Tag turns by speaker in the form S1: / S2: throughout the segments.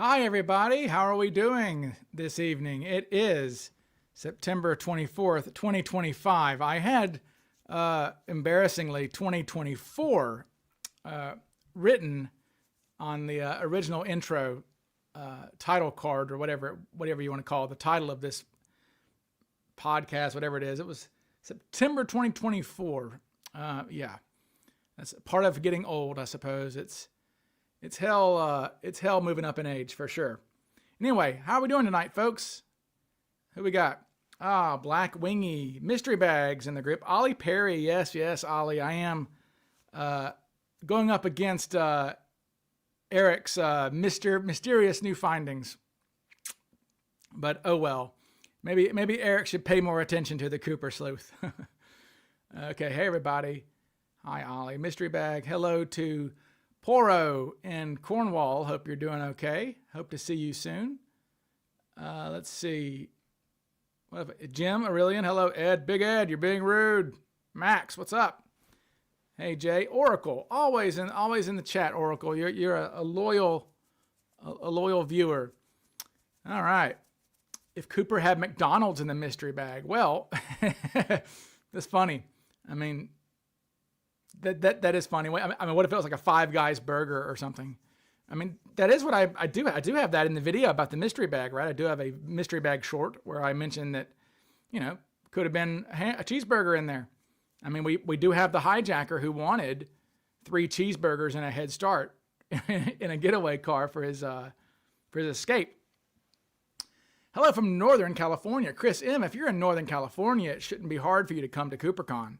S1: Hi, everybody. How are we doing this evening? It is September 24th, 2025. I had, embarrassingly, 2024 written on the original intro title card, or whatever you want to call it, the title of this podcast, whatever it is. It was September 2024. Yeah, that's part of getting old, I suppose. It's hell moving up in age for sure. Anyway, how are we doing tonight, folks? Who we got? Black Wingy, Mystery Bags in the group. Ollie Perry, yes, Ollie. I am going up against Eric's mysterious new findings. But oh well. Maybe Eric should pay more attention to the Cooper Sleuth. Okay, hey everybody. Hi Ollie. Mystery Bag. Hello to Poro in Cornwall. Hope you're doing okay. Hope to see you soon. Let's see. Jim Aurelian. Hello, Ed. Big Ed, you're being rude. Max, what's up? Hey, Jay. Oracle. Always in the chat, Oracle. You're a loyal viewer. All right. If Cooper had McDonald's in the mystery bag, well, that's funny. I mean, that is funny. I mean, what if it was like a Five Guys burger or something? I mean, that is what I do. I do have that in the video about the mystery bag, right? I do have a mystery bag short where I mentioned that, could have been a cheeseburger in there. I mean, we do have the hijacker who wanted 3 cheeseburgers and a head start in a getaway car for his escape. Hello from Northern California. Chris M., if you're in Northern California, it shouldn't be hard for you to come to CooperCon.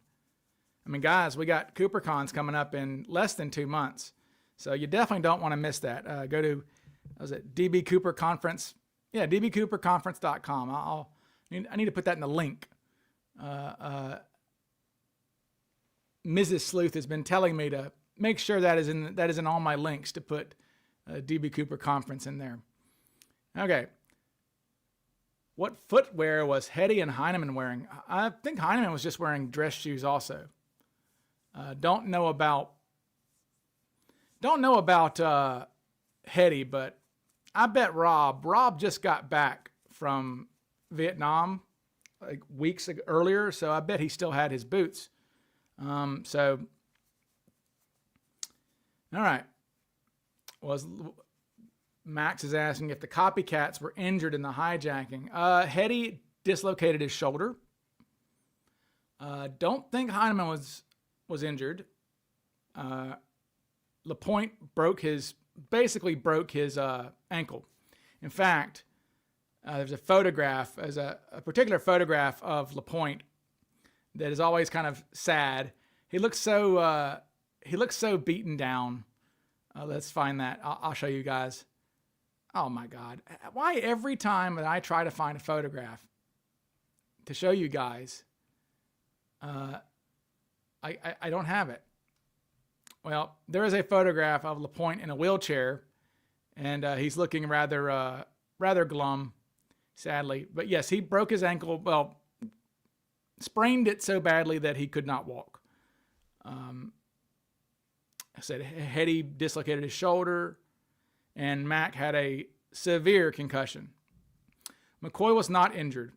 S1: I mean, guys, we got CooperCons coming up in less than 2 months. So you definitely don't want to miss that. Go to, DB Cooper Conference? Yeah, dbcooperconference.com. I need to put that in the link. Mrs. Sleuth has been telling me to make sure that is in all my links, to put DB Cooper Conference in there. Okay. What footwear was Hetty and Heineman wearing? I think Heineman was just wearing dress shoes also. Don't know about Hetty, but I bet Rob just got back from Vietnam like weeks earlier, so I bet he still had his boots. All right. Max is asking if the copycats were injured in the hijacking. Hetty dislocated his shoulder. Don't think Heineman was injured. Lapointe basically broke his ankle. In fact, there's a particular photograph of Lapointe that is always kind of sad. He looks so beaten down. Let's find that. I'll show you guys. Oh my God. Why every time that I try to find a photograph to show you guys, I don't have it. Well, there is a photograph of Lapointe in a wheelchair, and he's looking rather glum, sadly. But yes, he broke his ankle. Well, sprained it so badly that he could not walk. I said Hetty dislocated his shoulder, and Mac had a severe concussion. McCoy was not injured.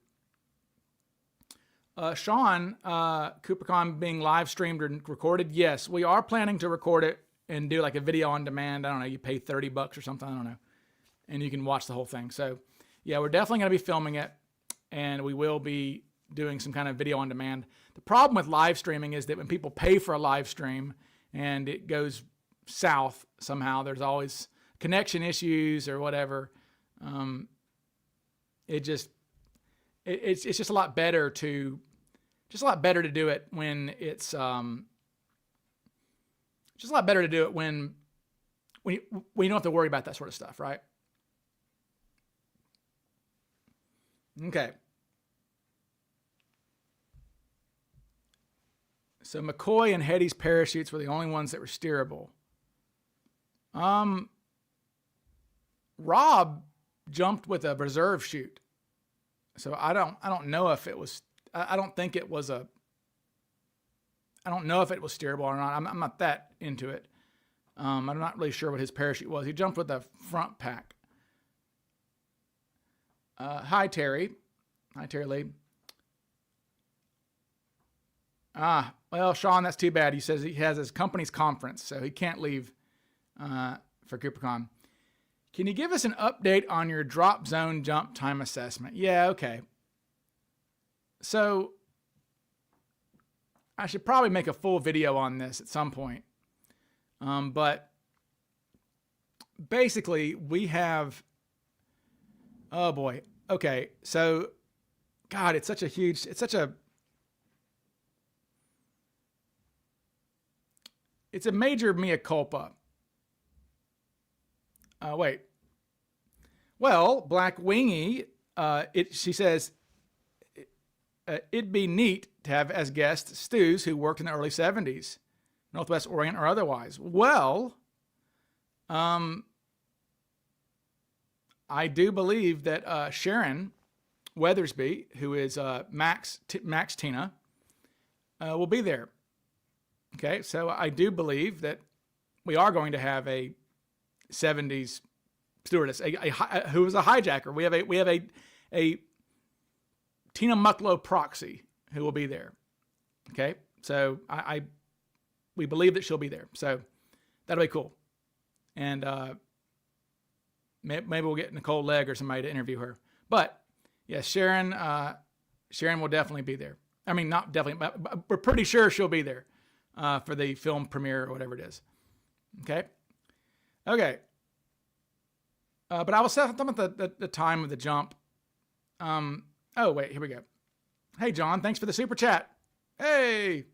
S1: Sean, CooperCon being live streamed or recorded. Yes, we are planning to record it and do like a video on demand. I don't know, you pay $30 or something, I don't know. And you can watch the whole thing. So yeah, we're definitely going to be filming it, and we will be doing some kind of video on demand. The problem with live streaming is that when people pay for a live stream and it goes south somehow, there's always connection issues or whatever. It's just a lot better to do it when it's just a lot better to do it when you don't have to worry about that sort of stuff, right? Okay. So McCoy and Hetty's parachutes were the only ones that were steerable. Rob jumped with a reserve chute. So I don't know if it was, I don't think it was I don't know if it was steerable or not. I'm not that into it. I'm not really sure what his parachute was. He jumped with a front pack. Hi, Terry. Hi, Terry Lee. Well, Sean, that's too bad. He says he has his company's conference, so he can't leave for CooperCon. Can you give us an update on your drop zone jump time assessment? Yeah, okay. So I should probably make a full video on this at some point. But basically we have, oh boy. Okay. So God, it's a major mea culpa. Wait. Well, Black Wingy, she says, it'd be neat to have as guests Stews who worked in the early 70s, Northwest Orient or otherwise. Well, I do believe that Sharon Weathersby, who is Max Tina, will be there. Okay, so I do believe that we are going to have a 70s stewardess, who is a hijacker. We have a Tina Mucklow proxy who will be there. Okay, so we believe that she'll be there. So that'll be cool. And maybe we'll get Nicole Legg or somebody to interview her. But yeah, Sharon will definitely be there. I mean, not definitely, but we're pretty sure she'll be there for the film premiere or whatever it is. Okay. But I was talking about the time of the jump. Oh, wait, here we go. Hey, John, thanks for the super chat. Hey.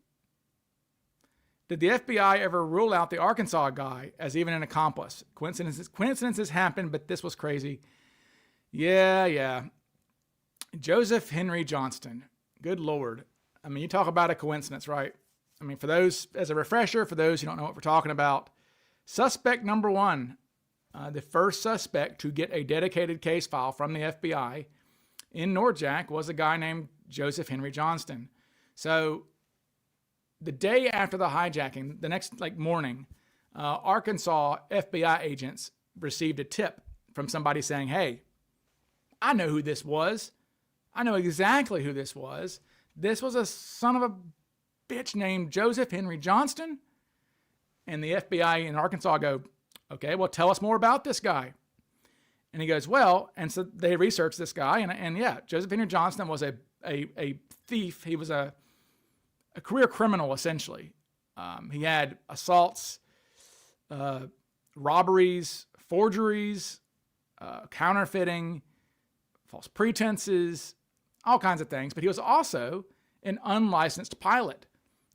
S1: Did the FBI ever rule out the Arkansas guy as even an accomplice? Coincidences happen, but this was crazy. Yeah. Joseph Henry Johnston. Good Lord. I mean, you talk about a coincidence, right? I mean, for those, as a refresher, for those who don't know what we're talking about, suspect number one, the first suspect to get a dedicated case file from the FBI in Nordjack was a guy named Joseph Henry Johnston. So the day after the hijacking, the next morning, Arkansas FBI agents received a tip from somebody saying, hey, I know who this was. I know exactly who this was. This was a son of a bitch named Joseph Henry Johnston. And the FBI in Arkansas go, okay, well, tell us more about this guy. And he goes, well, and so they researched this guy. And yeah, Joseph Henry Johnston was a thief. He was a career criminal, essentially. He had assaults, robberies, forgeries, counterfeiting, false pretenses, all kinds of things. But he was also an unlicensed pilot.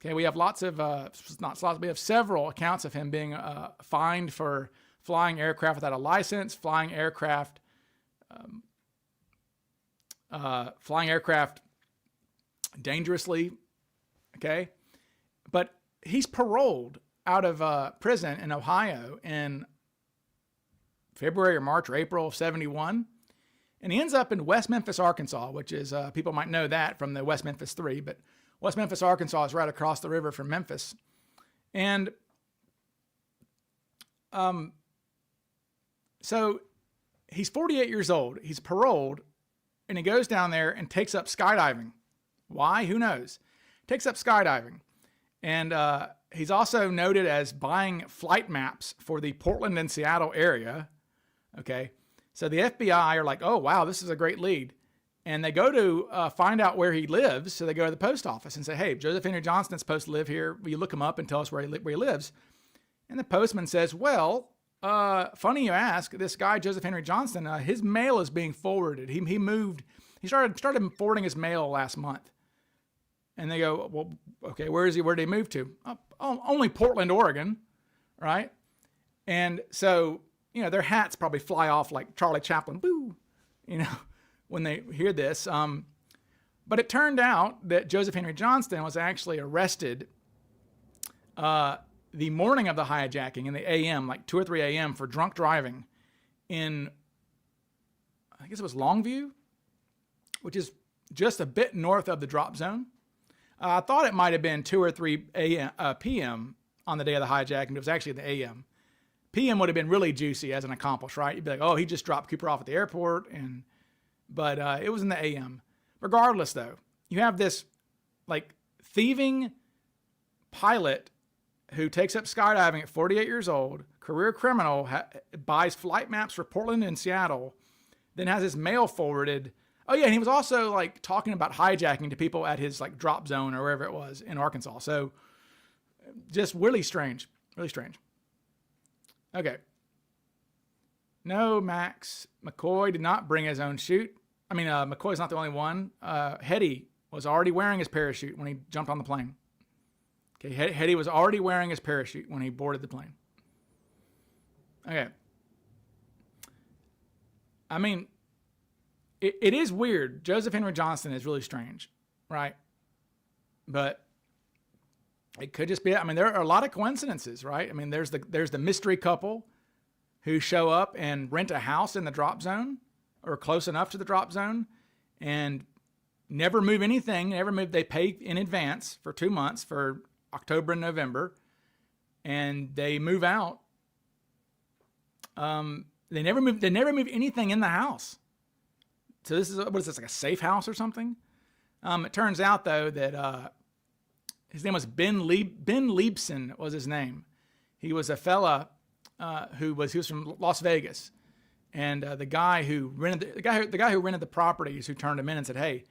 S1: Okay, we have we have several accounts of him being fined for flying aircraft without a license, flying aircraft dangerously. Okay, but he's paroled out of prison in Ohio in February or March or April of 71. And he ends up in West Memphis, Arkansas, which is, people might know that from the West Memphis 3, but West Memphis, Arkansas is right across the river from Memphis. And so he's 48 years old. He's paroled, and he goes down there and takes up skydiving. Why? Who knows? Takes up skydiving. And he's also noted as buying flight maps for the Portland and Seattle area. Okay. So the FBI are like, oh, wow, this is a great lead. And they go to find out where he lives. So they go to the post office and say, hey, Joseph Henry Johnston's supposed to live here. Will you look him up and tell us where he lives? And the postman says, well, funny you ask, this guy, Joseph Henry Johnston, his mail is being forwarded. He started forwarding his mail last month. And they go, well, okay, where is he? Where did he move to? Only Portland, Oregon, right? And so, their hats probably fly off like Charlie Chaplin, boo, when they hear this. But it turned out that Joseph Henry Johnston was actually arrested the morning of the hijacking in the AM, like 2 or 3 a.m. for drunk driving in, I guess it was Longview, which is just a bit north of the drop zone. I thought it might have been 2 or 3 p.m. on the day of the hijacking, but it was actually the AM. PM would have been really juicy as an accomplice, right? You'd be like, oh, he just dropped Cooper off at the airport and but it was in the AM. Regardless, though, you have this like thieving pilot who takes up skydiving at 48 years old, career criminal, buys flight maps for Portland and Seattle, then has his mail forwarded. Oh yeah, and he was also like talking about hijacking to people at his like drop zone or wherever it was in Arkansas. So just really strange, really strange. Okay. No, Max McCoy did not bring his own chute. I mean, McCoy's not the only one. Hetty was already wearing his parachute when he jumped on the plane. Okay, Hetty was already wearing his parachute when he boarded the plane. Okay. I mean, it is weird. Joseph Henry Johnston is really strange, right? But it could just be, I mean, there are a lot of coincidences, right? I mean, there's the mystery couple who show up and rent a house in the drop zone or close enough to the drop zone and never move anything, never move. They pay in advance for 2 months for October and November, and they move out. They never move anything in the house. So this is, what is this, like a safe house or something? It turns out though that his name was Ben Liebson was his name. He was a fella who was from Las Vegas, and the guy who rented the properties who turned him in and said, "Hey,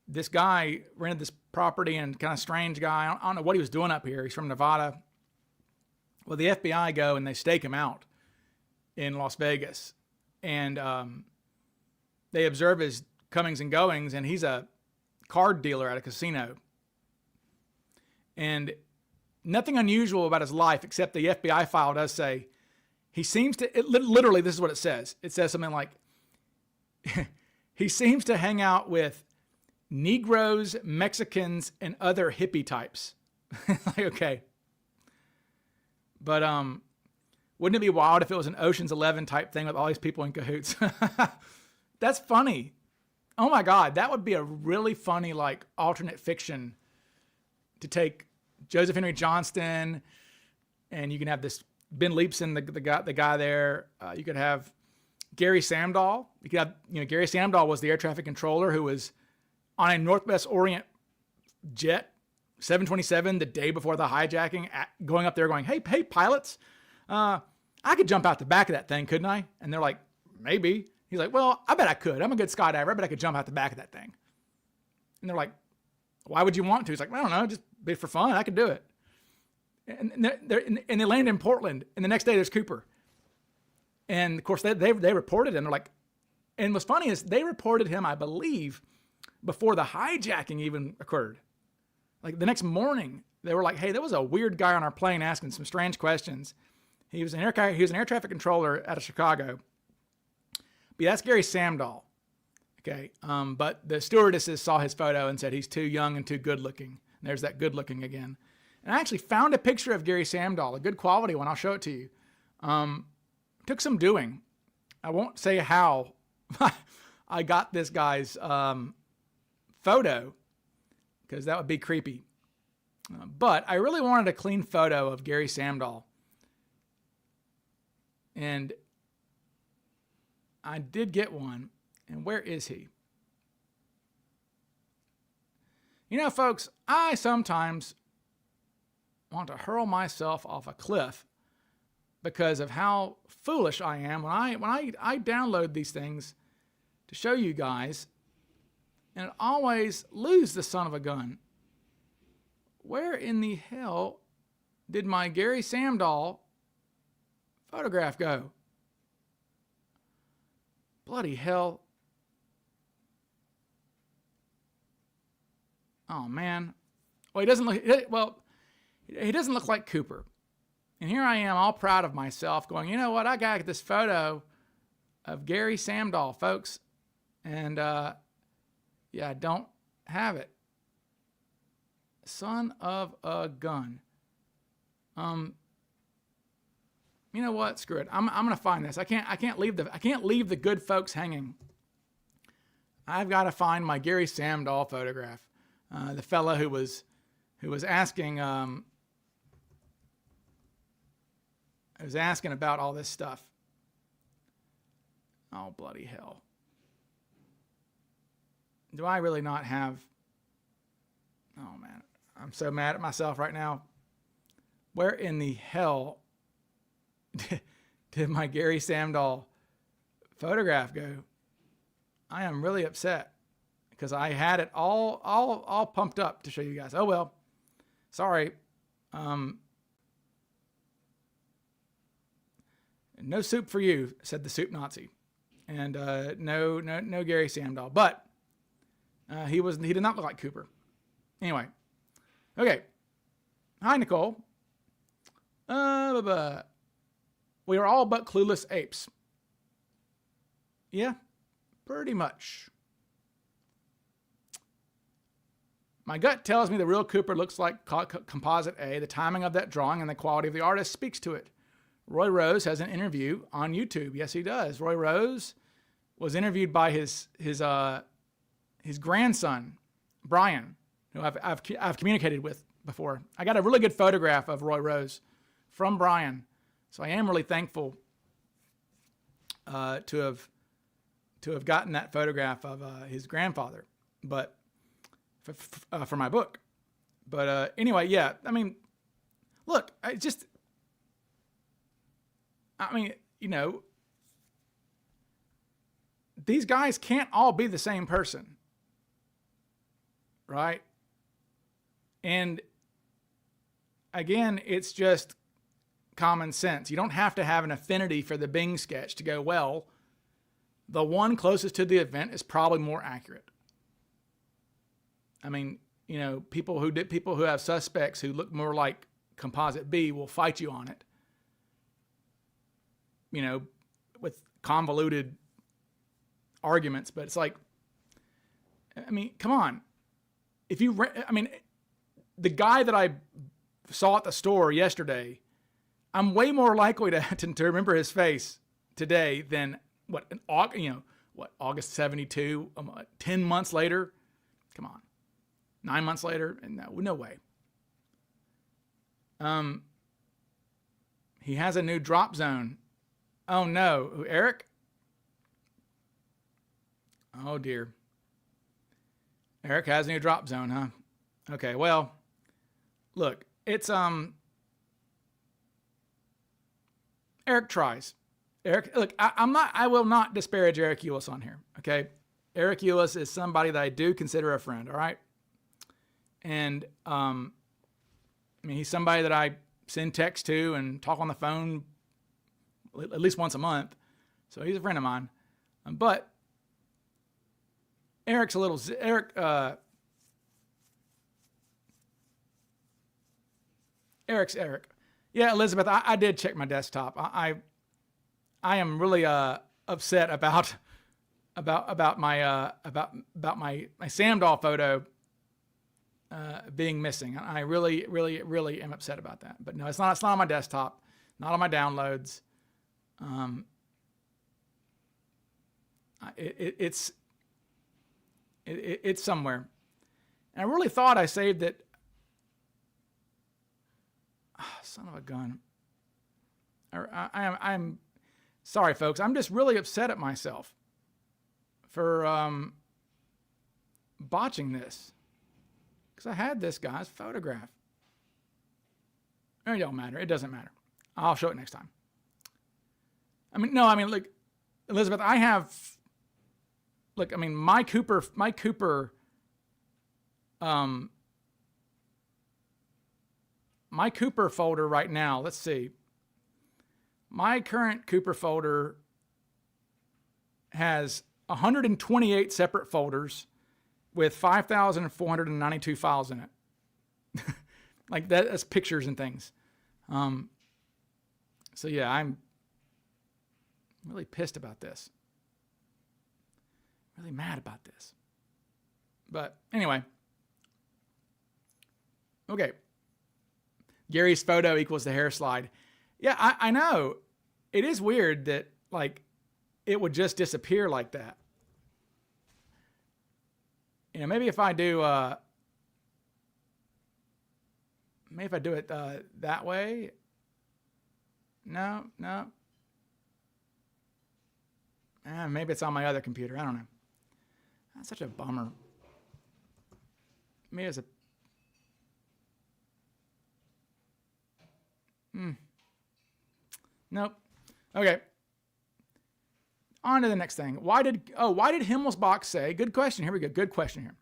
S1: this guy rented this property and kind of strange guy. I don't know what he was doing up here. He's from Nevada." Well, the FBI go and they stake him out in Las Vegas, and they observe his comings and goings, and he's a card dealer at a casino. And nothing unusual about his life, except the FBI file does say he seems to, literally, this is what it says. It says something like, he seems to hang out with Negroes, Mexicans, and other hippie types. Like, okay. But wouldn't it be wild if it was an Ocean's 11 type thing with all these people in cahoots? That's funny. Oh my God, that would be a really funny, like, alternate fiction to take Joseph Henry Johnston, and you can have this Ben Liebson, the guy there. You could have Gary Samdahl. You could have, Gary Samdahl was the air traffic controller who was on a Northwest Orient jet, 727, the day before the hijacking, going up there going, hey pilots, I could jump out the back of that thing, couldn't I? And they're like, maybe. He's like, well, I bet I could. I'm a good skydiver. I bet I could jump out the back of that thing. And they're like, why would you want to? He's like, I don't know, just be for fun. I could do it. And they land in Portland, and the next day there's Cooper. And of course they reported him. They're like, and what's funny is they reported him, I believe, before the hijacking even occurred. Like the next morning, they were like, hey, there was a weird guy on our plane asking some strange questions. He was an air traffic controller out of Chicago. But yeah, that's Gary Samdahl. Okay. But the stewardesses saw his photo and said he's too young and too good looking. And there's that good looking again. And I actually found a picture of Gary Samdahl, a good quality one. I'll show it to you. Took some doing. I won't say how I got this guy's photo, because that would be creepy. But I really wanted a clean photo of Gary Samdahl. And I did get one. And where is he? Folks, I sometimes want to hurl myself off a cliff because of how foolish I am when I download these things to show you guys, and it always lose the son of a gun. Where in the hell did my Gary Samdahl photograph go? Bloody hell. Oh man. Well, he doesn't look like Cooper. And here I am all proud of myself going, you know what? I got this photo of Gary Samdahl, folks. And I don't have it. Son of a gun. You know what? Screw it. I'm going to find this. I can't leave the good folks hanging. I've got to find my Gary Samdahl photograph. The fella who was asking about all this stuff. Oh, bloody hell. do I really not have, oh man, I'm so mad at myself right now. Where in the hell did my Gary Samdahl photograph go? I am really upset because I had it all pumped up to show you guys. Oh well, sorry. No soup for you, said the soup Nazi, and no Gary Samdahl. But he did not look like Cooper. Anyway, okay. Hi Nicole. We are all but clueless apes. Yeah, pretty much. My gut tells me the real Cooper looks like Composite A. The timing of that drawing and the quality of the artist speaks to it. Roy Rose has an interview on YouTube. Yes, he does. Roy Rose was interviewed by his grandson, Brian, who I've communicated with before. I got a really good photograph of Roy Rose from Brian, so I am really thankful to have gotten that photograph of his grandfather, but for my book. But anyway, yeah. I mean, look, these guys can't all be the same person, right? And again, it's just common sense. You don't have to have an affinity for the Bing sketch to go, well, the one closest to the event is probably more accurate. I mean, people who have suspects who look more like Composite B will fight you on it. With convoluted arguments, but it's like, I mean, come on. The guy that I saw at the store yesterday, I'm way more likely to remember his face today than August 72, 10 months later. Come on. 9 months later, and no way. He has a new drop zone. Oh no, Eric? Oh dear. Eric has a new drop zone, huh? Okay, well, look, it's Eric tries. Eric, look, I will not disparage Eric Eulis on here, okay? Eric Eulis is somebody that I do consider a friend, all right? And he's somebody that I send text to and talk on the phone at least once a month. So he's a friend of mine. But Eric's Eric. Eric's Eric. Yeah, Elizabeth, I did check my desktop. I am really upset about my Samdahl photo being missing. I really, really, really am upset about that. But no, it's not on my desktop, not on my downloads. It's somewhere. And I really thought I saved it. Son of a gun. I'm sorry, folks. I'm just really upset at myself for botching this. Because I had this guy's photograph. It don't matter. It doesn't matter. I'll show it next time. Look, Elizabeth, my Cooper folder right now, let's see. My current Cooper folder has 128 separate folders with 5,492 files in it. Like that's pictures and things. So yeah, I'm really pissed about this. Really mad about this. But anyway. Okay. Gary's photo equals the hair slide. Yeah, I know. It is weird that it would just disappear like that. Maybe if I do it that way. No. Maybe it's on my other computer. I don't know. That's such a bummer. me as a... Nope. Okay. On to the next thing. Why did Himmelsbach say, good question, here we go, good question here.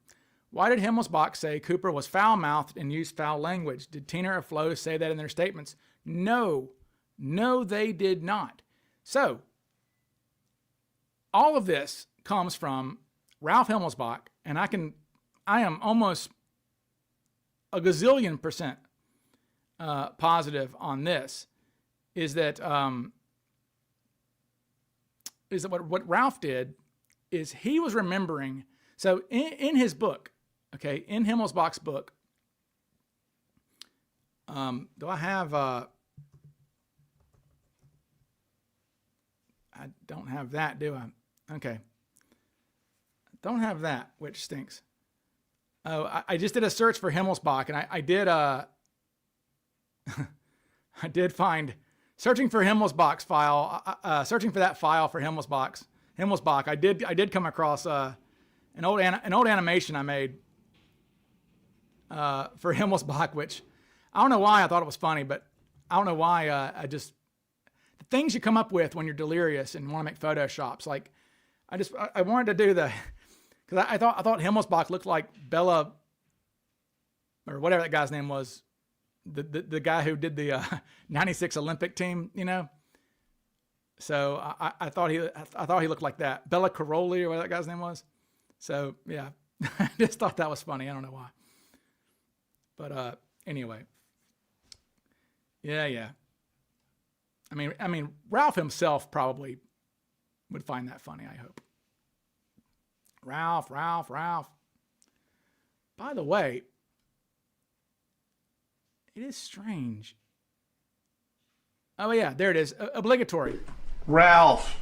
S1: Why did Himmelsbach say Cooper was foul-mouthed and used foul language? Did Tina or Flo say that in their statements? No. No, they did not. So, all of this comes from Ralph Himmelsbach, and I am almost a gazillion percent positive on this, is that what Ralph did is he was remembering. So in his book, okay, in Himmelsbach's book, do I have, I don't have that, do I? Okay. Don't have that, which stinks. Oh, I just did a search for Himmelsbach, and I did, I did find, searching for Himmelsbach's file, searching for that file for Himmelsbach, I did come across an old animation I made for Himmelsbach, which I don't know why I thought it was funny, but I don't know why the things you come up with when you're delirious and want to make Photoshops. Like I wanted to do because I thought Himmelsbach looked like Bella, or whatever that guy's name was, the guy who did the 96 Olympic team, you know. So I thought he looked like that, Bella Caroli, or whatever that guy's name was. So yeah, I just thought that was funny. I don't know why, but anyway, yeah. I mean, Ralph himself probably would find that funny, I hope. Ralph. By the way, it is strange. Oh yeah, there it is. Obligatory.
S2: Ralph.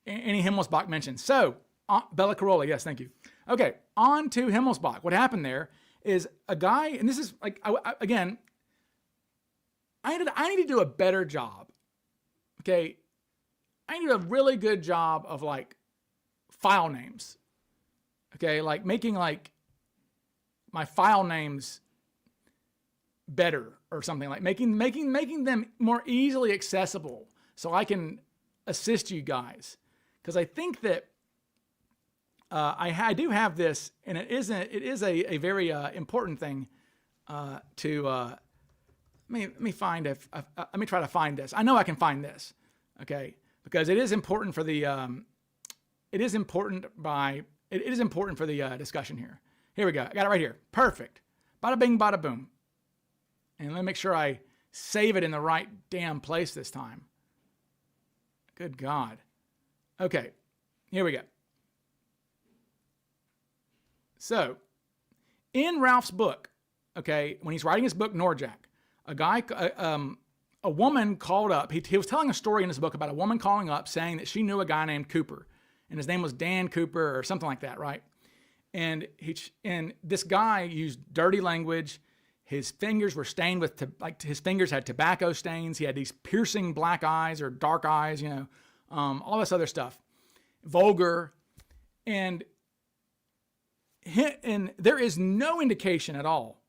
S1: Any Himmelsbach mentioned. So, Bella Carolla, yes, thank you. Okay, on to Himmelsbach. What happened there is a guy, and this is like, again, I need to do a better job. Okay, I need to do a really good job of like file names. Okay, like making like my file names better or something, like making them more easily accessible so I can assist you guys. Because I think that I do have this, and it is a very important thing to. Let me find let me try to find this. I know I can find this, okay? Because it is important for the discussion here. Here we go. I got it right here. Perfect. Bada bing, bada boom. And let me make sure I save it in the right damn place this time. Good God. Okay, here we go. So, in Ralph's book, okay, when he's writing his book, Norjack, a woman called up. He was telling a story in his book about a woman calling up saying that she knew a guy named Cooper, and his name was Dan Cooper or something like that, right? And this guy used dirty language. His fingers were stained with, his fingers had tobacco stains. He had these piercing black eyes or dark eyes, you know, all this other stuff. Vulgar. And there is no indication at all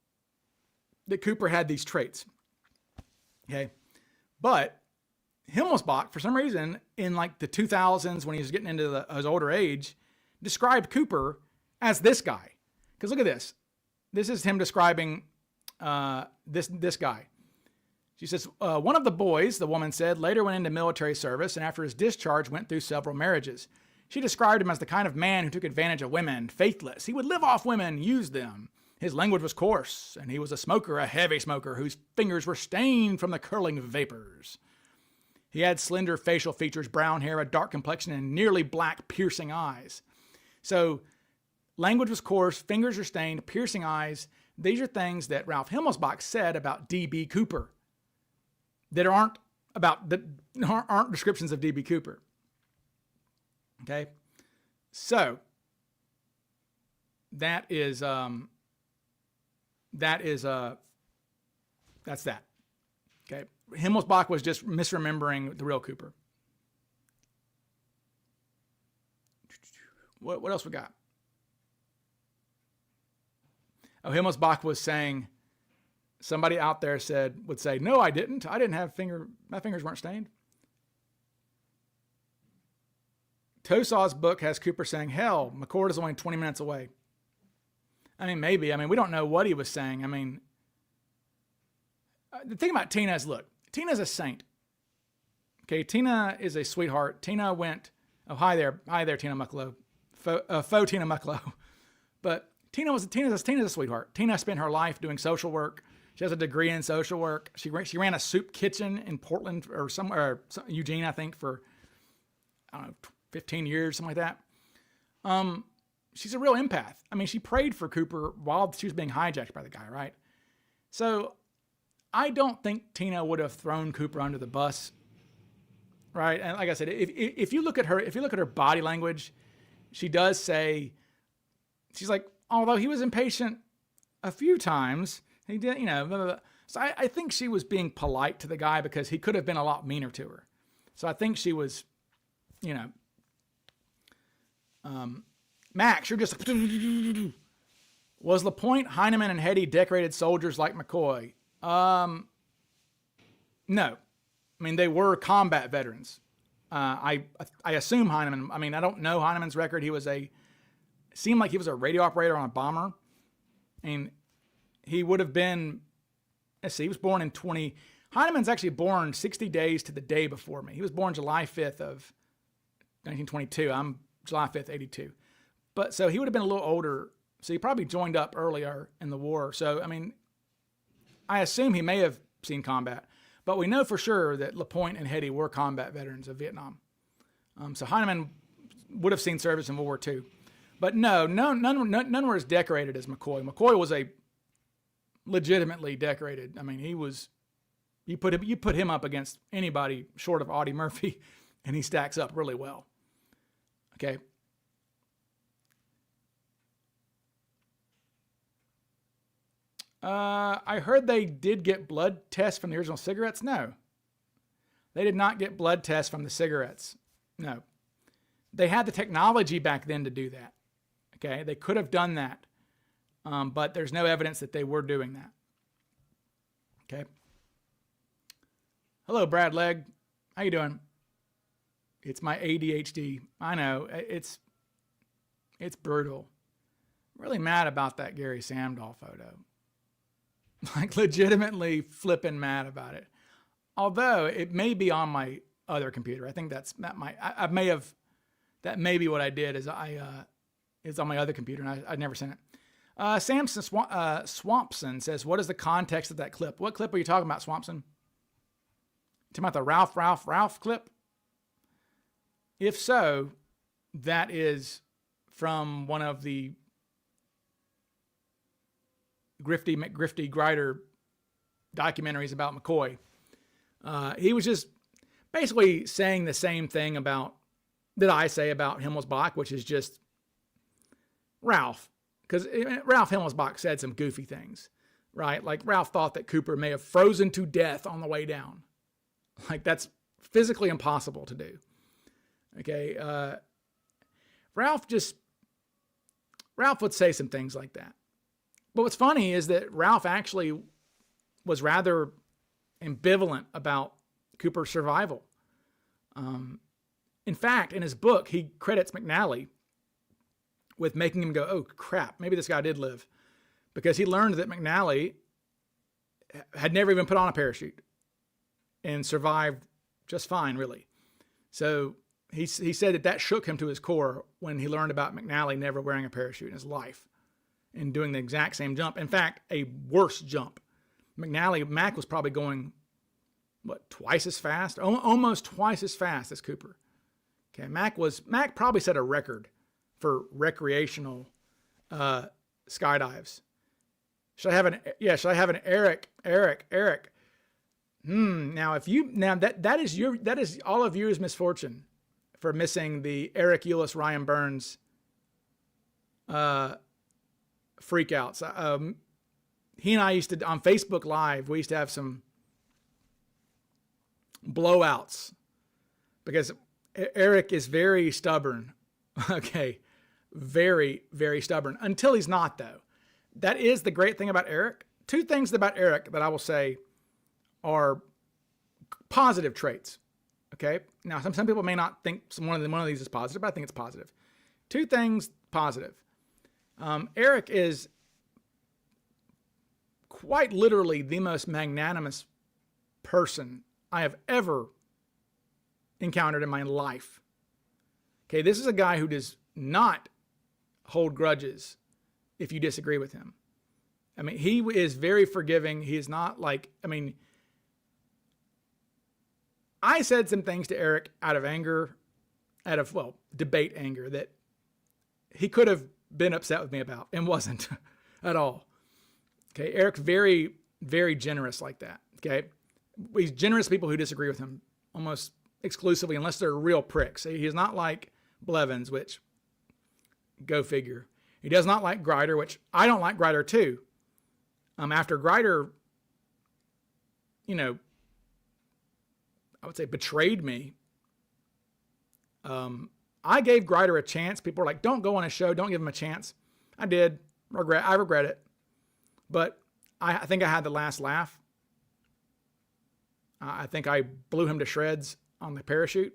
S1: that Cooper had these traits. Okay. But Himmelsbach, for some reason, in like the 2000s, when he was getting into his older age, described Cooper as this guy. Because look at this. This is him describing this guy. She says, one of the boys, the woman said, later went into military service and after his discharge went through several marriages. She described him as the kind of man who took advantage of women, faithless. He would live off women, use them. His language was coarse, and he was a smoker, a heavy smoker, whose fingers were stained from the curling vapors. He had slender facial features, brown hair, a dark complexion, and nearly black, piercing eyes. So, language was coarse, fingers are stained, piercing eyes. These are things that Ralph Himmelsbach said about D.B. Cooper that aren't descriptions of D.B. Cooper. Okay, so that's that. Okay, Himmelsbach was just misremembering the real Cooper. What else we got? Oh, Himmelsbach was saying, somebody out there would say, no, I didn't. I didn't have my fingers weren't stained. Tosaw's book has Cooper saying, hell, McCord is only 20 minutes away. I mean, maybe. I mean, we don't know what he was saying. I mean, the thing about Tina is, look, Tina's a saint. Okay, Tina is a sweetheart. Tina went, oh, hi there, Tina Mucklow. Faux Tina Mucklow. But Tina's a sweetheart. Tina spent her life doing social work. She has a degree in social work. She ran a soup kitchen in Portland or somewhere, Eugene, I think, for, I don't know, 15 years, something like that. She's a real empath. I mean, she prayed for Cooper while she was being hijacked by the guy, right? So I don't think Tina would have thrown Cooper under the bus, right? And like I said, if you look at her body language, she does say, she's like, although he was impatient a few times, he did, you know, blah, blah, blah. So I think she was being polite to the guy because he could have been a lot meaner to her. So I think she was, you know, Max, you're just was LaPointe, Heineman, and Hetty decorated soldiers like McCoy? No. I mean, they were combat veterans. I assume Heineman. I mean, I don't know Heineman's record. Seemed like he was a radio operator on a bomber, and he would have been. Let's see, he was born in Heineman's actually born 60 days to the day before me. He was born July 5th of 1922. I'm July 5th, 82. But so he would have been a little older. So he probably joined up earlier in the war. So, I mean, I assume he may have seen combat. But we know for sure that LaPointe and Hetty were combat veterans of Vietnam. So Heineman would have seen service in World War II. But no, none were as decorated as McCoy. McCoy was a legitimately decorated. I mean, you put him up against anybody short of Audie Murphy, and he stacks up really well. Okay. I heard they did get blood tests from the original cigarettes. No. They did not get blood tests from the cigarettes. No. They had the technology back then to do that. Okay. They could have done that. But there's no evidence that they were doing that. Okay. Hello, Brad Legg. How you doing? It's my ADHD. I know. It's brutal. I'm really mad about that Gary Samdahl photo. Like, legitimately flipping mad about it. Although it may be on my other computer. I think that may be what I did is it's on my other computer and I'd never seen it. Samson Swampson says, what is the context of that clip? What clip are you talking about, Swampson? Talking about the Ralph clip? If so, that is from one of the Grifty McGrifty Grider documentaries about McCoy. He was just basically saying the same thing that I say about Himmelsbach, which is just Ralph. Because Ralph Himmelsbach said some goofy things, right? Like Ralph thought that Cooper may have frozen to death on the way down. Like that's physically impossible to do. Okay. Ralph would say some things like that. But what's funny is that Ralph actually was rather ambivalent about Cooper's survival. In fact, in his book, he credits McNally with making him go, oh, crap, maybe this guy did live. Because he learned that McNally had never even put on a parachute and survived just fine, really. So he said that shook him to his core when he learned about McNally never wearing a parachute in his life and doing the exact same jump. In fact, a worse jump. Mac was probably going, twice as fast? Almost twice as fast as Cooper. Okay, Mac probably set a record for recreational skydives. Should I have an Eric? Now that is all of yours misfortune for missing the Eric Eulis Ryan Burns freakouts. He and I used to, on Facebook Live, we used to have some blowouts because Eric is very stubborn. Okay. Very, very stubborn until he's not, though. that is the great thing about Eric. Two things about Eric that I will say are positive traits. Okay. Now, some people may not think one of these is positive, but I think it's positive. Two things positive. Eric is quite literally the most magnanimous person I have ever encountered in my life. Okay, this is a guy who does not hold grudges if you disagree with him. I mean, he is very forgiving. He is not like, I said some things to Eric out of anger, debate anger that he could have been upset with me about and wasn't at all. Okay, Eric's very, very generous like that. Okay, he's generous to people who disagree with him almost exclusively, unless they're real pricks. He's not like Blevins, which, go figure. He does not like Grider, which I don't like Grider too. After Grider, I would say betrayed me. I gave Grider a chance. People were like, don't go on his show. Don't give him a chance. I did. I regret it. But I think I had the last laugh. I think I blew him to shreds on the parachute.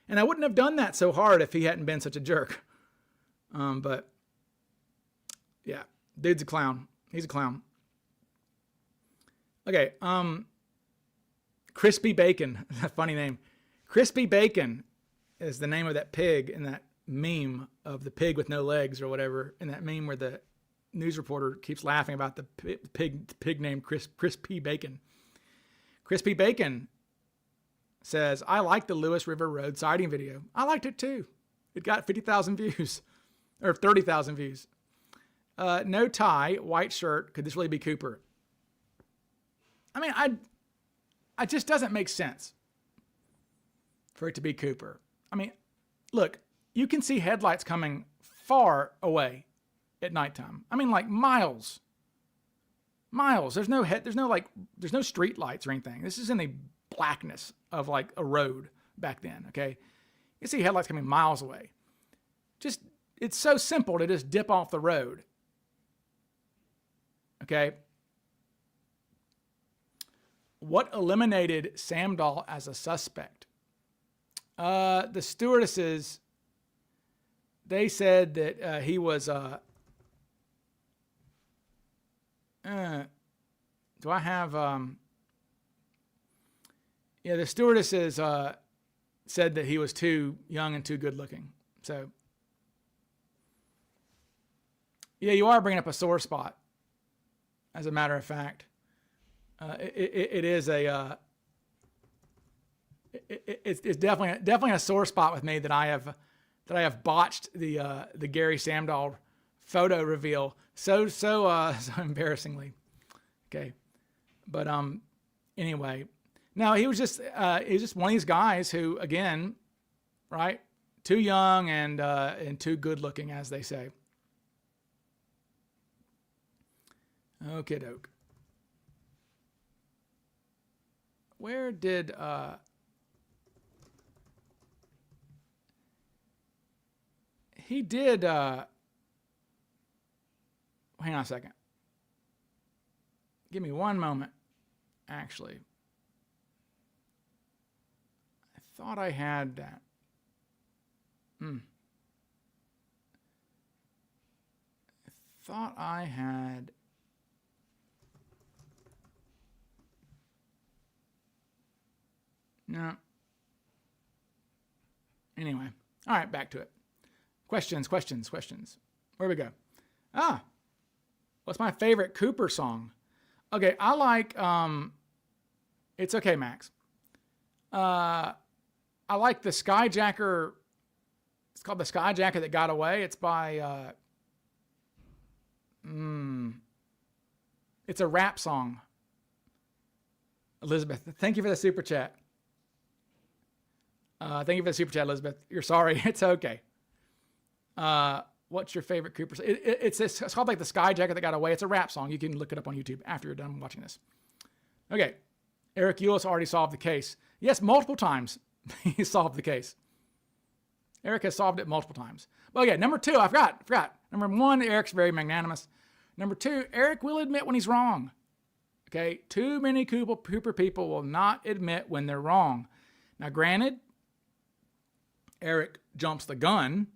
S1: And I wouldn't have done that so hard if he hadn't been such a jerk. But yeah, dude's a clown. He's a clown. Okay. Crispy Bacon, a funny name. Crispy Bacon is the name of that pig in that meme of the pig with no legs or whatever. In that meme where the news reporter keeps laughing about the pig named Crispy Bacon. Crispy Bacon says, I like the Lewis River Road sighting video. I liked it too. It got 50,000 views or 30,000 views. No tie, white shirt. Could this really be Cooper? It just doesn't make sense for it to be Cooper. Look, you can see headlights coming far away at nighttime. Like miles. There's no street lights or anything. This is in the blackness of like a road back then. Okay. You see headlights coming miles away. It's so simple to just dip off the road. Okay. What eliminated Samdahl as a suspect? The stewardesses, they said that he was, do I have, the stewardesses said that he was too young and too good looking. So, yeah, you are bringing up a sore spot, as a matter of fact. It is it's definitely a sore spot with me that I have botched the Gary Samdahl photo reveal so embarrassingly. Okay, but anyway, no, he was just one of these guys who, again, right, too young and too good looking, as they say. Okay, doke. Where did he did hang on a second. Give me one moment. Actually, I thought I had that. I thought I had. No. Anyway. All right, back to it. Questions. Where we go? What's my favorite Cooper song? Okay, I like It's Okay, Max. I like the Skyjacker. It's called The Skyjacker That Got Away. It's by it's a rap song. Elizabeth, thank you for the super chat. Thank you for the super chat, Elizabeth. You're sorry. It's okay. What's your favorite Cooper song? It's called like The Skyjacker That Got Away. It's a rap song. You can look it up on YouTube after you're done watching this. Okay. Eric Eulis already solved the case. Yes, multiple times he solved the case. Eric has solved it multiple times. Well, okay, number two, I forgot. Number one, Eric's very magnanimous. Number two, Eric will admit when he's wrong. Okay, too many Cooper people will not admit when they're wrong. Now, granted, Eric jumps the gun,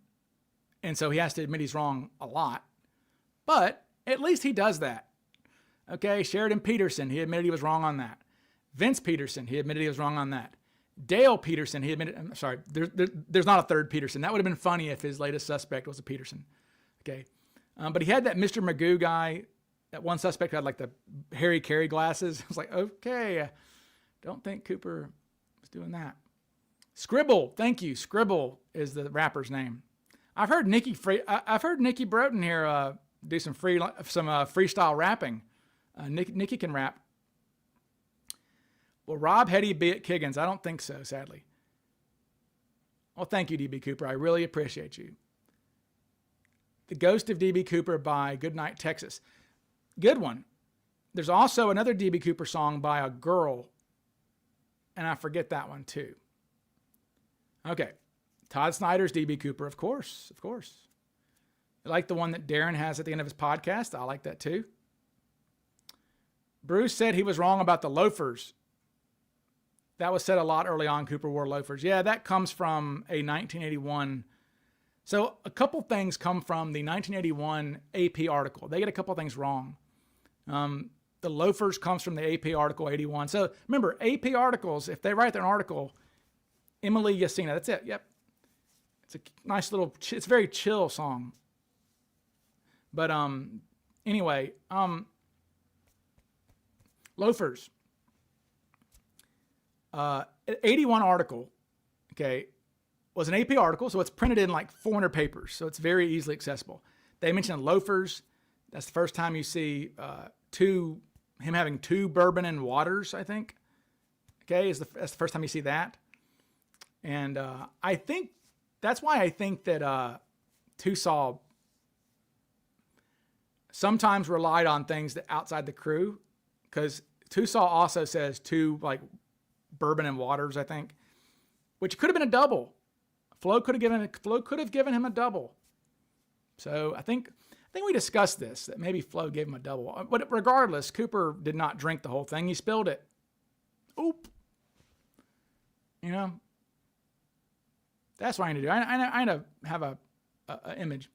S1: and so he has to admit he's wrong a lot. But at least he does that. Okay, Sheridan Peterson, he admitted he was wrong on that. Vince Peterson, he admitted he was wrong on that. Dale Peterson, he admitted, I'm sorry, there's not a third Peterson. That would have been funny if his latest suspect was a Peterson. Okay, but he had that Mr. Magoo guy. That one suspect who had like the Harry Carey glasses. I was like, okay, I don't think Cooper was doing that. Scribble, thank you. Scribble is the rapper's name. I've heard Nikki Broughton here do some freestyle rapping. Nikki can rap. Will Rob Hetty be at Kiggins? I don't think so, sadly. Well, thank you, DB Cooper. I really appreciate you. The Ghost of DB Cooper by Goodnight Texas. Good one. There's also another DB Cooper song by a girl, and I forget that one too. Okay. Todd Snyder's DB Cooper, of course. I like the one that Darren has at the end of his podcast. I like that too. Bruce said he was wrong about the loafers. That was said a lot early on. Cooper wore loafers. Yeah, that comes from a 1981. So a couple things come from the 1981 AP article. They get a couple things wrong. The loafers comes from the AP article 81. So remember, AP articles, if they write their article, Emily Yasina, that's it. Yep. It's a nice little, it's a very chill song. But anyway, loafers. 81 article, okay, was an AP article, so it's printed in like 400 papers, so it's very easily accessible. They mentioned loafers. That's the first time you see him having two bourbon and waters, I think. Okay, that's the first time you see that. And I think that's why I think that Tusaw sometimes relied on things that outside the crew, because Tusaw also says two like bourbon and waters, I think, which could have been a double. Flo could have given him a double. So I think we discussed this, that maybe Flo gave him a double. But regardless, Cooper did not drink the whole thing. He spilled it. Oop. You know, that's what I need to do. I need to have a image.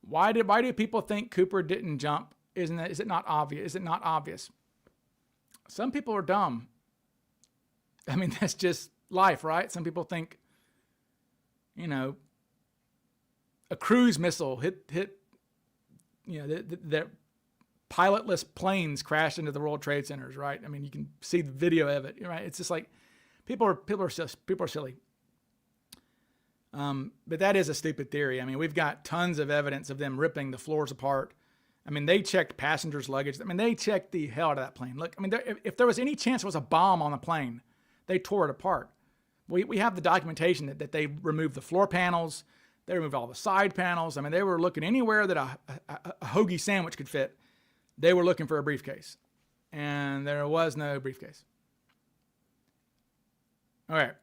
S1: Why do people think Cooper didn't jump? Is it not obvious? Is it not obvious? Some people are dumb. I mean, that's just life, right? Some people think, you know, a cruise missile hit, you know, the pilotless planes crashed into the World Trade Centers, right? I mean, you can see the video of it, right? It's just like people are silly. But that is a stupid theory. I mean, we've got tons of evidence of them ripping the floors apart. I mean, they checked passengers' luggage. I mean, they checked the hell out of that plane. Look, I mean, if there was any chance there was a bomb on the plane, they tore it apart. We have the documentation that they removed the floor panels. They removed all the side panels. I mean, they were looking anywhere that a hoagie sandwich could fit. They were looking for a briefcase. And there was no briefcase. All right.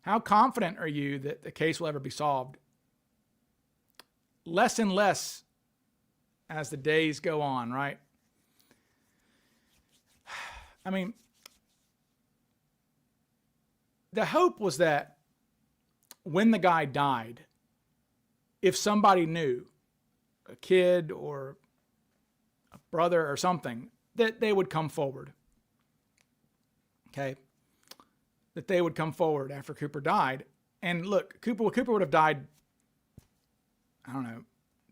S1: How confident are you that the case will ever be solved? Less and less as the days go on, right? I mean, the hope was that when the guy died, if somebody knew, a kid or a brother or something, that they would come forward. Okay? That they would come forward after Cooper died. And look, Cooper would have died, I don't know,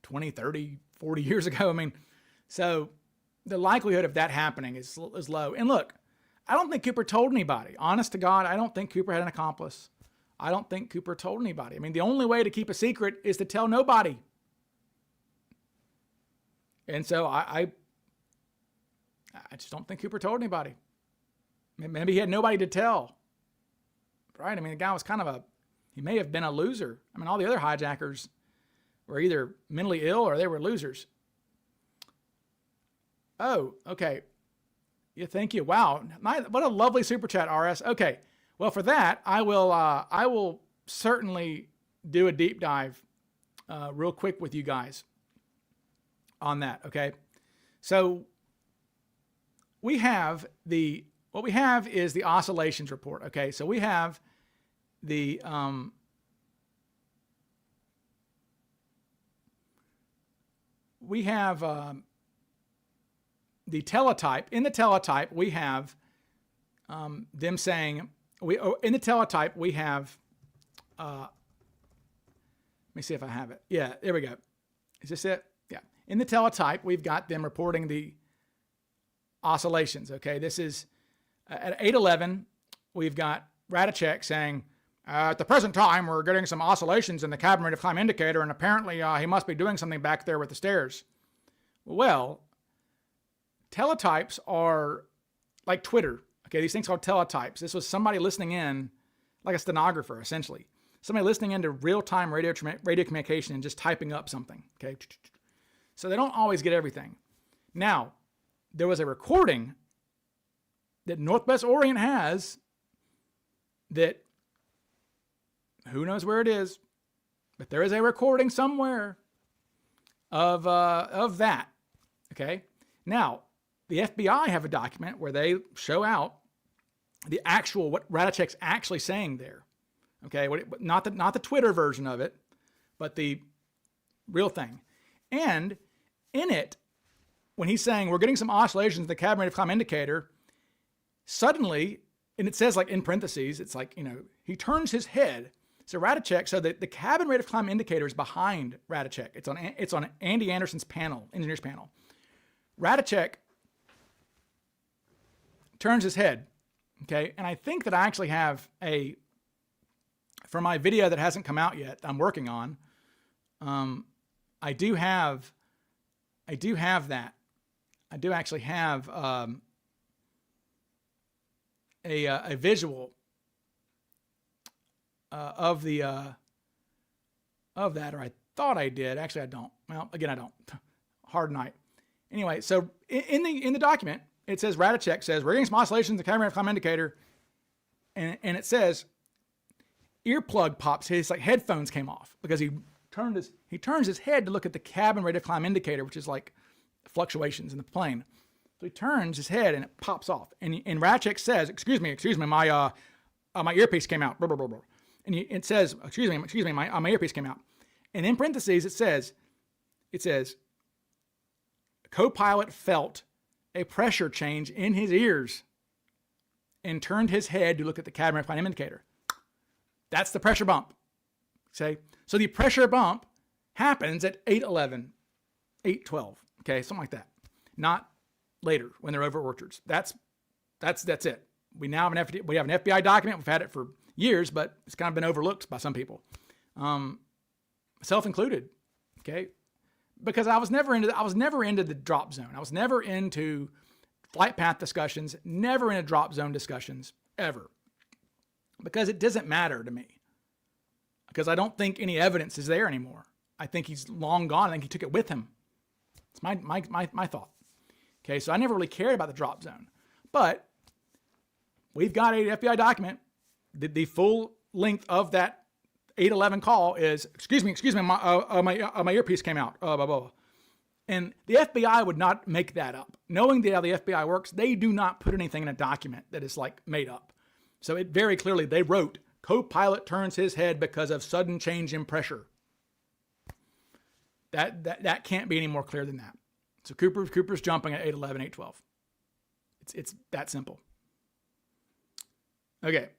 S1: 20, 30, 40 years ago. I mean, so the likelihood of that happening is low. And look, I don't think Cooper told anybody. Honest to God, I don't think Cooper had an accomplice. I don't think Cooper told anybody. I mean, the only way to keep a secret is to tell nobody. And so I just don't think Cooper told anybody. Maybe he had nobody to tell. Right? I mean, the guy was he may have been a loser. I mean, all the other hijackers were either mentally ill or they were losers. Oh, okay. Yeah, thank you. Wow. What a lovely super chat, RS. Okay. Well, for that, I will certainly do a deep dive real quick with you guys on that, okay? So what we have is the oscillations report, okay? So we have the teletype. In the teletype, we have them saying, in the teletype, we have, let me see if I have it. Yeah, there we go. Is this it? Yeah. In the teletype, we've got them reporting the oscillations, okay? This is, at 8:11, we've got Radicek saying, at the present time, we're getting some oscillations in the cabin rate of climb indicator, and apparently he must be doing something back there with the stairs. Well, teletypes are like Twitter. Okay, these things are called teletypes. This was somebody listening in, like a stenographer, essentially. Somebody listening into real-time radio communication and just typing up something. Okay, so they don't always get everything. Now, there was a recording that Northwest Orient has that who knows where it is, but there is a recording somewhere of that. Okay. Now, the FBI have a document where they show out the actual what Radicek's actually saying there. Okay, not the Twitter version of it, but the real thing. And in it, when he's saying we're getting some oscillations in the cabin rate of climb indicator, suddenly, and it says like in parentheses, it's like, he turns his head. So Radicek, so the cabin rate of climb indicator is behind Radicek. It's on Andy Anderson's panel, engineer's panel. Radicek turns his head, okay? And I think that I actually have for my video that hasn't come out yet, I'm working on, I do have that. I do actually have a visual of that, or I thought I did. Actually, I don't. Well, again, I don't. Hard night. Anyway, so in the document, it says Radicek says we're getting some oscillations in the cabin rate of climb indicator, and it says earplug pops. His like headphones came off because he turns his head to look at the cabin rate of climb indicator, which is like fluctuations in the plane. So he turns his head and it pops off. And Radicek says, excuse me, my earpiece came out. Blah, blah, blah, blah. And it says, excuse me, my earpiece came out. And in parentheses, it says, co-pilot felt a pressure change in his ears and turned his head to look at the cabin rate of climb indicator. That's the pressure bump. Okay? So the pressure bump happens at 8:11, 8:12. Okay, something like that. Not later when they're over orchards. That's it. We now have an FBI document. We've had it for years, but it's kind of been overlooked by some people, self included. Okay, because I was never into the drop zone. I was never into flight path discussions. Never into drop zone discussions ever, because it doesn't matter to me. Because I don't think any evidence is there anymore. I think he's long gone. I think he took it with him. It's my thought. Okay, so I never really cared about the drop zone. But we've got an FBI document. The full length of that 8:11 call is, excuse me, my earpiece came out. Blah, blah, blah. And the FBI would not make that up. Knowing how the FBI works, they do not put anything in a document that is like made up. So it very clearly, they wrote, co-pilot turns his head because of sudden change in pressure. That can't be any more clear than that. So Cooper's jumping at 8:11, 8:12. It's that simple. Okay.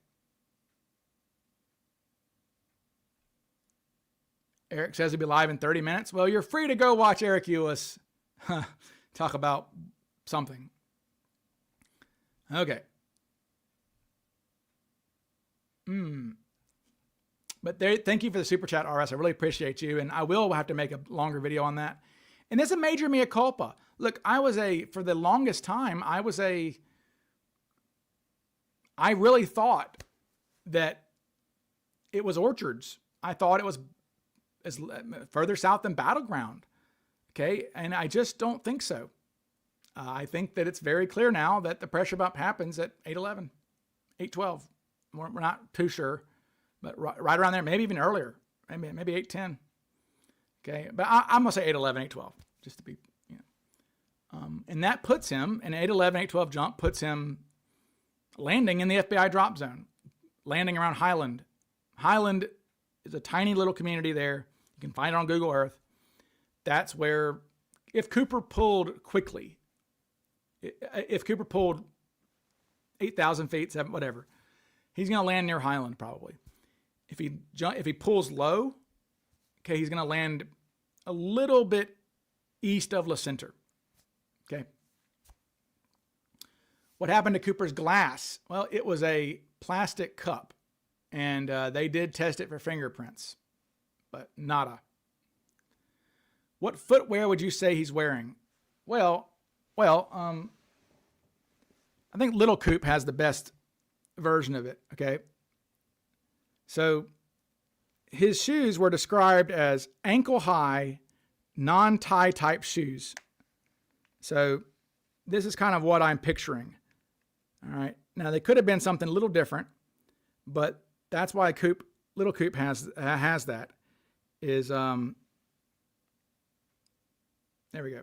S1: Eric says he'll be live in 30 minutes. Well, you're free to go watch Eric Eulis talk about something. Okay. But thank you for the super chat, RS. I really appreciate you. And I will have to make a longer video on that. And there's a major mea culpa. Look, for the longest time, I really thought that it was orchards. I thought it was further south than Battleground. Okay. And I just don't think so. I think that it's very clear now that the pressure bump happens at 8:11, 8:12. We're not too sure, but right around there, maybe even earlier. maybe 810. Okay, but I'm gonna say 811, 812, just to be, and that puts him, an 811, 812 jump puts him landing in the FBI drop zone, landing around Highland. Highland is a tiny little community there. You can find it on Google Earth. That's where, if Cooper pulled quickly, if Cooper pulled 8,000 feet, 7, whatever, he's going to land near Highland probably. If he pulls low, okay, he's going to land a little bit east of Le Center. Okay. What happened to Cooper's glass? Well, it was a plastic cup, and they did test it for fingerprints, but nada. What footwear would you say he's wearing? Well, I think Little Coop has the best version of it, okay? So his shoes were described as ankle-high, non-tie type shoes. So this is kind of what I'm picturing. All right. Now, they could have been something a little different, but that's why Little Coop has that. Is there we go.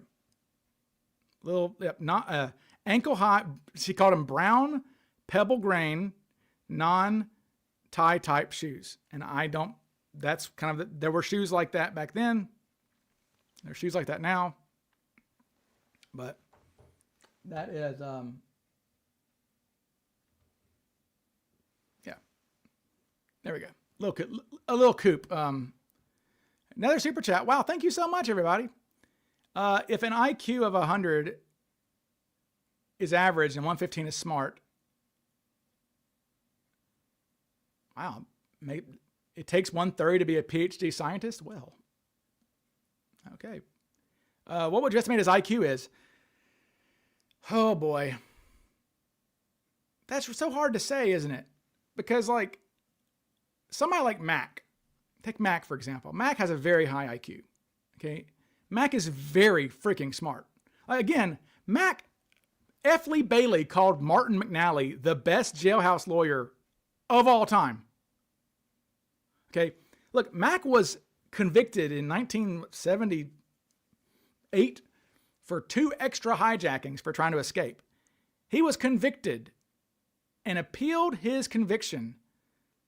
S1: Not ankle high. She called them brown pebble grain, non-tie type shoes. And that's kind of, there were shoes like that back then. There are shoes like that now. But that is, yeah. There we go. A little Coop. Another super chat. Wow. Thank you so much, everybody. If an IQ of 100 is average and 115 is smart, wow, maybe it takes 130 to be a PhD scientist. Well, okay. What would you estimate his IQ is? Oh boy, that's so hard to say, isn't it? Because like somebody like Mac, take Mac for example. Mac has a very high IQ. Okay. Mac is very freaking smart. Again, Mac, F. Lee Bailey called Martin McNally the best jailhouse lawyer of all time. Okay, look, Mac was convicted in 1978 for 2 extra hijackings for trying to escape. He was convicted and appealed his conviction.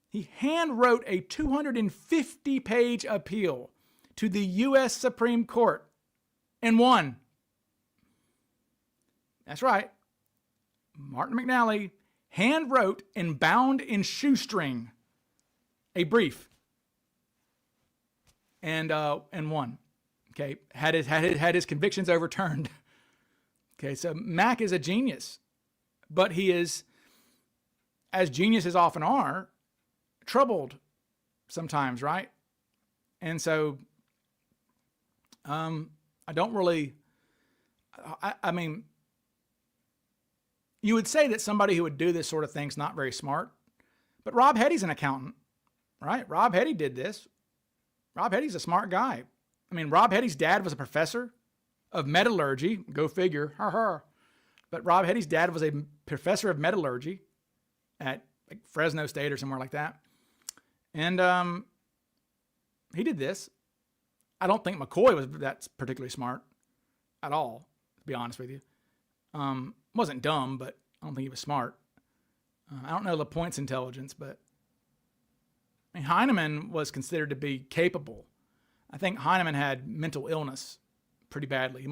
S1: He hand wrote a 250-page appeal to the U.S. Supreme Court and won. That's right. Martin McNally hand wrote and bound in shoestring a brief and won. Okay, had his convictions overturned. Okay, so Mac is a genius, but he is, as geniuses often are, troubled sometimes, right? And so I don't really, I mean, you would say that somebody who would do this sort of thing's not very smart, but Rob Hetty's an accountant, right? Rob Hetty did this. Rob Hetty's a smart guy. I mean, Rob Hetty's dad was a professor of metallurgy. Go figure. But Rob Hetty's dad was a professor of metallurgy at like Fresno State or somewhere like that. And he did this. I don't think McCoy was that particularly smart at all, to be honest with you. Wasn't dumb, but I don't think he was smart. I don't know LaPointe's intelligence, but I mean, Heinemann was considered to be capable. I think Heinemann had mental illness pretty badly.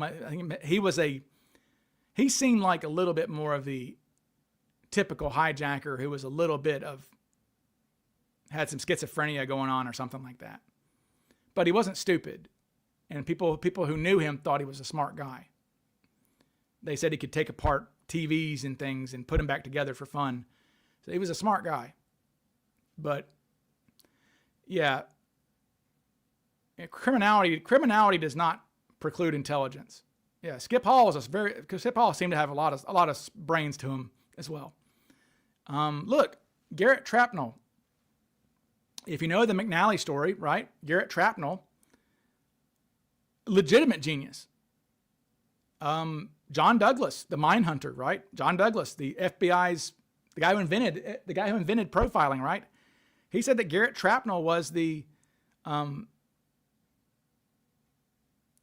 S1: He seemed like a little bit more of the typical hijacker who was a little bit had some schizophrenia going on or something like that. But he wasn't stupid. And people who knew him thought he was a smart guy. They said he could take apart TVs and things and put them back together for fun. So he was a smart guy. But yeah, criminality does not preclude intelligence. Yeah, Skip Hall Skip Hall seemed to have a lot of brains to him as well. Look, Garrett Trapnell. If you know the McNally story, right? Garrett Trapnell, legitimate genius. John Douglas, the mine hunter, right? John Douglas, the FBI's, the guy who invented profiling, right? He said that Garrett Trapnell was the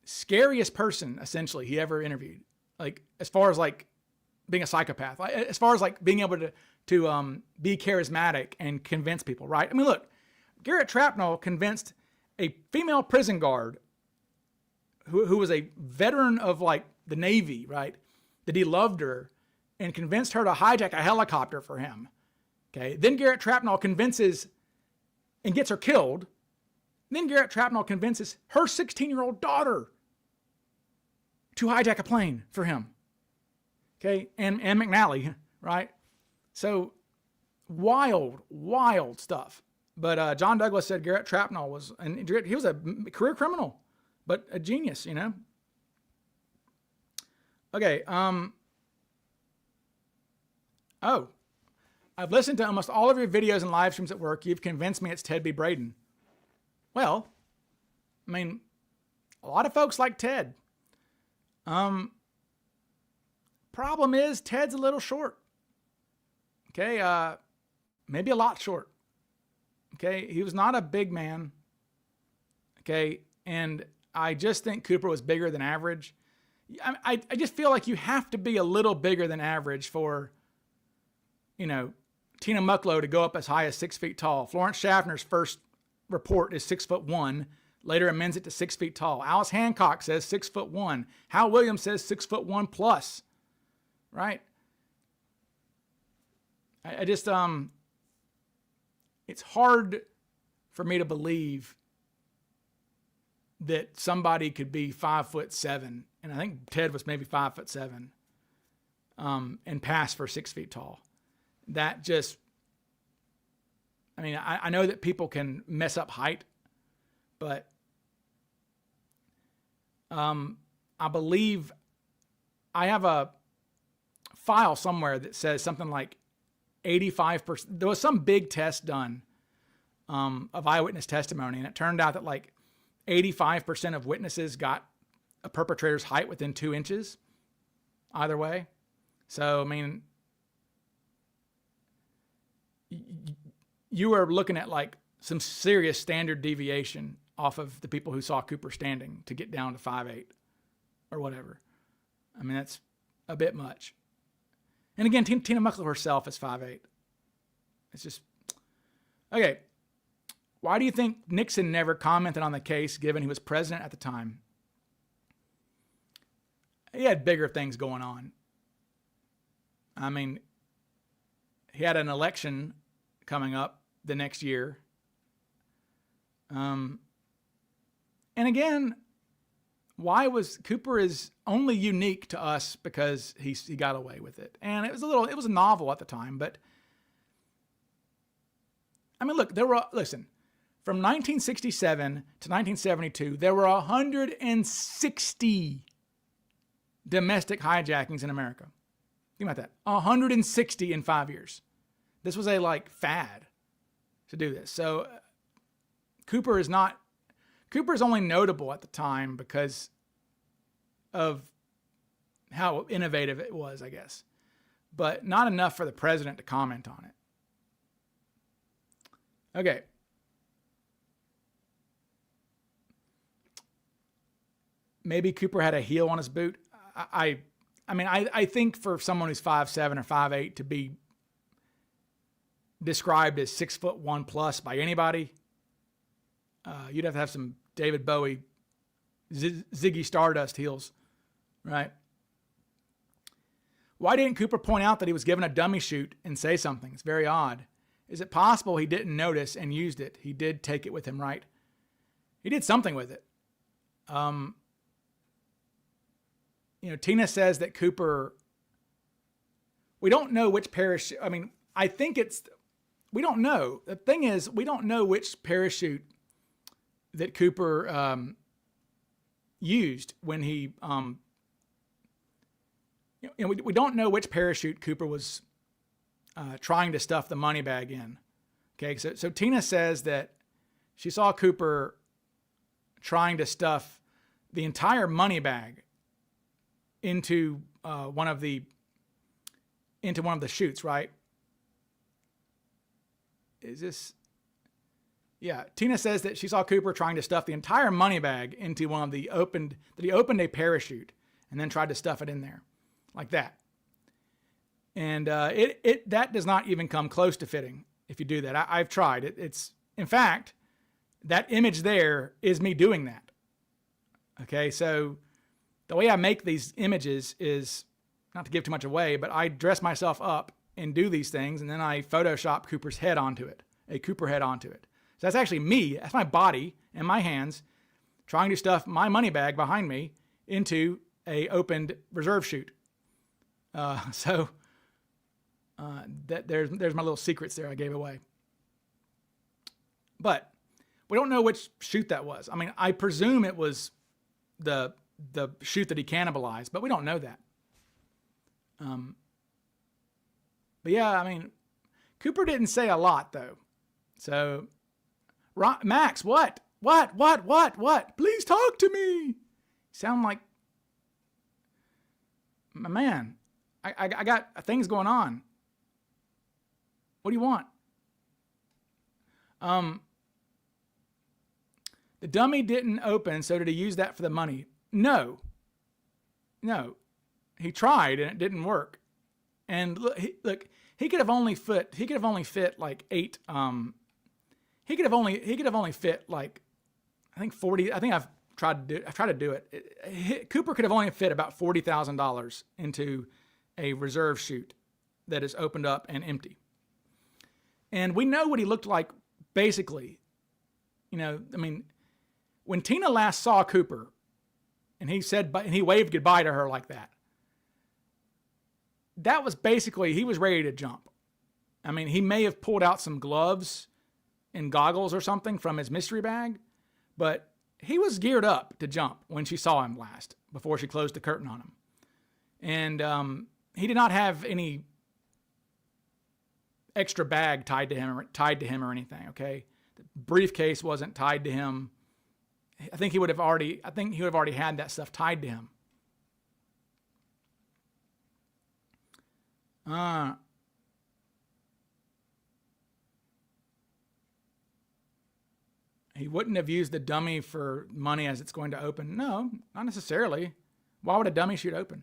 S1: scariest person essentially he ever interviewed. Like as far as like being a psychopath, as far as like being able to be charismatic and convince people, right? I mean, look, Garrett Trapnell convinced a female prison guard who was a veteran of like the Navy, right, that he loved her and convinced her to hijack a helicopter for him. Okay. Then Garrett Trapnell convinces and gets her killed. Then Garrett Trapnell convinces her 16-year-old daughter to hijack a plane for him. Okay. And McNally, right? So wild stuff. But John Douglas said Garrett Trapnell was, and he was a career criminal, but a genius, you know? Okay. Oh, I've listened to almost all of your videos and live streams at work. You've convinced me it's Ted B. Braden. Well, I mean, a lot of folks like Ted. Problem is Ted's a little short. Okay. Maybe a lot short. Okay. He was not a big man. Okay. And I just think Cooper was bigger than average. I just feel like you have to be a little bigger than average for, you know, Tina Mucklow to go up as high as 6 feet tall. Florence Schaffner's first report is 6'1", later amends it to 6 feet tall. Alice Hancock says 6'1". Hal Williams says 6'1" plus, right? I just, it's hard for me to believe that somebody could be 5'7", and I think Ted was maybe 5'7", and pass for 6 feet tall. That just, I mean, I know that people can mess up height, but I believe I have a file somewhere that says something like 85%. There was some big test done of eyewitness testimony, and it turned out that like 85% of witnesses got a perpetrator's height within 2 inches either way. So, I mean, you are looking at like some serious standard deviation off of the people who saw Cooper standing to get down to 5'8" or whatever. I mean, that's a bit much. And again, Tina Mucklow herself is 5'8". It's just, okay. Why do you think Nixon never commented on the case given he was president at the time? He had bigger things going on. I mean, he had an election coming up the next year. And again, why was Cooper is only unique to us because he got away with it. And it was a novel at the time, but I mean, look, listen, from 1967 to 1972, there were 160 domestic hijackings in America. Think about that. 160 in 5 years. This was a like fad to do this. So Cooper is only notable at the time because of how innovative it was, I guess, but not enough for the president to comment on it. Okay. Maybe Cooper had a heel on his boot. I think for someone who's 5'7" or 5'8" to be described as 6'1" plus by anybody, you'd have to have some David Bowie, Ziggy Stardust heels, right? Why didn't Cooper point out that he was given a dummy chute and say something? It's very odd. Is it possible he didn't notice and used it? He did take it with him, right? He did something with it. Tina says that Cooper, we don't know which parachute. I mean, I think we don't know. The thing is, we don't know which parachute that Cooper used when he, we don't know which parachute Cooper was trying to stuff the money bag in. Okay, so Tina says that she saw Cooper trying to stuff the entire money bag into one of the chutes, right? Is this? Yeah, Tina says that she saw Cooper trying to stuff the entire money bag into one of the opened, that he opened a parachute and then tried to stuff it in there like that. And that does not even come close to fitting if you do that. I've tried it. It's, in fact, that image there is me doing that. Okay, so the way I make these images is, not to give too much away, but I dress myself up and do these things, and then I Photoshop Cooper's head onto it, a Cooper head onto it. So that's actually me, that's my body and my hands trying to stuff my money bag behind me into a opened reserve chute. There's my little secrets there I gave away. But we don't know which chute that was. I mean, I presume it was the chute that he cannibalized, but we don't know that. But yeah, I mean, Cooper didn't say a lot though. So, Max, what? Please talk to me. Sound like, my man, I got things going on. What do you want? The dummy didn't open, so did he use that for the money? No. He tried and it didn't work. And look, he could have only fit like 8. He could have only fit like, I think 40. I think I've tried to do it. Cooper could have only fit about $40,000 into a reserve chute that is opened up and empty. And we know what he looked like basically. You know, I mean, when Tina last saw Cooper and he waved goodbye to her like that, that was basically, he was ready to jump. I mean, he may have pulled out some gloves and goggles or something from his mystery bag, but he was geared up to jump when she saw him last, before she closed the curtain on him. And he did not have any extra bag tied to him or anything, okay? The briefcase wasn't tied to him. I think he would have already had that stuff tied to him. He wouldn't have used the dummy for money as it's going to open. No, not necessarily. Why would a dummy chute open?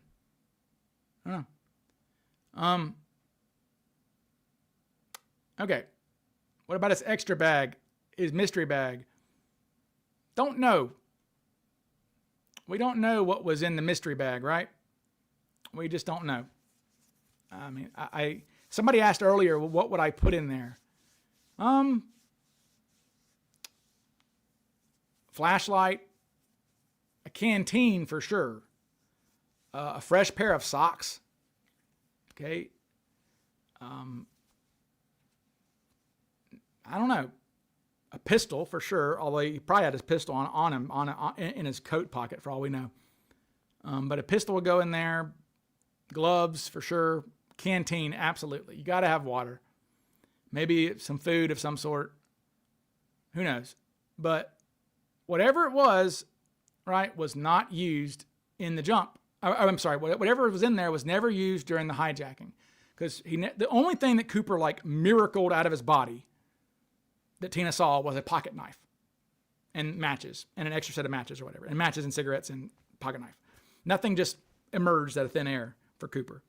S1: I don't know. Okay. What about his extra bag, his mystery bag? Don't know. We don't know what was in the mystery bag, right? We just don't know. I mean, somebody asked earlier, well, what would I put in there? Flashlight, a canteen for sure, a fresh pair of socks. Okay. I don't know. A pistol for sure, although he probably had his pistol on him in his coat pocket for all we know. But a pistol would go in there. Gloves for sure. Canteen, absolutely. You got to have water. Maybe some food of some sort. Who knows? But whatever it was, right, was not used in the jump. I'm sorry, whatever was in there was never used during the hijacking. Because the only thing that Cooper miracled out of his body that Tina saw was a pocket knife and matches and an extra set of matches or whatever, and matches and cigarettes and pocket knife. Nothing just emerged out of thin air for Cooper.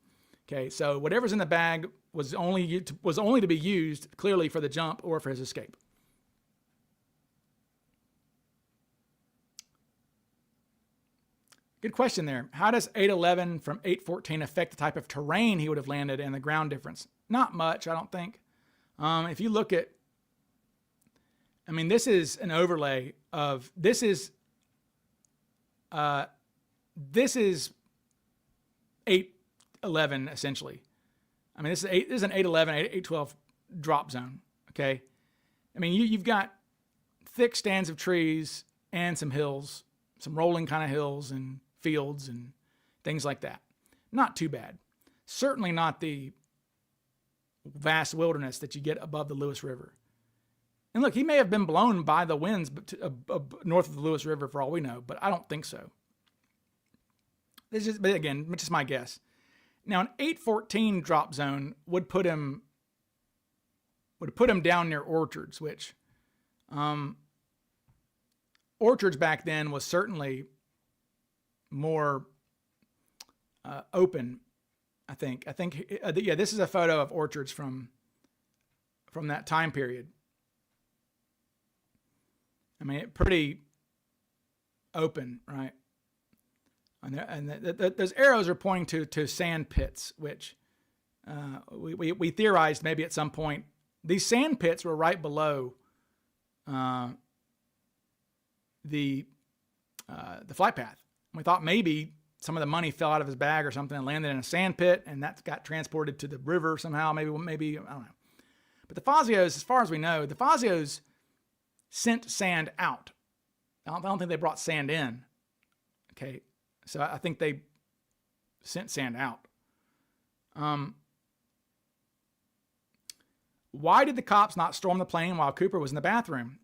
S1: Okay, so whatever's in the bag was only to be used clearly for the jump or for his escape. Good question there. How does 811 from 814 affect the type of terrain he would have landed and the ground difference? Not much, I don't think. If you look at, I mean, this is an overlay of, this is 811 essentially. I mean, this is an 811, 812 drop zone. Okay. I mean, you've got thick stands of trees and some hills, some rolling kind of hills and fields and things like that. Not too bad. Certainly not the vast wilderness that you get above the Lewis River. And look, he may have been blown by the winds north of the Lewis River for all we know, but I don't think so. But again, just my guess. Now, an 814 drop zone would put him down near orchards, which Orchards back then was certainly more open. I think, yeah, this is a photo of orchards from that time period. I mean, pretty open, right? And those arrows are pointing to sand pits, which we theorized maybe at some point these sand pits were right below the flight path. We thought maybe some of the money fell out of his bag or something and landed in a sand pit, and that got transported to the river somehow. Maybe I don't know. But the Fazios, as far as we know, the Fazios sent sand out. I don't think they brought sand in. Okay, so I think they sent sand out. Why did the cops not storm the plane while Cooper was in the bathroom?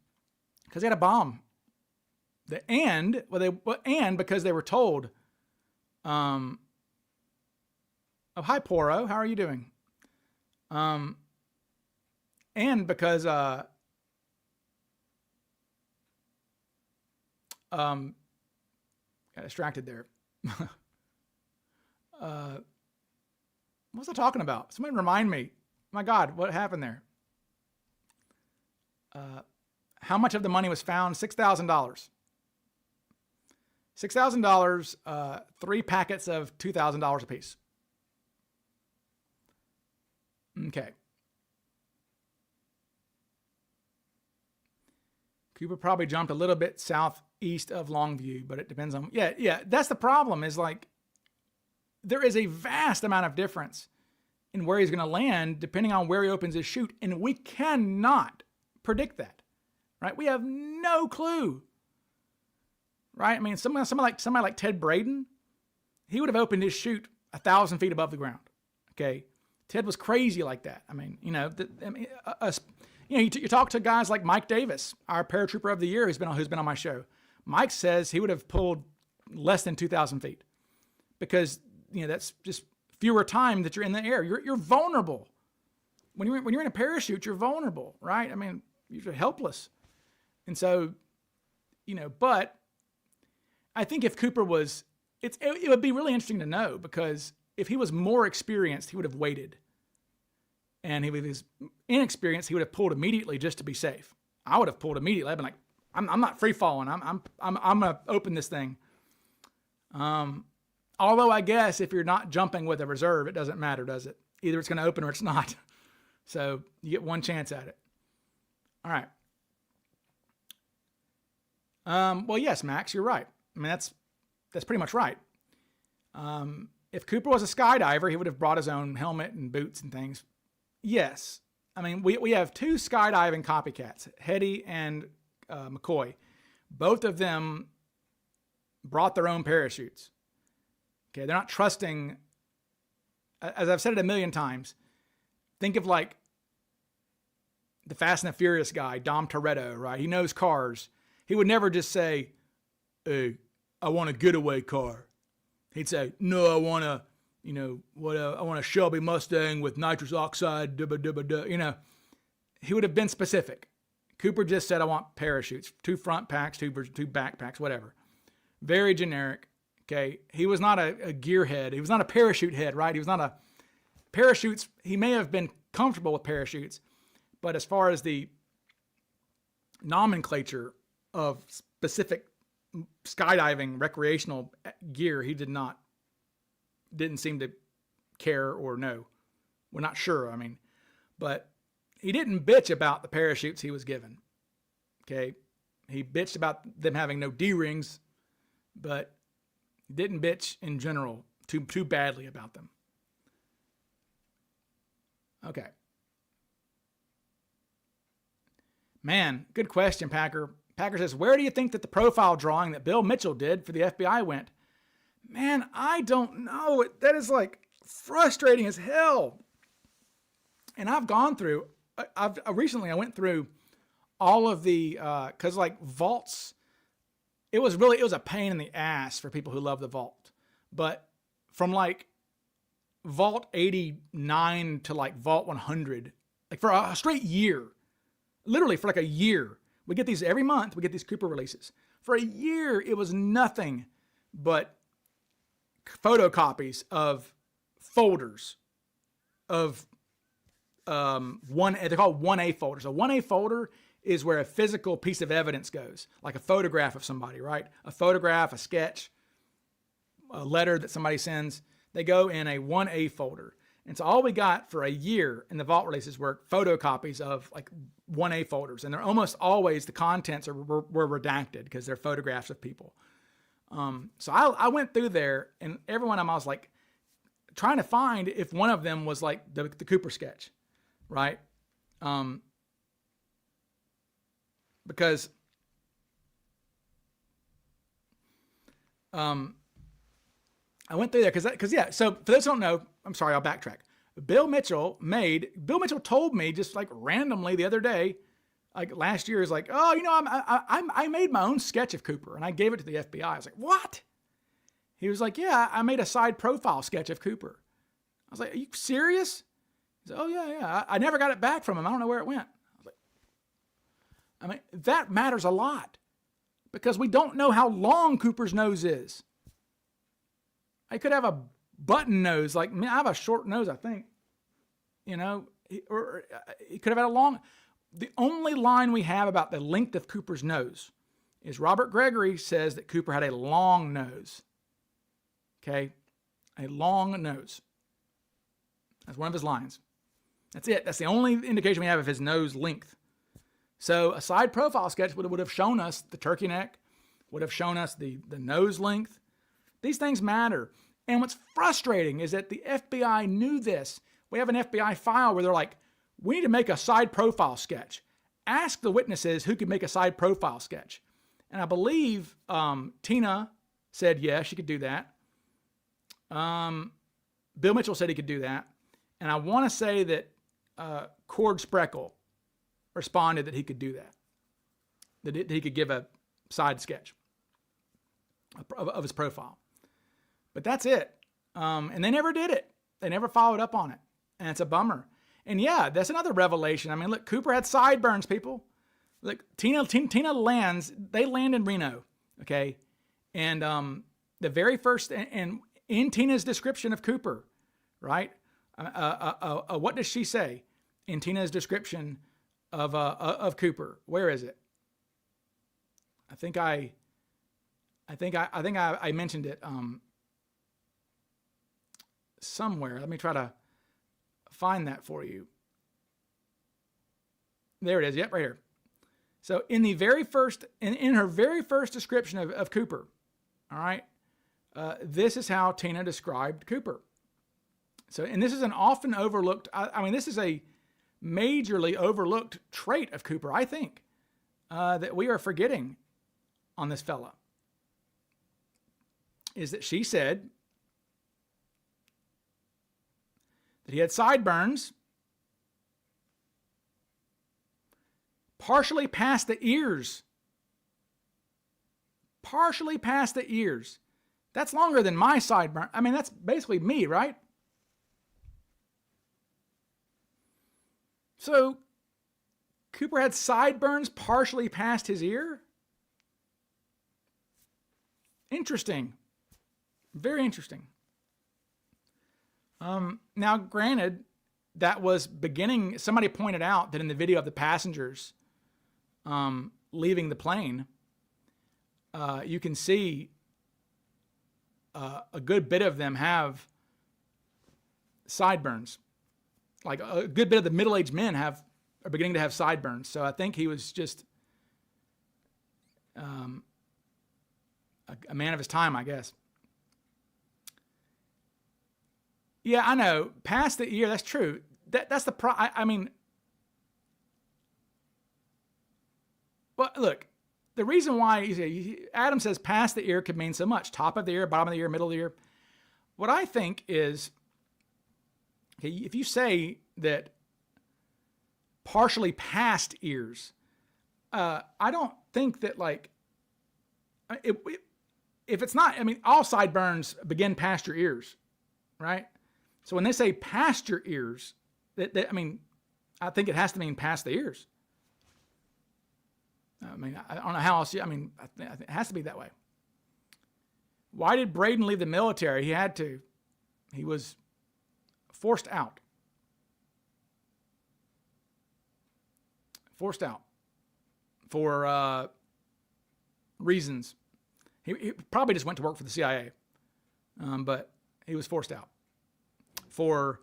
S1: Because they had a bomb. And because they were told, oh, hi, Poro, how are you doing? And because got distracted there. What was I talking about? Somebody remind me. My God, what happened there? How much of the money was found? $6,000. $6,000, 3 packets of $2,000 apiece. Okay. Cooper probably jumped a little bit southeast of Longview, but it depends on, yeah. That's the problem, is like, there is a vast amount of difference in where he's going to land depending on where he opens his chute. And we cannot predict that, right? We have no clue, right? I mean, somebody like Ted Braden, he would have opened his chute 1,000 feet above the ground. Okay. Ted was crazy like that. I mean, you talk to guys like Mike Davis, our paratrooper of the year, who's been on my show. Mike says he would have pulled less than 2,000 feet because, that's just fewer time that you're in the air. You're vulnerable. When you're in a parachute, you're vulnerable, right? I mean, you're helpless. And so, but I think if Cooper was, it would be really interesting to know, because if he was more experienced, he would have waited. And if he was inexperienced, he would have pulled immediately just to be safe. I would have pulled immediately. I'd been like, I'm not free falling. I'm gonna open this thing. Although I guess if you're not jumping with a reserve, it doesn't matter, does it? Either it's going to open or it's not. So you get one chance at it. All right. Well, yes, Max, you're right. I mean, that's pretty much right. If Cooper was a skydiver, he would have brought his own helmet and boots and things. Yes. I mean, we have 2 skydiving copycats, Hetty and McCoy. Both of them brought their own parachutes. Okay, they're not trusting, as I've said it a million times, think of like the Fast and the Furious guy, Dom Toretto, right? He knows cars. He would never just say, hey, I want a getaway car. He'd say, no, I want a, I want a Shelby Mustang with nitrous oxide, He would have been specific. Cooper just said, I want parachutes, 2 front packs, 2 back packs, whatever. Very generic. Okay. He was not a gearhead. He was not a parachute head, right? He was not a parachutes. He may have been comfortable with parachutes, but as far as the nomenclature of specific skydiving recreational gear, he didn't seem to care or know. We're not sure. I mean, but he didn't bitch about the parachutes he was given. Okay. He bitched about them having no D-rings, but he didn't bitch in general too badly about them. Okay. Man, good question, Packer. Packer says, where do you think that the profile drawing that Bill Mitchell did for the FBI went? Man, I don't know. That is like frustrating as hell. And I've gone through, recently I went through all of the, cause like vaults, it was a pain in the ass for people who love the vault. But from like vault 89 to like vault 100, like for a straight year, literally for like a year, We get these every month. We get these Cooper releases. For a year, it was nothing but photocopies of folders of they're called 1A folders. A 1A folder is where a physical piece of evidence goes, like a photograph of somebody, right? A photograph, a sketch, a letter that somebody sends. They go in a 1A folder. And so all we got for a year in the vault releases were photocopies of like 1A folders. And they're almost always, the contents were redacted because they're photographs of people. So I went through there, and every one of them I was like trying to find if one of them was like the Cooper sketch, right? Because I went through there because yeah. So for those who don't know, I'm sorry, I'll backtrack. Bill Mitchell told me just like randomly the other day, like last year, is like, oh, you know, I made my own sketch of Cooper and I gave it to the FBI. I was like, what? He was like, yeah, I made a side profile sketch of Cooper. I was like, are you serious? He said, oh yeah. I never got it back from him. I don't know where it went. I mean, that matters a lot because we don't know how long Cooper's nose is. I could have a button nose. Like, I have a short nose, I think. You know, or he could have had a long. The only line we have about the length of Cooper's nose is Robert Gregory says that Cooper had a long nose. Okay? A long nose. That's one of his lines. That's it. That's the only indication we have of his nose length. So a side profile sketch would have shown us the turkey neck, would have shown us the nose length. These things matter. And what's frustrating is that the FBI knew this. We have an FBI file where they're like, we need to make a side profile sketch. Ask the witnesses who could make a side profile sketch. And I believe Tina said yes, she could do that. Bill Mitchell said he could do that. And I want to say that Cord Spreckle responded that he could do that. That he could give a side sketch of his profile. But that's it. And they never did it. They never followed up on it. And it's a bummer. And yeah, that's another revelation. I mean, look, Cooper had sideburns, people. Look, Tina lands, they land in Reno, okay? And the very first, and in Tina's description of Cooper, right? What does she say in Tina's description of Cooper? Where is it? I think I mentioned it somewhere. Let me try to find that for you. There it is. Yep, right here. So in the very first, in her very first description of Cooper, all right, this is how Tina described Cooper. So, and this is an often overlooked, I mean, this is a majorly overlooked trait of Cooper, I think, that we are forgetting on this fella, is that she said that he had sideburns partially past the ears. Partially past the ears. That's longer than my sideburn. I mean, that's basically me, right? So, Cooper had sideburns partially past his ear? Interesting. Very interesting. Now, granted, that was beginning, somebody pointed out that in the video of the passengers leaving the plane, you can see a good bit of them have sideburns. Like a good bit of the middle-aged men are beginning to have sideburns. So I think he was just a man of his time, I guess. Yeah, I know. Past the ear, that's true. That's the I mean, well, look, the reason why Adam says past the ear could mean so much. Top of the ear, bottom of the ear, middle of the ear. What I think is, okay, if you say that partially past ears, I don't think that like, if it's not, I mean, all sideburns begin past your ears, right? So when they say past your ears, I mean, I think it has to mean past the ears. I mean, I don't know how else. I think it has to be that way. Why did Braden leave the military? He had to. He was forced out. Forced out for reasons. He probably just went to work for the CIA, but he was forced out for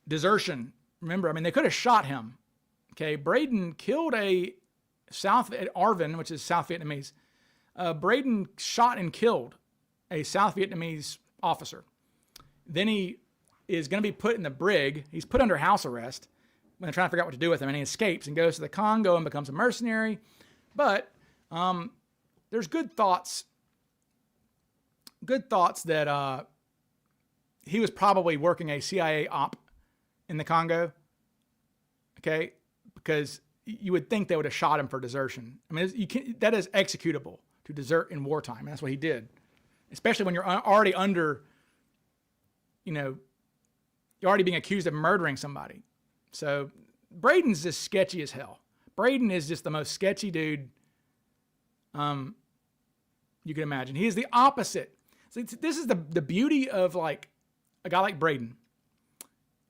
S1: desertion. Remember, I mean, they could have shot him. Okay, Braden killed a Arvin, which is South Vietnamese. Braden shot and killed a South Vietnamese officer. Then he is going to be put in the brig. He's put under house arrest when they're trying to figure out what to do with him, and he escapes and goes to the Congo and becomes a mercenary. But there's good thoughts that he was probably working a CIA op in the Congo. Okay, because you would think they would have shot him for desertion. I mean, that is executable to desert in wartime. And that's what he did, especially when you're already under, you're already being accused of murdering somebody. So Braden's just sketchy as hell. Braden is just the most sketchy dude you can imagine. He is the opposite. So this is the beauty of like a guy like Braden.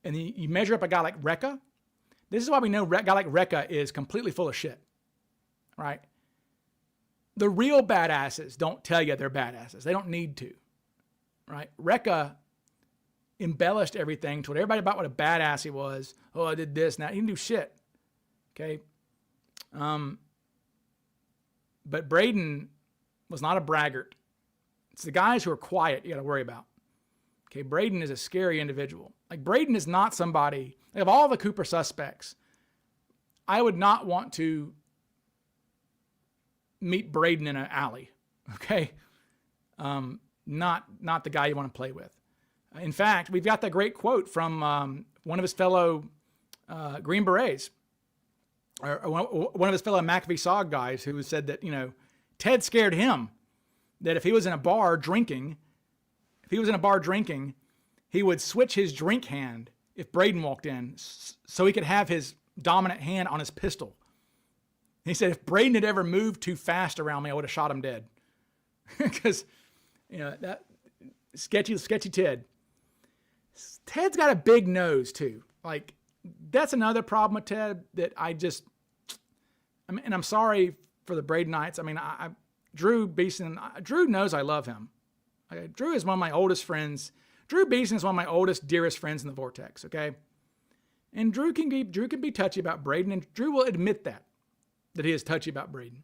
S1: And you measure up a guy like Rekka. This is why we know a guy like Rekka is completely full of shit, right? The real badasses don't tell you they're badasses. They don't need to, right? Rekka embellished everything, told everybody about what a badass he was. Oh, I did this. Now he didn't do shit. Okay. But Braden was not a braggart. It's the guys who are quiet you got to worry about. Okay. Braden is a scary individual. Like Braden is not somebody, like of all the Cooper suspects, I would not want to meet Braden in an alley. Okay. Not the guy you want to play with. In fact, we've got that great quote from one of his fellow Green Berets, or one of his fellow McAfee SOG guys, who said that, Ted scared him, that if he was in a bar drinking, he would switch his drink hand if Braden walked in so he could have his dominant hand on his pistol. He said, if Braden had ever moved too fast around me, I would have shot him dead. Because, that sketchy Ted. Ted's got a big nose too. Like, that's another problem with Ted that and I'm sorry for the Bradenites. I mean, Drew Beeson, Drew knows I love him. Okay? Drew is one of my oldest friends. Drew Beeson is one of my oldest, dearest friends in the Vortex. Okay. And Drew can be touchy about Braden, and Drew will admit that he is touchy about Braden.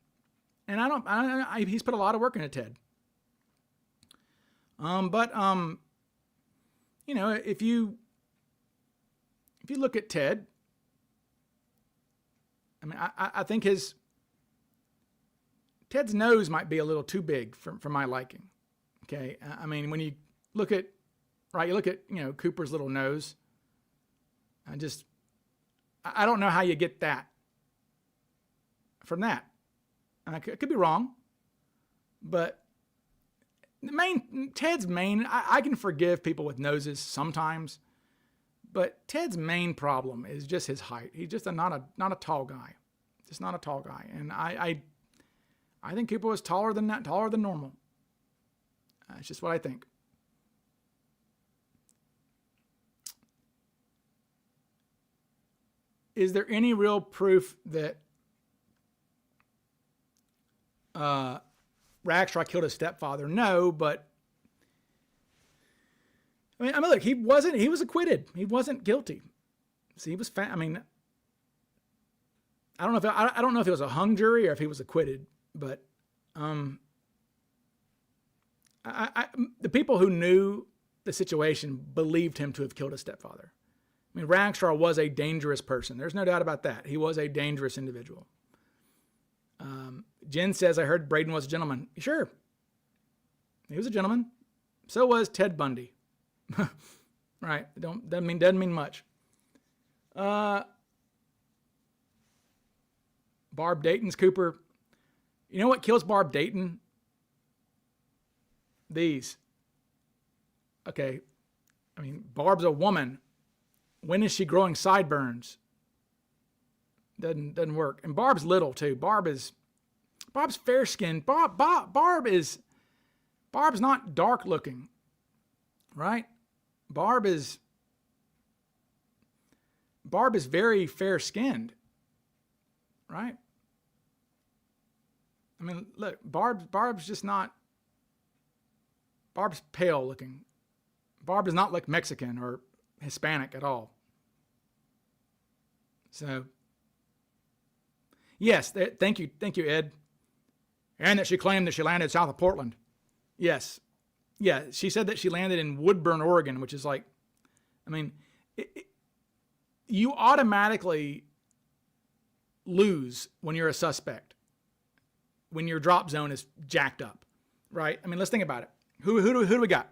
S1: And he's put a lot of work into Ted. If you look at Ted, I mean, I think Ted's nose might be a little too big for my liking. Okay. I mean, when you look at, Cooper's little nose, I don't know how you get that from that. And I could be wrong, but Ted's main, I can forgive people with noses sometimes, but Ted's main problem is just his height. He's just not a tall guy. Just not a tall guy. And I think Cooper was taller than normal. It's just what I think. Is there any real proof that Rackstraw killed his stepfather? No, but I mean, look, he was acquitted. He wasn't guilty. So he was I mean, I don't know if it was a hung jury or if he was acquitted, but the people who knew the situation believed him to have killed his stepfather. I mean, Rackstraw was a dangerous person. There's no doubt about that. He was a dangerous individual. Jen says, I heard Braden was a gentleman. Sure. He was a gentleman. So was Ted Bundy. Right. Doesn't mean much. Barb Dayton's Cooper. You know what kills Barb Dayton? These. Okay. I mean, Barb's a woman. When is she growing sideburns? Doesn't work. And Barb's little too. Barb is Barb's fair-skinned. Barb's not dark-looking, right? Barb is very fair-skinned, right? I mean, look, Barb's just not. Barb's pale-looking. Barb does not look Mexican or Hispanic at all. So, yes, thank you, Ed. And that she claimed that she landed south of Portland. Yes. Yeah, she said that she landed in Woodburn, Oregon, which is like, I mean, you automatically lose when you're a suspect, when your drop zone is jacked up, right? I mean, let's think about it. Who do we got?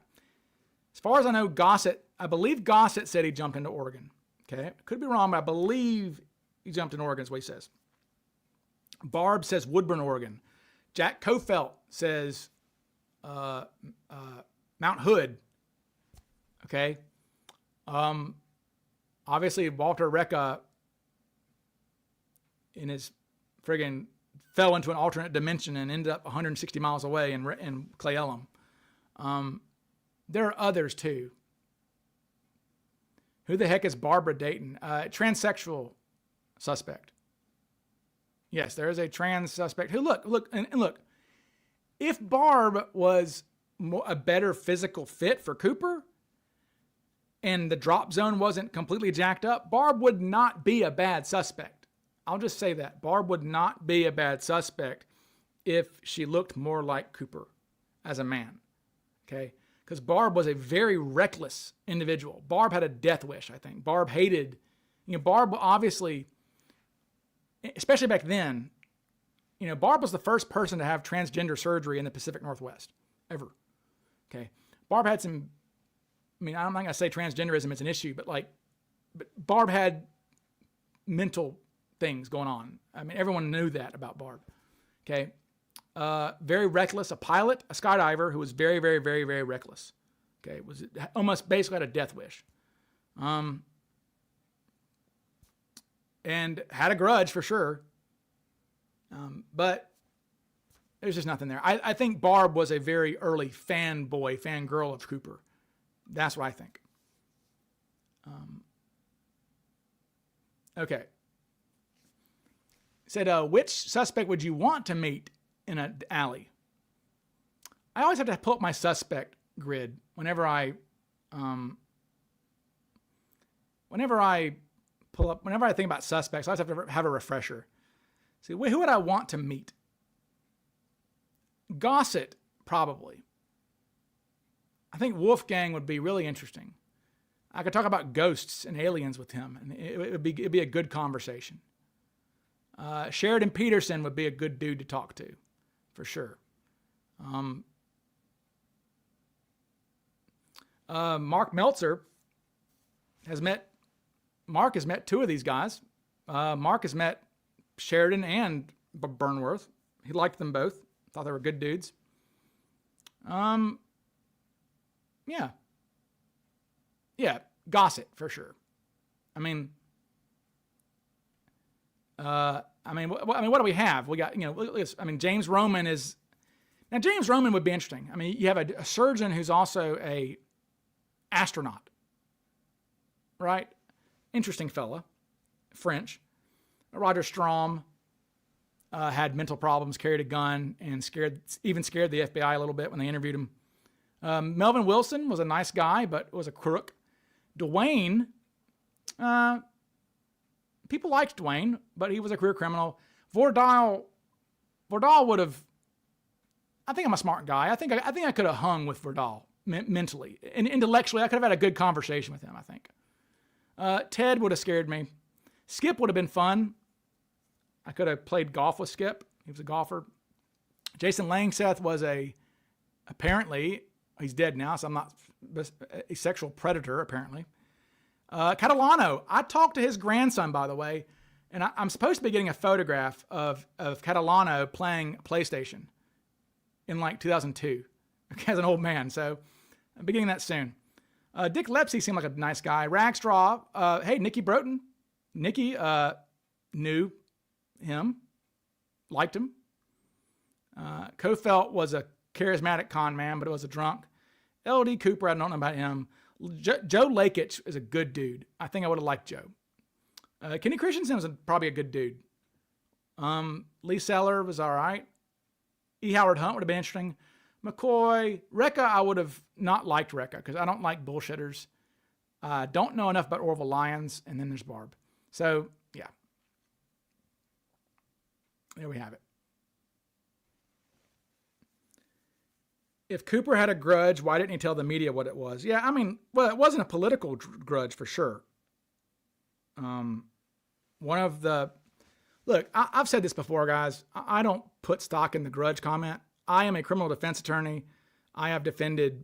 S1: As far as I know, Gossett, I believe Gossett said he jumped into Oregon. Okay, could be wrong, but I believe he jumped in Oregon is what he says. Barb says Woodburn, Oregon. Jack Kofelt says Mount Hood. Okay. Obviously, Walter Recca in his friggin' fell into an alternate dimension and ended up 160 miles away in Clay Elum. There are others too. Who the heck is Barbara Dayton? Transsexual suspect. Yes, there is a trans suspect who look. If Barb was a better physical fit for Cooper and the drop zone wasn't completely jacked up, Barb would not be a bad suspect. I'll just say that. Barb would not be a bad suspect if she looked more like Cooper as a man. Okay? Because Barb was a very reckless individual. Barb had a death wish, I think. Barb hated, Barb obviously, especially back then, Barb was the first person to have transgender surgery in the Pacific Northwest, ever. Okay. Barb had some, I'm not going to say transgenderism is an issue, but Barb had mental things going on. I mean, everyone knew that about Barb. Okay. Very reckless, a pilot, a skydiver who was very, very, very, very reckless. Okay, was almost basically had a death wish, and had a grudge for sure. But there's just nothing there. I think Barb was a very early fangirl of Cooper. That's what I think. Okay. Said, which suspect would you want to meet in an alley? I always have to pull up my suspect grid whenever I think about suspects. I always have to have a refresher. See, who would I want to meet? Gossett, probably. I think Wolfgang would be really interesting. I could talk about ghosts and aliens with him, and it'd be a good conversation. Sheridan Peterson would be a good dude to talk to, for sure. Mark Meltzer has met two of these guys. Mark has met Sheridan and Burnworth. He liked them both. Thought they were good dudes. Yeah, Gossett for sure. What do we have? We got, James Roman is. Now, James Roman would be interesting. You have a surgeon who's also a astronaut, right? Interesting fella. French. Roger Strom had mental problems, carried a gun, and scared the FBI a little bit when they interviewed him. Melvin Wilson was a nice guy, but was a crook. Dwayne, people liked Dwayne, but he was a career criminal. Vordahl would have. I think I'm a smart guy. I think I could have hung with Vordahl mentally and intellectually. I could have had a good conversation with him. I think. Ted would have scared me. Skip would have been fun. I could have played golf with Skip. He was a golfer. Jason Langseth was apparently he's dead now, so I'm not a sexual predator apparently. Catalano. I talked to his grandson, by the way, and I'm supposed to be getting a photograph of Catalano playing PlayStation in 2002 as an old man. So I'm beginning that soon. Dick Lepsy seemed like a nice guy. Ragstraw. Hey, Nikki Broughton. Nikki knew him, liked him. Kofelt was a charismatic con man, but it was a drunk. L.D. Cooper, I don't know about him. Joe Lakich is a good dude. I think I would have liked Joe. Kenny Christensen was probably a good dude. Lee Seller was all right. E. Howard Hunt would have been interesting. McCoy, Rekka, I would have not liked Rekka because I don't like bullshitters. Don't know enough about Orville Lyons, and then there's Barb. So, yeah. There we have it. If Cooper had a grudge, why didn't he tell the media what it was? Yeah, I mean, well, it wasn't a political grudge for sure. Look, I've said this before, guys. I don't put stock in the grudge comment. I am a criminal defense attorney. I have defended,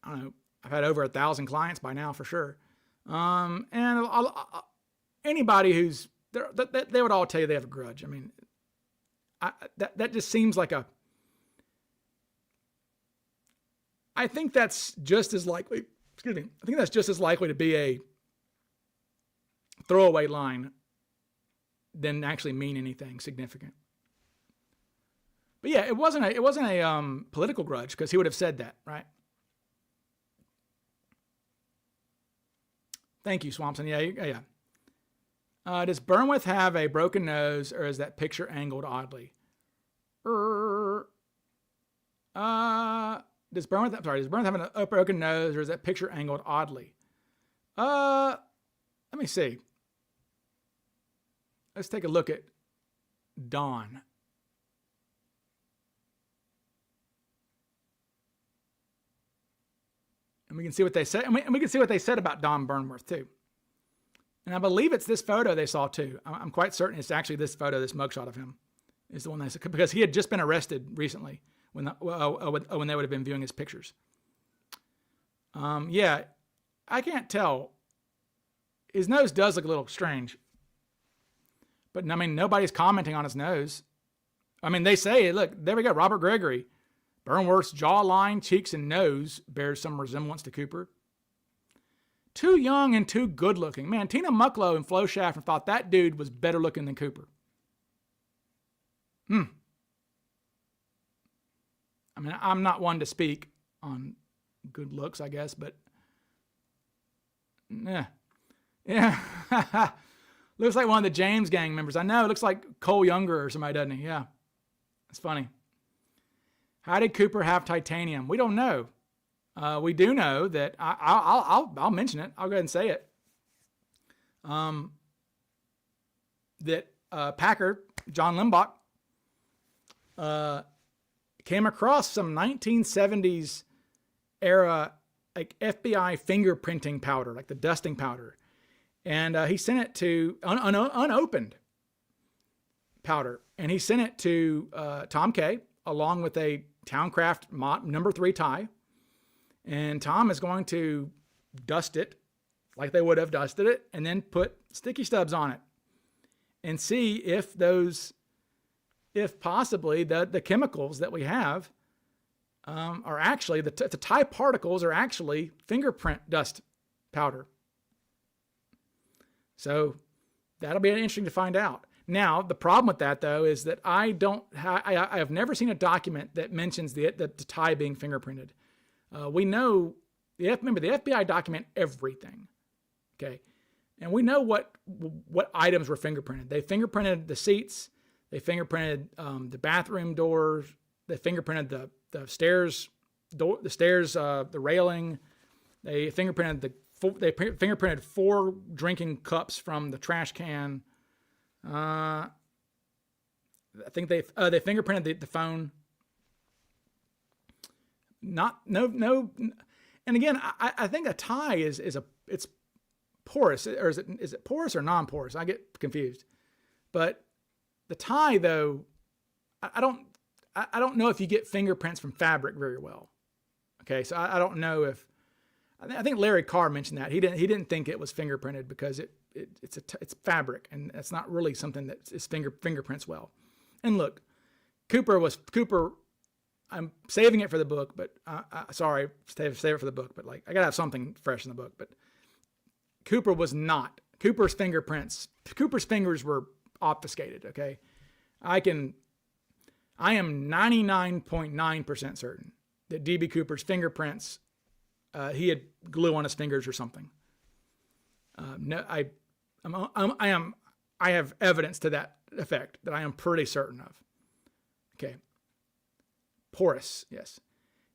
S1: I don't know, I've had over 1,000 clients by now for sure. And anybody who's, they would all tell you they have a grudge. I mean, that just seems like I think that's just as likely, I think that's just as likely to be a throwaway line than actually mean anything significant. But yeah, it wasn't a political grudge because he would have said that, right? Thank you, Swampson. Yeah. Does Burnwith have a broken nose, or is that picture angled oddly? Does Burnwith have a broken nose, or is that picture angled oddly? Let me see. Let's take a look at Don. And we can see what they said. And we can see what they said about Don Burnworth too. And I believe it's this photo they saw too. I'm quite certain it's actually this photo, this mugshot of him, is the one they said, because he had just been arrested recently when they would have been viewing his pictures. Yeah, I can't tell. His nose does look a little strange. But I mean, nobody's commenting on his nose. I mean, they say, look, there we go, Robert Gregory. Burnworth's jawline, cheeks, and nose bears some resemblance to Cooper. Too young and too good looking. Man, Tina Mucklow and Flo Schaffner thought that dude was better looking than Cooper. I mean, I'm not one to speak on good looks, I guess, but yeah. Looks like one of the James Gang members. I know, it looks like Cole Younger or somebody, doesn't he? Yeah. It's funny. How did Cooper have titanium? We don't know. We do know that I'll mention it. I'll go ahead and say it. That Packer, John Limbach, came across some 1970s era like FBI fingerprinting powder, like the dusting powder. And he sent it to unopened powder. And he sent it to Tom Kay along with a Towncraft number 3 tie. And Tom is going to dust it like they would have dusted it and then put sticky stubs on it and see if possibly the chemicals that we have are actually, the tie particles are actually fingerprint dust powder. So that'll be interesting to find out. Now, the problem with that, though, is that I have never seen a document that mentions the tie being fingerprinted. We know, remember, the FBI document everything, okay? And we know what items were fingerprinted. They fingerprinted the seats. They fingerprinted the bathroom doors. They fingerprinted the stairs, the railing. They fingerprinted They fingerprinted 4 drinking cups from the trash can. I think they fingerprinted the phone. No. And again, I think a tie it's porous, or is it porous or non-porous? I get confused. But the tie, though, I don't know if you get fingerprints from fabric very well. Okay, so I don't know if. I think Larry Carr mentioned that he didn't think it was fingerprinted because it's fabric, and it's not really something that is fingerprints well. And look, Cooper. I'm saving it for the book, but sorry, save it for the book. But like, I gotta have something fresh in the book. But Cooper was not. Cooper's fingers were obfuscated. Okay, I can I am 99.9% certain that D.B. Cooper's fingerprints, he had glue on his fingers or something. I have evidence to that effect that I am pretty certain of. Okay. Porous, yes.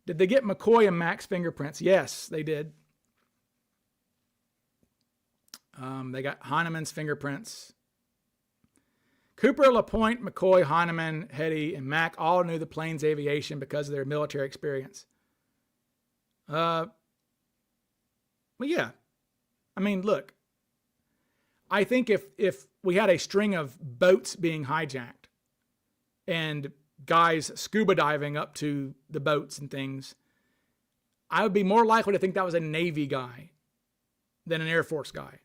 S1: Did they get McCoy and Mac's fingerprints? Yes, they did. They got Heinemann's fingerprints. Cooper, LaPointe, McCoy, Heinemann, Hetty, and Mac all knew the plane's aviation because of their military experience. Well, yeah. I mean, look. I think if we had a string of boats being hijacked and guys scuba diving up to the boats and things, I would be more likely to think that was a Navy guy than an Air Force guy.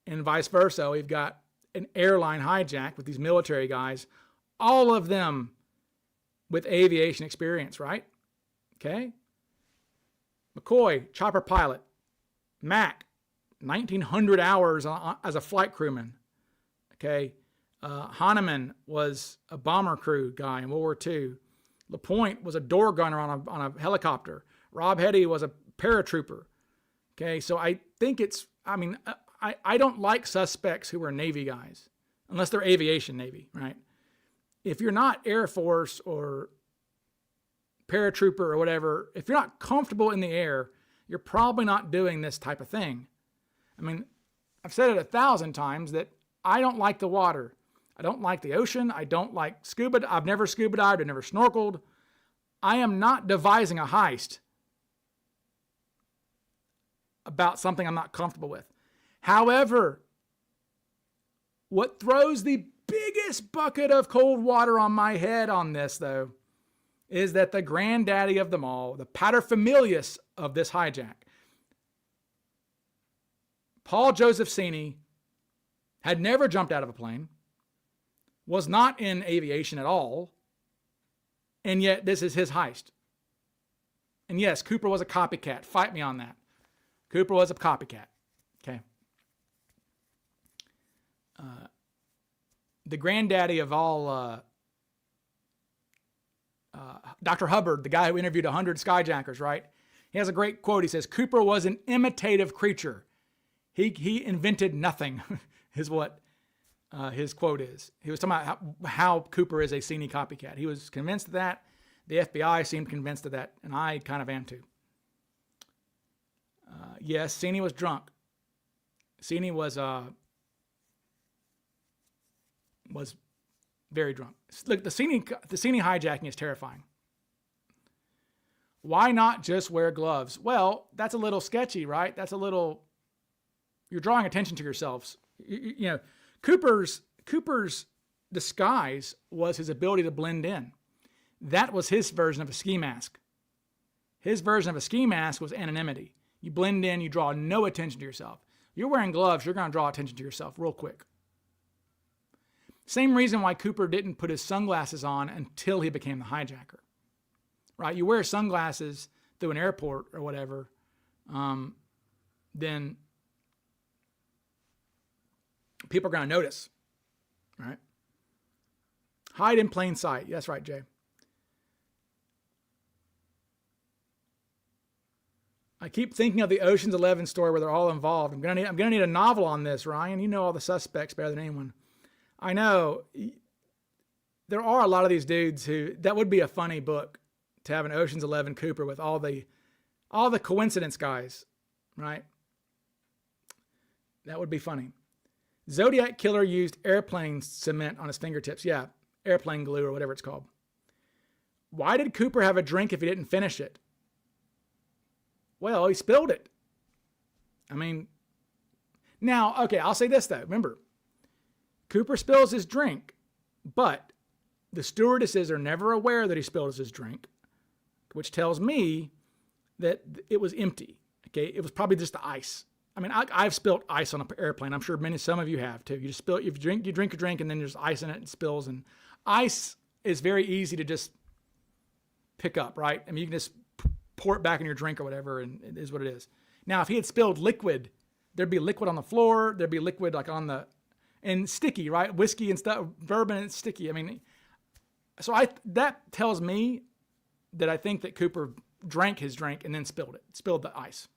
S1: And vice versa, we've got an airline hijack with these military guys, all of them with aviation experience, right? Okay. McCoy, chopper pilot. Mac, 1,900 hours as a flight crewman. Okay. Hahnemann was a bomber crew guy in World War II. LaPointe was a door gunner on a helicopter. Rob Hetty was a paratrooper. Okay, so I think I don't like suspects who are Navy guys, unless they're aviation Navy, right? If you're not Air Force or paratrooper or whatever, if you're not comfortable in the air, you're probably not doing this type of thing. I mean, I've said it 1,000 times that I don't like the water. I don't like the ocean. I don't like scuba. I've never scuba dived. I've never snorkeled. I am not devising a heist about something I'm not comfortable with. However, what throws the biggest bucket of cold water on my head on this, though, is that the granddaddy of them all, the paterfamilias of this hijack, Paul Joseph Cheney, had never jumped out of a plane, was not in aviation at all, and yet this is his heist. And yes, Cooper was a copycat. Fight me on that. Cooper was a copycat. Okay. The granddaddy of all, Dr. Hubbard, the guy who interviewed 100 skyjackers, right? He has a great quote. He says, Cooper was an imitative creature. He invented nothing, is what his quote is. He was talking about how Cooper is a Cheney copycat. He was convinced of that. The FBI seemed convinced of that, and I kind of am too. Yes, Cheney was drunk. Cheney was very drunk. Look, the Cheney hijacking is terrifying. Why not just wear gloves? Well, that's a little sketchy, right? You're drawing attention to yourselves. You know, Cooper's disguise was his ability to blend in. That was his version of a ski mask. His version of a ski mask was anonymity. You blend in, you draw no attention to yourself. You're wearing gloves, you're going to draw attention to yourself real quick. Same reason why Cooper didn't put his sunglasses on until he became the hijacker. Right? You wear sunglasses through an airport or whatever, then people are going to notice. Right? Hide in plain sight. That's right, Jay. I keep thinking of the Ocean's 11 story where they're all involved. I'm gonna need a novel on this, Ryan. You know all the suspects better than anyone. I know there are a lot of these dudes that would be a funny book to have an Ocean's 11 Cooper with all the coincidence guys, right? That would be funny. Zodiac Killer used airplane cement on his fingertips. Yeah, airplane glue or whatever it's called. Why did Cooper have a drink if he didn't finish it? Well, he spilled it. I mean, now, okay, I'll say this though. Remember, Cooper spills his drink, but the stewardesses are never aware that he spilled his drink, which tells me that it was empty. Okay, it was probably just the ice. I mean, I've spilled ice on an airplane. I'm sure some of you have too. You just spill, if you drink a drink and then there's ice in it and spills. And ice is very easy to just pick up, right? I mean, you can just pour it back in your drink or whatever, and it is what it is. Now, if he had spilled liquid, there'd be liquid on the floor. There'd be liquid like and sticky, right? Whiskey and stuff, bourbon, it's sticky. I mean, So that tells me that I think that Cooper drank his drink and then spilled the ice.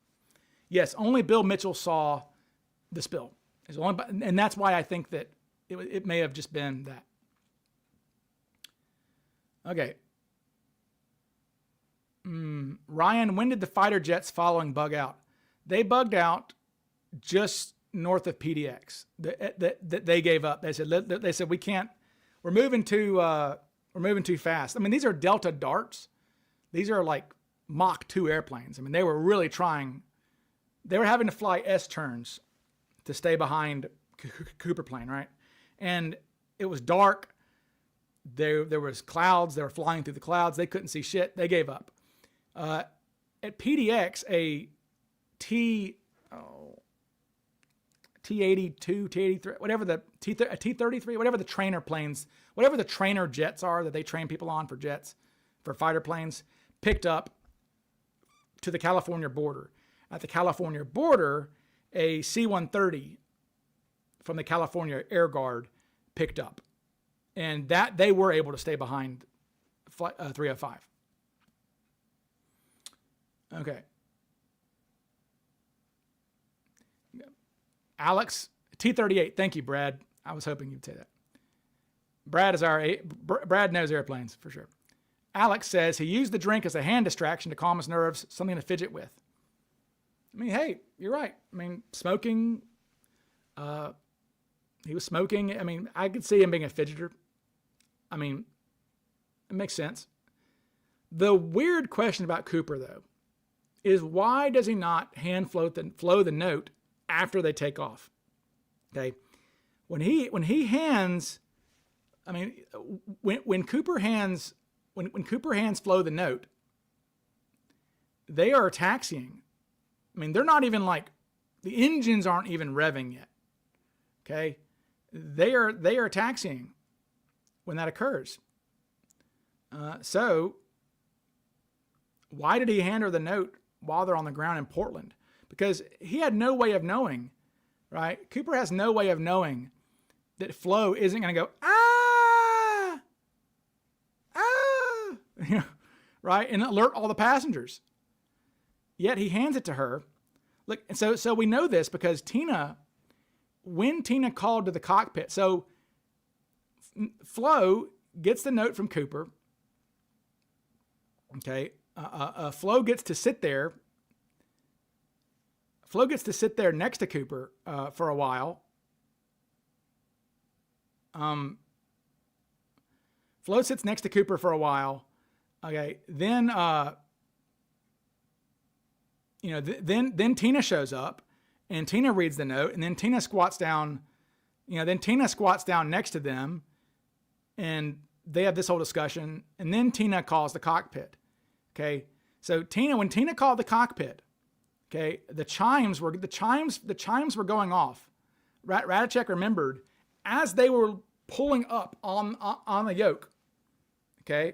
S1: Yes, only Bill Mitchell saw the spill. And that's why I think that it may have just been that. Okay. Ryan, when did the fighter jets following bug out? They bugged out just north of PDX. They gave up. They said we can't. We're moving too fast. I mean, these are Delta Darts. These are like Mach 2 airplanes. I mean, they were really trying. They were having to fly S-turns to stay behind Cooper plane, right? And it was dark. There was clouds. They were flying through the clouds. They couldn't see shit. They gave up. At PDX, a T82, T83, whatever a T33, whatever the trainer planes, whatever the trainer jets are that they train people on for jets, for fighter planes, picked up to the California border. At the California border, a C-130 from the California Air Guard picked up. And that they were able to stay behind 305. Okay. Alex, T-38. Thank you, Brad. I was hoping you'd say that. Brad knows airplanes for sure. Alex says he used the drink as a hand distraction to calm his nerves, something to fidget with. I mean, hey, you're right. I mean, smoking. He was smoking. I mean, I could see him being a fidgeter. I mean, it makes sense. The weird question about Cooper, though, is why does he not hand flow the note after they take off? Okay, when Cooper hands flow the note, they are taxiing. I mean, they're not even like, the engines aren't even revving yet. Okay, they are taxiing when that occurs. So why did he hand her the note while they're on the ground in Portland? Because he had no way of knowing, right? Cooper has no way of knowing that Flo isn't going to go, right? And alert all the passengers. Yet he hands it to her. Look, and so we know this because when Tina called to the cockpit, so Flo gets the note from Cooper. Okay. Flo gets to sit there. Flo gets to sit there next to Cooper for a while. Flo sits next to Cooper for a while. Okay. Then, then Tina shows up and Tina reads the note, and then Tina squats down, next to them, and they have this whole discussion, and then Tina calls the cockpit. Okay. So when Tina called the cockpit, okay, the chimes were going off. Radicek remembered as they were pulling up on the yoke. Okay.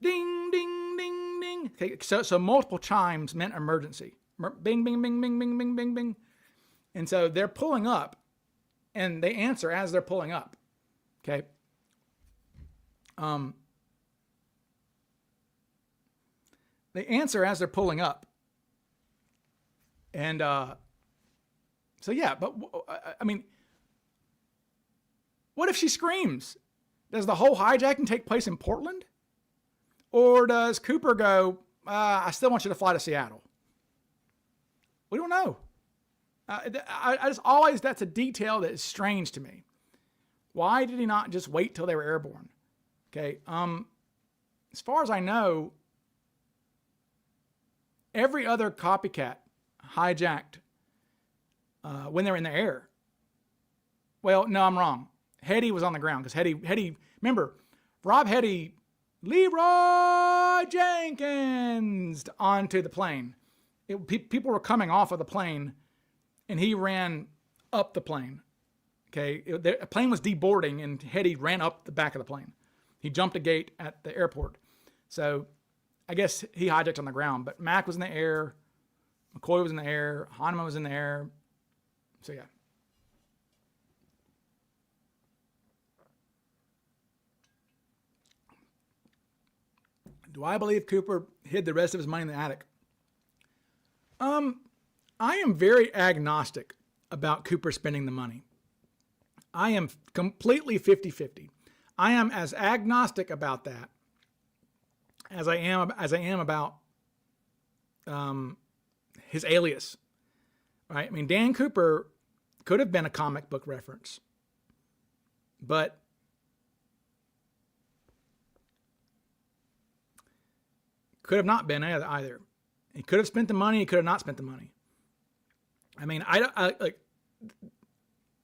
S1: Ding, ding, ding, ding. Okay. So multiple chimes meant emergency. Bing, bing, bing, bing, bing, bing, bing, bing. And so they're pulling up, and they answer as they're pulling up. Okay. They answer as they're pulling up. And so, yeah, but I mean, what if she screams? Does the whole hijacking take place in Portland? Or does Cooper go, I still want you to fly to Seattle? We don't know. I just always, that's a detail that is strange to me. Why did he not just wait till they were airborne? Okay. As far as I know, every other copycat hijacked when they were in the air. Well, no, I'm wrong. Hetty was on the ground because Hetty, remember, Rob Hetty, Leroy Jenkins onto the plane. People were coming off of the plane, and he ran up the plane. Okay, the plane was deboarding, and Hetty ran up the back of the plane. He jumped a gate at the airport. So I guess he hijacked on the ground, but Mac was in the air, McCoy was in the air, Hahnemann was in the air. So yeah. Do I believe Cooper hid the rest of his money in the attic? I am very agnostic about Cooper spending the money. I am completely 50-50. I am as agnostic about that as I am about his alias. Right? I mean, Dan Cooper could have been a comic book reference, but could have not been either. He could have spent the money. He could have not spent the money. I mean, I like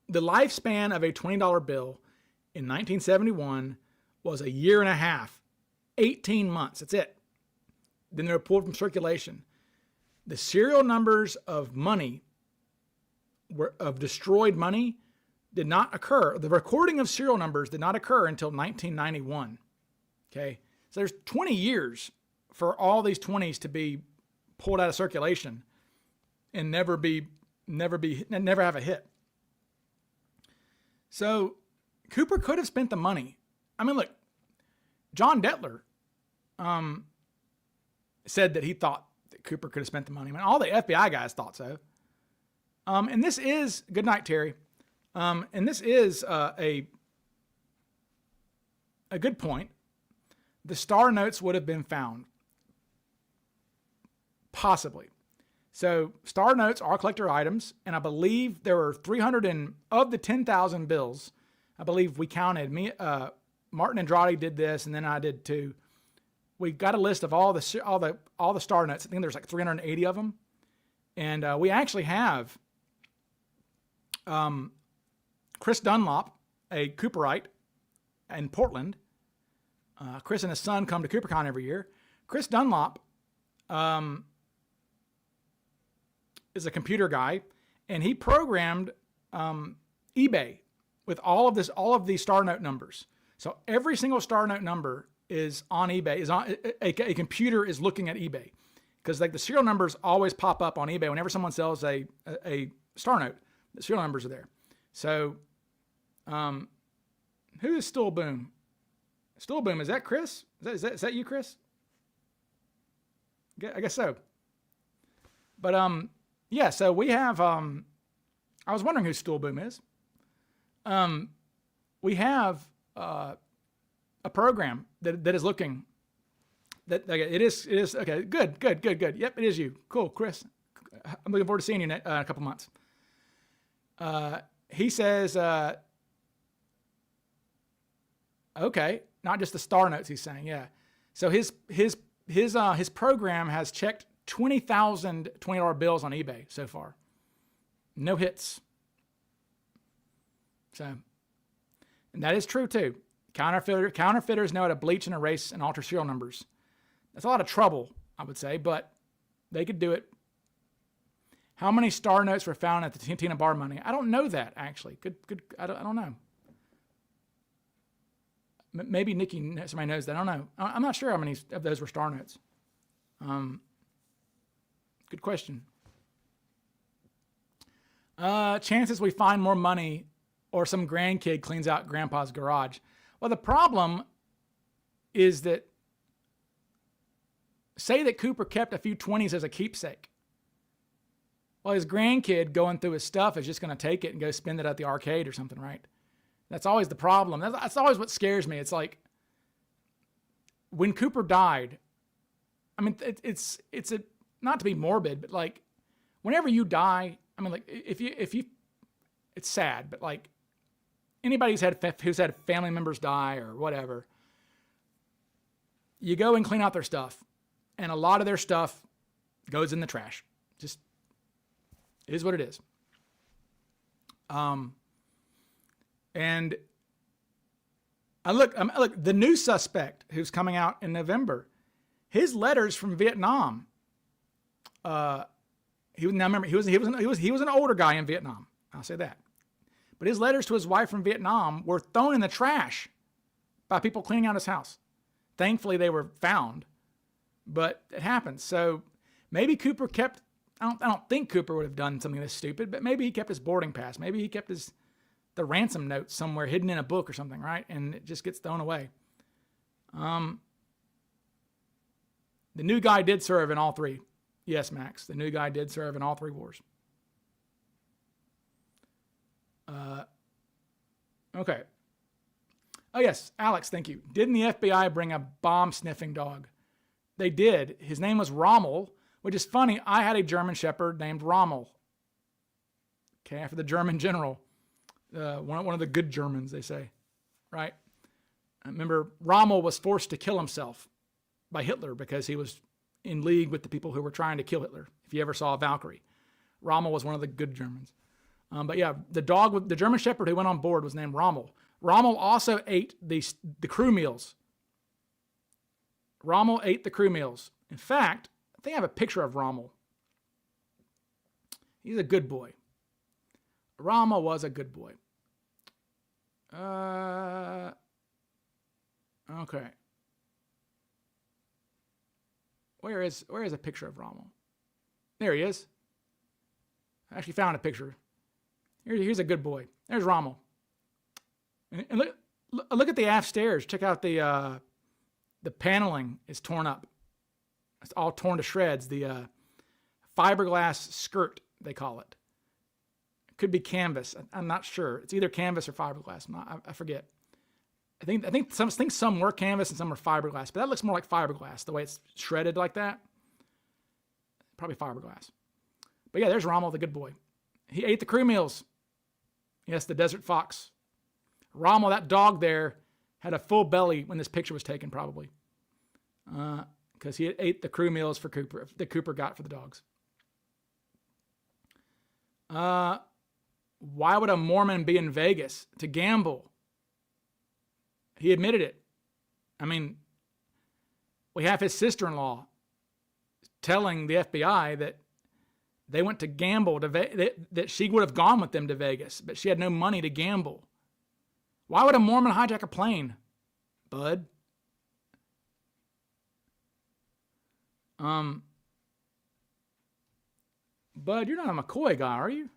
S1: the lifespan of a $20 bill in 1971 was a year and a half, 18 months. That's it. Then they were pulled from circulation. The serial numbers of money, of destroyed money, did not occur. The recording of serial numbers did not occur until 1991. Okay, so there's 20 years for all these 20s to be pulled out of circulation and never have a hit. So Cooper could have spent the money. I mean, look, John Detler said that he thought that Cooper could have spent the money. I mean, all the FBI guys thought so. And this is, good night, Terry. And this is a good point. The star notes would have been found. Possibly. So star notes are collector items, and I believe there were 300 of the 10,000 bills. I believe we counted. Martin Andrade did this, and then I did too. We got a list of all the star notes. I think there's like 380 of them, and we actually have Chris Dunlop, a Cooperite in Portland. Chris and his son come to CooperCon every year. Chris Dunlop is a computer guy, and he programmed eBay with all of these star note numbers. So every single star note number is on eBay. Is on a computer is looking at eBay, because like the serial numbers always pop up on eBay whenever someone sells a star note. The serial numbers are there. So, who is Stool Boom? Stool Boom, is that Chris? Is that you, Chris? I guess so. But yeah. So we have. I was wondering who Stool Boom is. We have a program that is looking. That it is okay. Good. Yep, it is you. Cool, Chris. I'm looking forward to seeing you in a couple months. He says, okay, not just the star notes. He's saying, yeah. So his program has checked 20,000 $20 bills on eBay so far. No hits. So, and that is true too. Counterfeiters know how to bleach and erase and alter serial numbers. That's a lot of trouble, I would say, but they could do it. How many star notes were found at the Tina Bar money? I don't know that, actually. Good. I don't know. Maybe Nikki, somebody knows that. I don't know. I'm not sure how many of those were star notes. Good question. Chances we find more money or some grandkid cleans out grandpa's garage. Well, the problem is that, say that Cooper kept a few 20s as a keepsake. Well, his grandkid going through his stuff is just going to take it and go spend it at the arcade or something, right? That's always the problem. That's always what scares me. It's like when Cooper died, I mean, it's a, not to be morbid, but like whenever you die, I mean, like if you, it's sad, but like anybody who's had family members die or whatever, you go and clean out their stuff, and a lot of their stuff goes in the trash. Just it is what it is. And I look, the new suspect who's coming out in November, his letters from Vietnam. He was an older guy in Vietnam. I'll say that. But his letters to his wife from Vietnam were thrown in the trash by people cleaning out his house. Thankfully, they were found, but it happens. So maybe Cooper kept. I don't think Cooper would have done something this stupid, but maybe he kept his boarding pass. Maybe he kept the ransom note somewhere hidden in a book or something, right? And it just gets thrown away. The new guy did serve in all three. Yes, Max. The new guy did serve in all three wars. Okay. Oh, yes. Alex, thank you. Didn't the FBI bring a bomb-sniffing dog? They did. His name was Rommel, which is funny. I had a German Shepherd named Rommel. Okay, after the German general. One of the good Germans, they say. Right? I remember Rommel was forced to kill himself by Hitler because he was in league with the people who were trying to kill Hitler. If you ever saw Valkyrie. Rommel was one of the good Germans. But yeah, the German Shepherd who went on board was named Rommel. Rommel also ate the crew meals. Rommel ate the crew meals. In fact, I think I have a picture of Rommel. He's a good boy. Rommel was a good boy. Okay. Where is a picture of Rommel? There he is. I actually found a picture. Here's a good boy. There's Rommel. And look at the aft stairs. Check out the paneling is torn up. It's all torn to shreds. The fiberglass skirt, they call it. It could be canvas. I'm not sure. It's either canvas or fiberglass. I forget. I think some were canvas and some were fiberglass, but that looks more like fiberglass, the way it's shredded like that. Probably fiberglass. But yeah, there's Rommel, the good boy. He ate the crew meals. Yes, the desert fox. Rommel, that dog there, had a full belly when this picture was taken, probably. Because he ate the crew meals for Cooper, that Cooper got for the dogs. Why would a Mormon be in Vegas? To gamble. He admitted it. I mean, we have his sister-in-law telling the FBI that they went to gamble, that she would have gone with them to Vegas, but she had no money to gamble. Why would a Mormon hijack a plane, bud? Bud, you're not a McCoy guy, are you?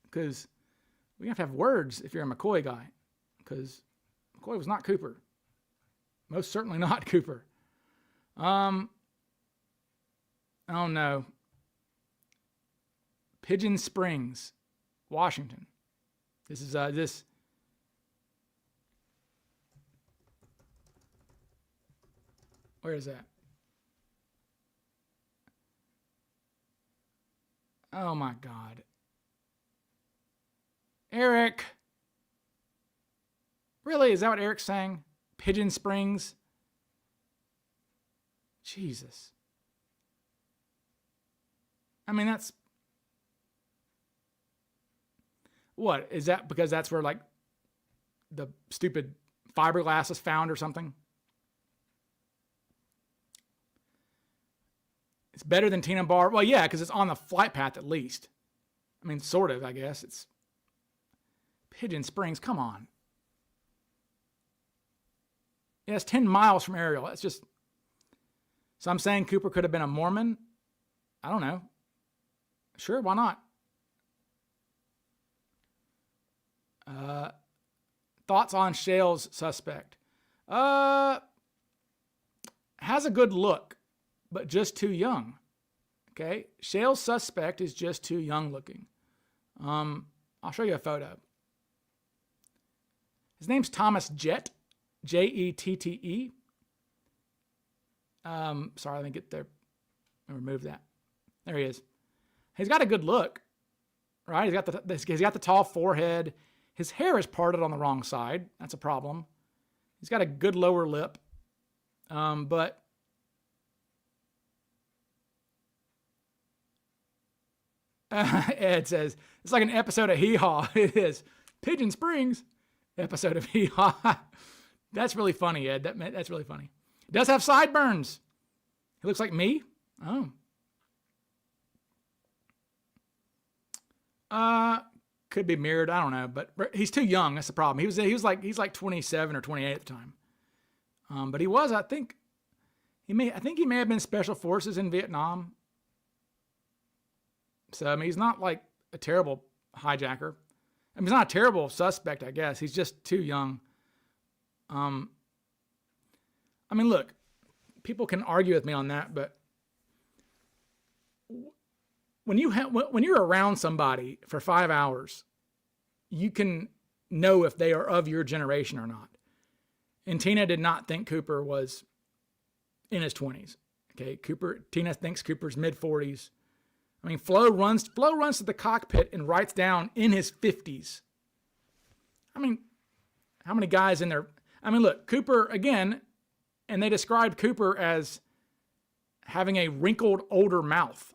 S1: Because we have to have words if you're a McCoy guy. Because McCoy was not Cooper. Most certainly not Cooper. Oh no. Pigeon Springs, Washington. This is this. Where is that? Oh my God. Eric. Really? Is that what Eric's saying? Pigeon Springs? Jesus. I mean, that's... What? Is that because that's where, like, the stupid fiberglass is found or something? It's better than Tina Bar. Well, yeah, because it's on the flight path at least. I mean, sort of, I guess. It's Pigeon Springs. Come on. Yeah, it's 10 miles from Ariel. That's just... So I'm saying Cooper could have been a Mormon? I don't know. Sure, why not? Thoughts on Shale's suspect? Has a good look, but just too young. Okay? Shale's suspect is just too young looking. I'll show you a photo. His name's Thomas Jett. Jette. Sorry, let me get there. Remove that. There he is. He's got a good look, right? He's got the tall forehead. His hair is parted on the wrong side. That's a problem. He's got a good lower lip, but Ed says it's like an episode of Hee Haw. It is Pigeon Springs episode of Hee Haw. That's really funny, Ed. That's really funny. He does have sideburns. He looks like me. Oh. Could be mirrored. I don't know, but he's too young. That's the problem. He's like 27 or 28 at the time. But he was, I think he may have been special forces in Vietnam. So, I mean, he's not like a terrible hijacker. I mean, he's not a terrible suspect, I guess. He's just too young. I mean, look, people can argue with me on that, but when you're around somebody for 5 hours, you can know if they are of your generation or not. And Tina did not think Cooper was in his 20s. Okay, Tina thinks Cooper's mid-40s. I mean, Flo runs to the cockpit and writes down in his 50s. I mean, how many guys in there? I mean, look, Cooper, again, and they described Cooper as having a wrinkled older mouth.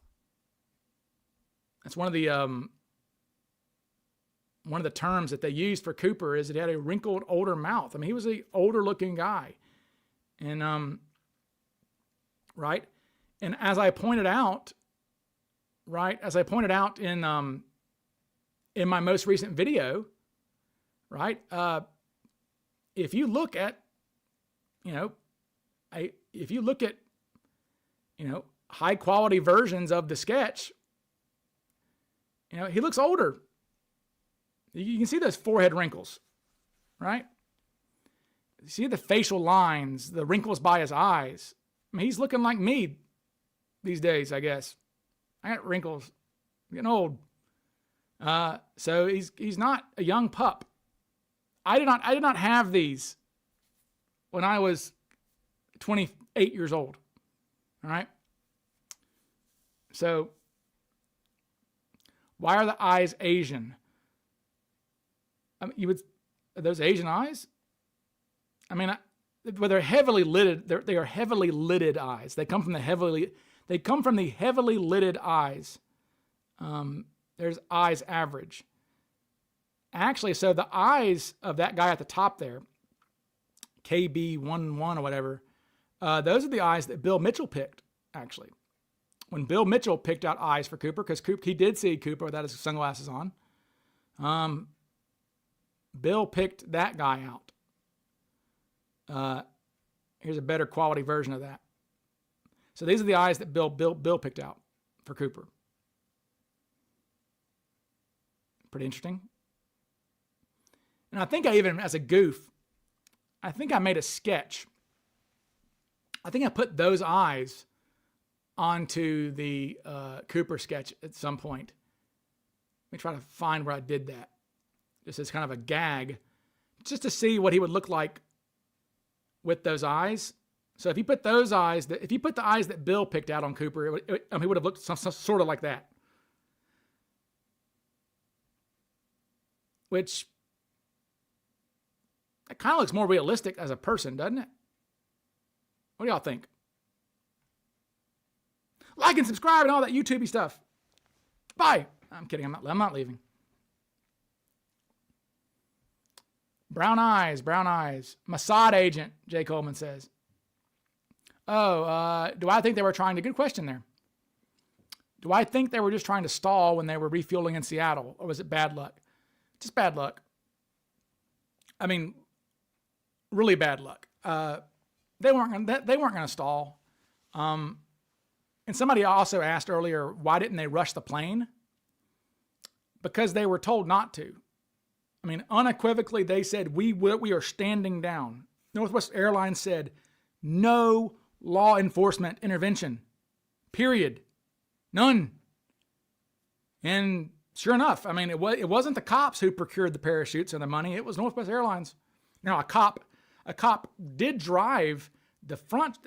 S1: That's one of the terms that they used for Cooper, is that he had a wrinkled older mouth. I mean, he was an older looking guy. And, right. And as I pointed out in my most recent video, right. If you look at, high quality versions of the sketch, he looks older. You can see those forehead wrinkles, right? You see the facial lines, the wrinkles by his eyes. I mean, he's looking like me these days, I guess. I got wrinkles. I'm getting old. So he's not a young pup. I did not have these when I was 28 years old. All right. So why are the eyes Asian? I mean, are those Asian eyes? I mean, well, they're heavily lidded. They are heavily lidded eyes. They come from the heavily lidded eyes. There's eyes average. Actually, so the eyes of that guy at the top there, KB11 or whatever, those are the eyes that Bill Mitchell picked, actually. When Bill Mitchell picked out eyes for Cooper, because he did see Cooper without his sunglasses on, Bill picked that guy out. Here's a better quality version of that. So these are the eyes that Bill picked out for Cooper. Pretty interesting. And I think I even, as a goof, I think I made a sketch. I think I put those eyes onto the Cooper sketch at some point. Let me try to find where I did that. Just as kind of a gag, just to see what he would look like with those eyes. So if you put the eyes that Bill picked out on Cooper, he would have looked some sort of like that. Which, it kind of looks more realistic as a person, doesn't it? What do y'all think? Like and subscribe and all that YouTubey stuff. Bye. I'm kidding. I'm not leaving. Brown eyes. Mossad agent, Jay Coleman says. Do I think they were trying to... Good question there. Do I think they were just trying to stall when they were refueling in Seattle? Or was it bad luck? Just bad luck. I mean, really bad luck. They weren't going to stall. And somebody also asked earlier, why didn't they rush the plane? Because they were told not to. I mean, unequivocally, they said, we are standing down. Northwest Airlines said, no law enforcement intervention. Period. None. And sure enough, I mean, it wasn't the cops who procured the parachutes and the money. It was Northwest Airlines. Now, a cop did drive the front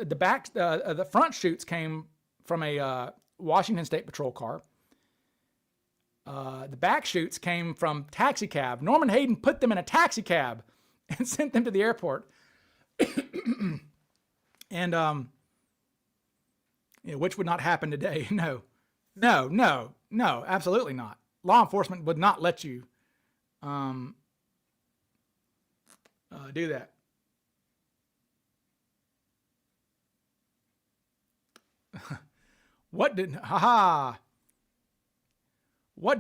S1: chutes came from a Washington State Patrol car. The back chutes came from taxi cab. Norman Hayden put them in a taxi cab and sent them to the airport. And which would not happen today. No, absolutely not. Law enforcement would not let you do that. What do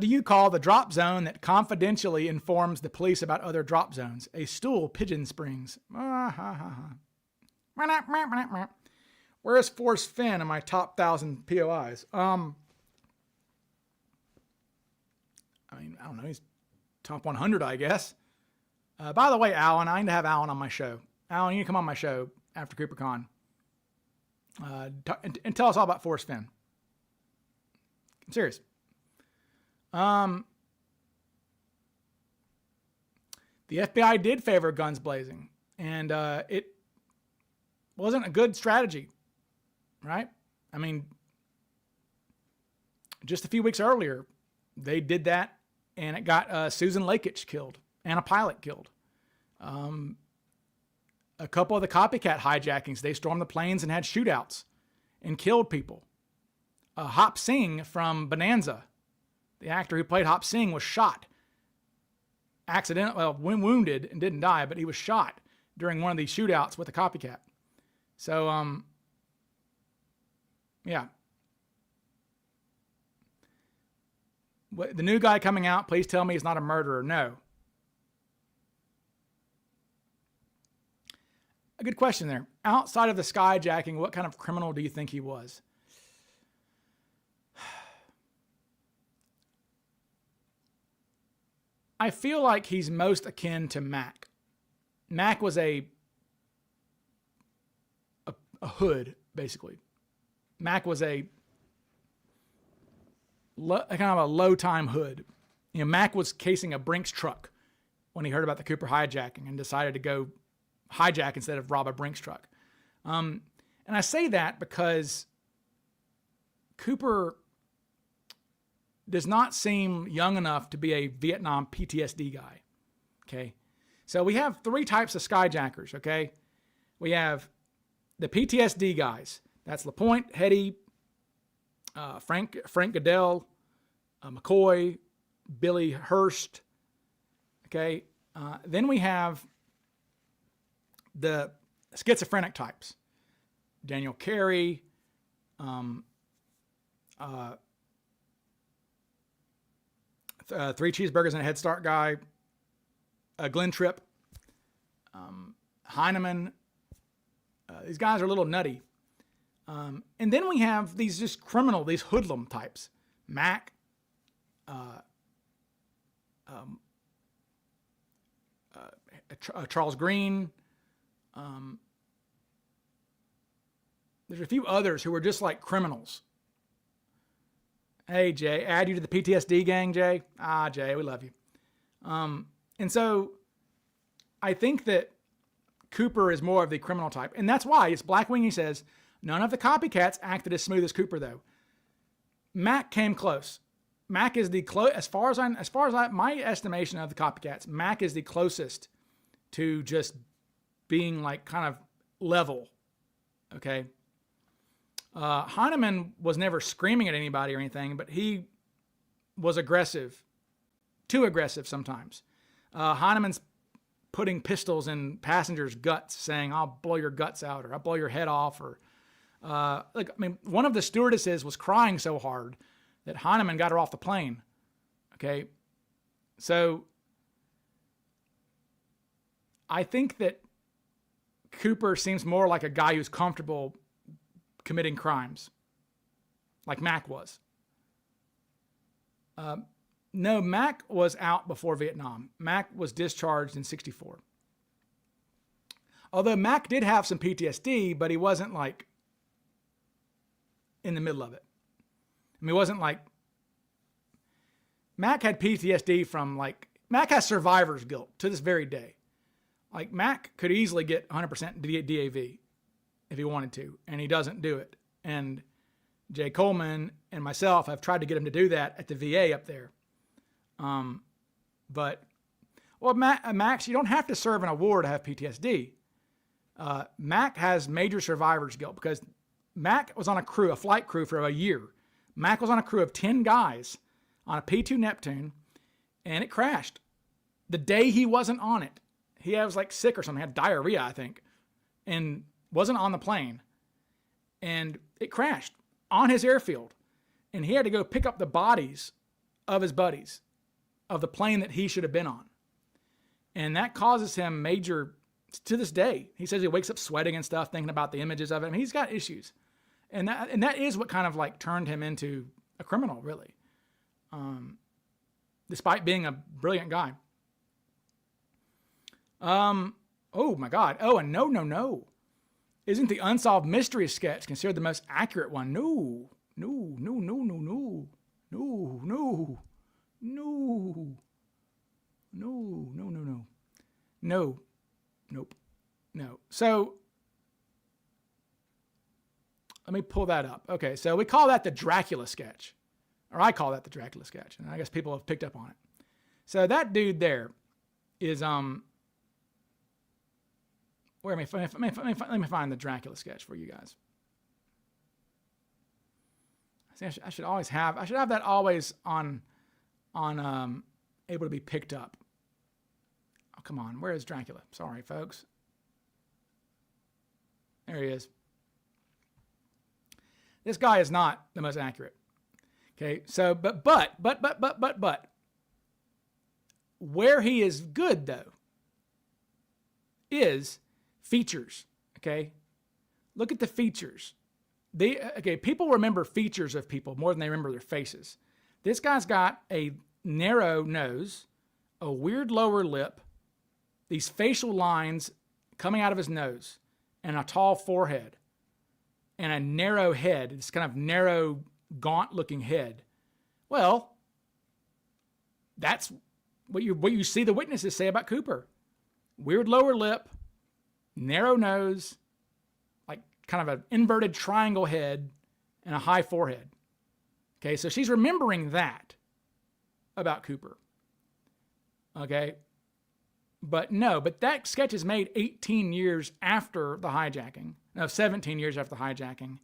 S1: you call the drop zone that confidentially informs the police about other drop zones? A stool pigeon springs. Where's Forrest Finn in my top 1,000 POIs? I mean, I don't know. He's top 100, I guess. By the way, Alan, I need to have Alan on my show. Alan, you need to come on my show after CooperCon. And tell us all about Forrest Fenn. I'm serious. The FBI did favor guns blazing, and it wasn't a good strategy, right? I mean, just a few weeks earlier, they did that, and it got Susan Lakich killed and a pilot killed. A couple of the copycat hijackings, they stormed the planes and had shootouts and killed people. Hop Singh from Bonanza, the actor who played Hop Singh, was shot. Wounded and didn't die, but he was shot during one of these shootouts with a copycat. So, yeah. The new guy coming out, please tell me he's not a murderer. No. A good question there. Outside of the skyjacking, what kind of criminal do you think he was? I feel like he's most akin to Mac. Mac was a hood, basically. Mac was a kind of a low-time hood. You know, Mac was casing a Brinks truck when he heard about the Cooper hijacking and decided to go hijack instead of rob a Brinks truck. And I say that because Cooper does not seem young enough to be a Vietnam PTSD guy. Okay. So we have three types of skyjackers. Okay. We have the PTSD guys. That's LaPointe, Hetty, Frank Goodell, McCoy, Billy Hurst. Okay. Then we have the schizophrenic types. Daniel Carey, Three Cheeseburgers and a Head Start guy, Glenn Tripp, Heineman. These guys are a little nutty. And then we have these just criminal, these hoodlum types. Mac, Charles Green. There's a few others who are just like criminals. Hey, Jay, add you to the PTSD gang, Jay? Jay, we love you. And so I think that Cooper is more of the criminal type. And that's why it's Blackwing. He says, none of the copycats acted as smooth as Cooper, though. Mac came close. Mac is the as far as my estimation of the copycats, Mac is the closest to just being like kind of level. Okay. Heineman was never screaming at anybody or anything, but he was aggressive, too aggressive sometimes. Heineman's putting pistols in passengers' guts, saying, "I'll blow your guts out," or "I'll blow your head off," or one of the stewardesses was crying so hard that Heineman got her off the plane. Okay, so I think that Cooper seems more like a guy who's comfortable committing crimes, like Mac was. No, Mac was out before Vietnam. Mac was discharged in 1964. Although Mac did have some PTSD, but he wasn't like in the middle of it. I mean, it wasn't like Mac had PTSD from like, Mac has survivor's guilt to this very day. Like Mac could easily get 100% DAV if he wanted to, and he doesn't do it. And Jay Coleman and myself have tried to get him to do that at the VA up there. Max, you don't have to serve in a war to have PTSD. Mac has major survivor's guilt because Mac was on a flight crew for a year. Mac was on a crew of 10 guys on a P-2 Neptune, and it crashed. The day he wasn't on it, he was like sick or something, had diarrhea, I think, and wasn't on the plane. And it crashed on his airfield. And he had to go pick up the bodies of his buddies of the plane that he should have been on. And that causes him major, to this day. He says he wakes up sweating and stuff, thinking about the images of it. I mean, he's got issues. And that is what kind of like turned him into a criminal, really. Despite being a brilliant guy. Oh my God. Oh, and no. Isn't the Unsolved Mysteries sketch considered the most accurate one? No, no, no, no, no, no, no, no, no, no, no, no, no, no, nope, no. So let me pull that up. Okay, so we call that the Dracula sketch, or I call that the Dracula sketch, and I guess people have picked up on it. So that dude there is let me find the Dracula sketch for you guys. I should have that always on able to be picked up. Oh, come on, where is Dracula? Sorry, folks. There he is. This guy is not the most accurate. Okay, so but where he is good though is features. Okay, look at the features. People remember features of people more than they remember their faces. This guy's got a narrow nose, a weird lower lip, these facial lines coming out of his nose, and a tall forehead, and a narrow head. This kind of narrow, gaunt-looking head. Well, that's what you see the witnesses say about Cooper. Weird lower lip, narrow nose, like kind of an inverted triangle head, and a high forehead. Okay, so she's remembering that about Cooper. Okay, but that sketch is made 18 years after the hijacking. No, 17 years after the hijacking.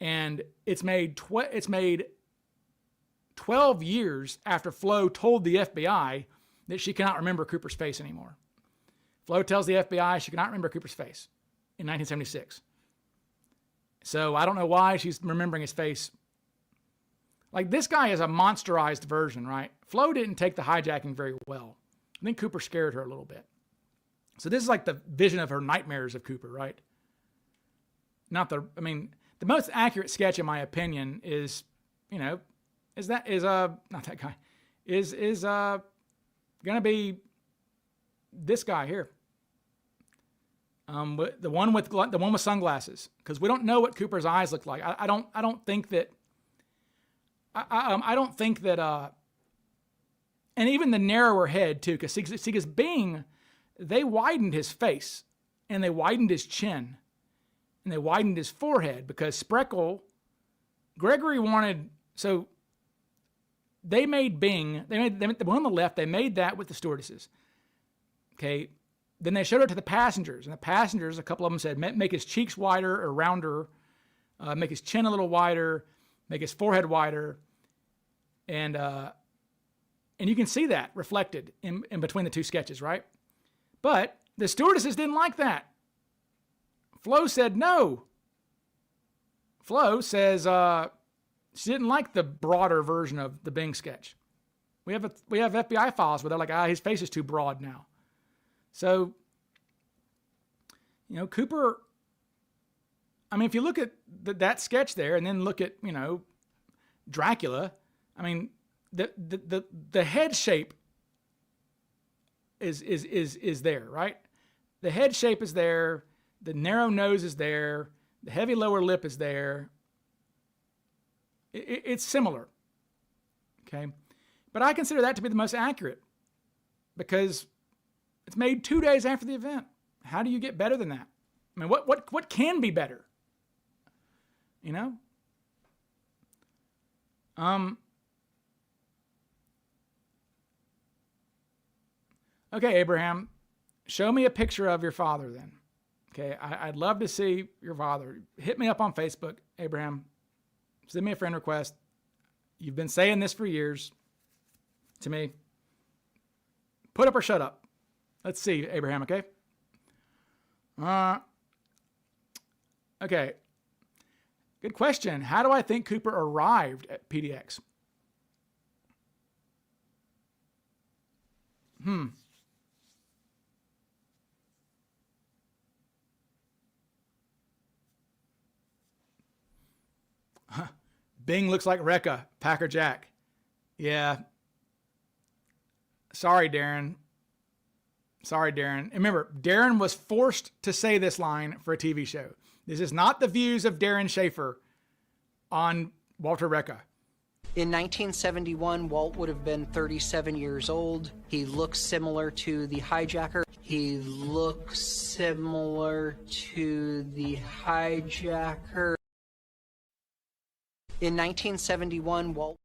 S1: And it's made 12 years after Flo told the FBI that she cannot remember Cooper's face anymore. Flo tells the FBI she cannot remember Cooper's face in 1976. So I don't know why she's remembering his face. Like, this guy is a monsterized version, right? Flo didn't take the hijacking very well. I think Cooper scared her a little bit. So this is like the vision of her nightmares of Cooper, right? The most accurate sketch, in my opinion, is not that guy, is gonna be this guy here. The one with sunglasses, because we don't know what Cooper's eyes look like. I don't think that, and even the narrower head too, because Bing, they widened his face, and they widened his chin, and they widened his forehead, because Gregory wanted, so they made Bing, they made the one on the left, they made that with the stewardesses. Okay, then they showed it to the passengers, and the passengers, a couple of them said, make his cheeks wider or rounder, make his chin a little wider, make his forehead wider, and you can see that reflected in between the two sketches, right? But the stewardesses didn't like that. Flo said no. Flo says she didn't like the broader version of the Bing sketch. We have FBI files where they're like, his face is too broad now. So, Cooper, if you look at that sketch there and then look at, Dracula, the head shape is there, right? The head shape is there. The narrow nose is there. The heavy lower lip is there. It's similar. Okay. But I consider that to be the most accurate, because it's made 2 days after the event. How do you get better than that? What can be better? Okay, Abraham, show me a picture of your father then. Okay, I'd love to see your father. Hit me up on Facebook, Abraham. Send me a friend request. You've been saying this for years to me. Put up or shut up. Let's see, Abraham, okay? Okay. Good question. How do I think Cooper arrived at PDX? Bing looks like Rekka, Packer Jack. Yeah. Sorry, Darren. Sorry, Darren. And remember, Darren was forced to say this line for a TV show. This is not the views of Darren Schaefer on Walter Recca.
S2: In 1971, Walt would have been 37 years old. He looks similar to the hijacker. He looks similar to the hijacker. In 1971, Walt...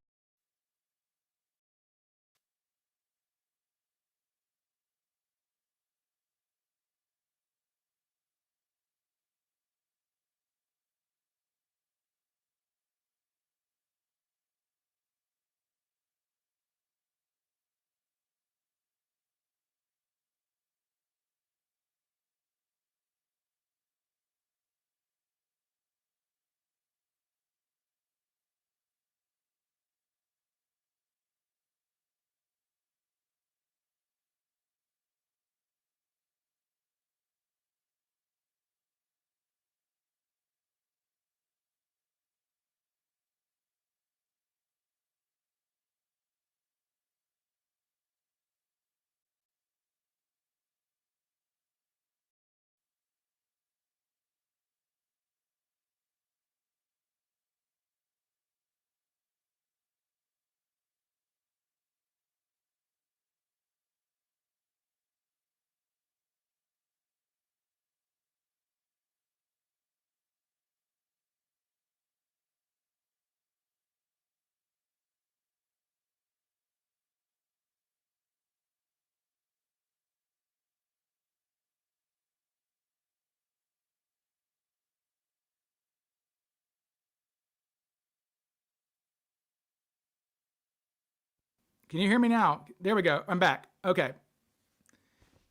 S1: Can you hear me now? There we go. I'm back. Okay.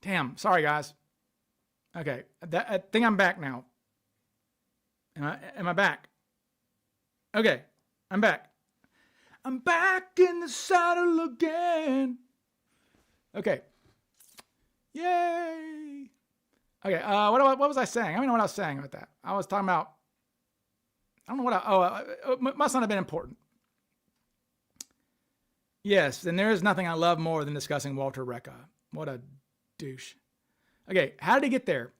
S1: Damn. Sorry, guys. Okay. I think I'm back now. Am I back? Okay. I'm back. I'm back in the saddle again. Okay. Yay. Okay. What was I saying? I don't know what I was saying about that. I was talking about, I don't know what it must not have been important. Yes, and there is nothing I love more than discussing Walter Recca. What a douche. Okay, how did he get there?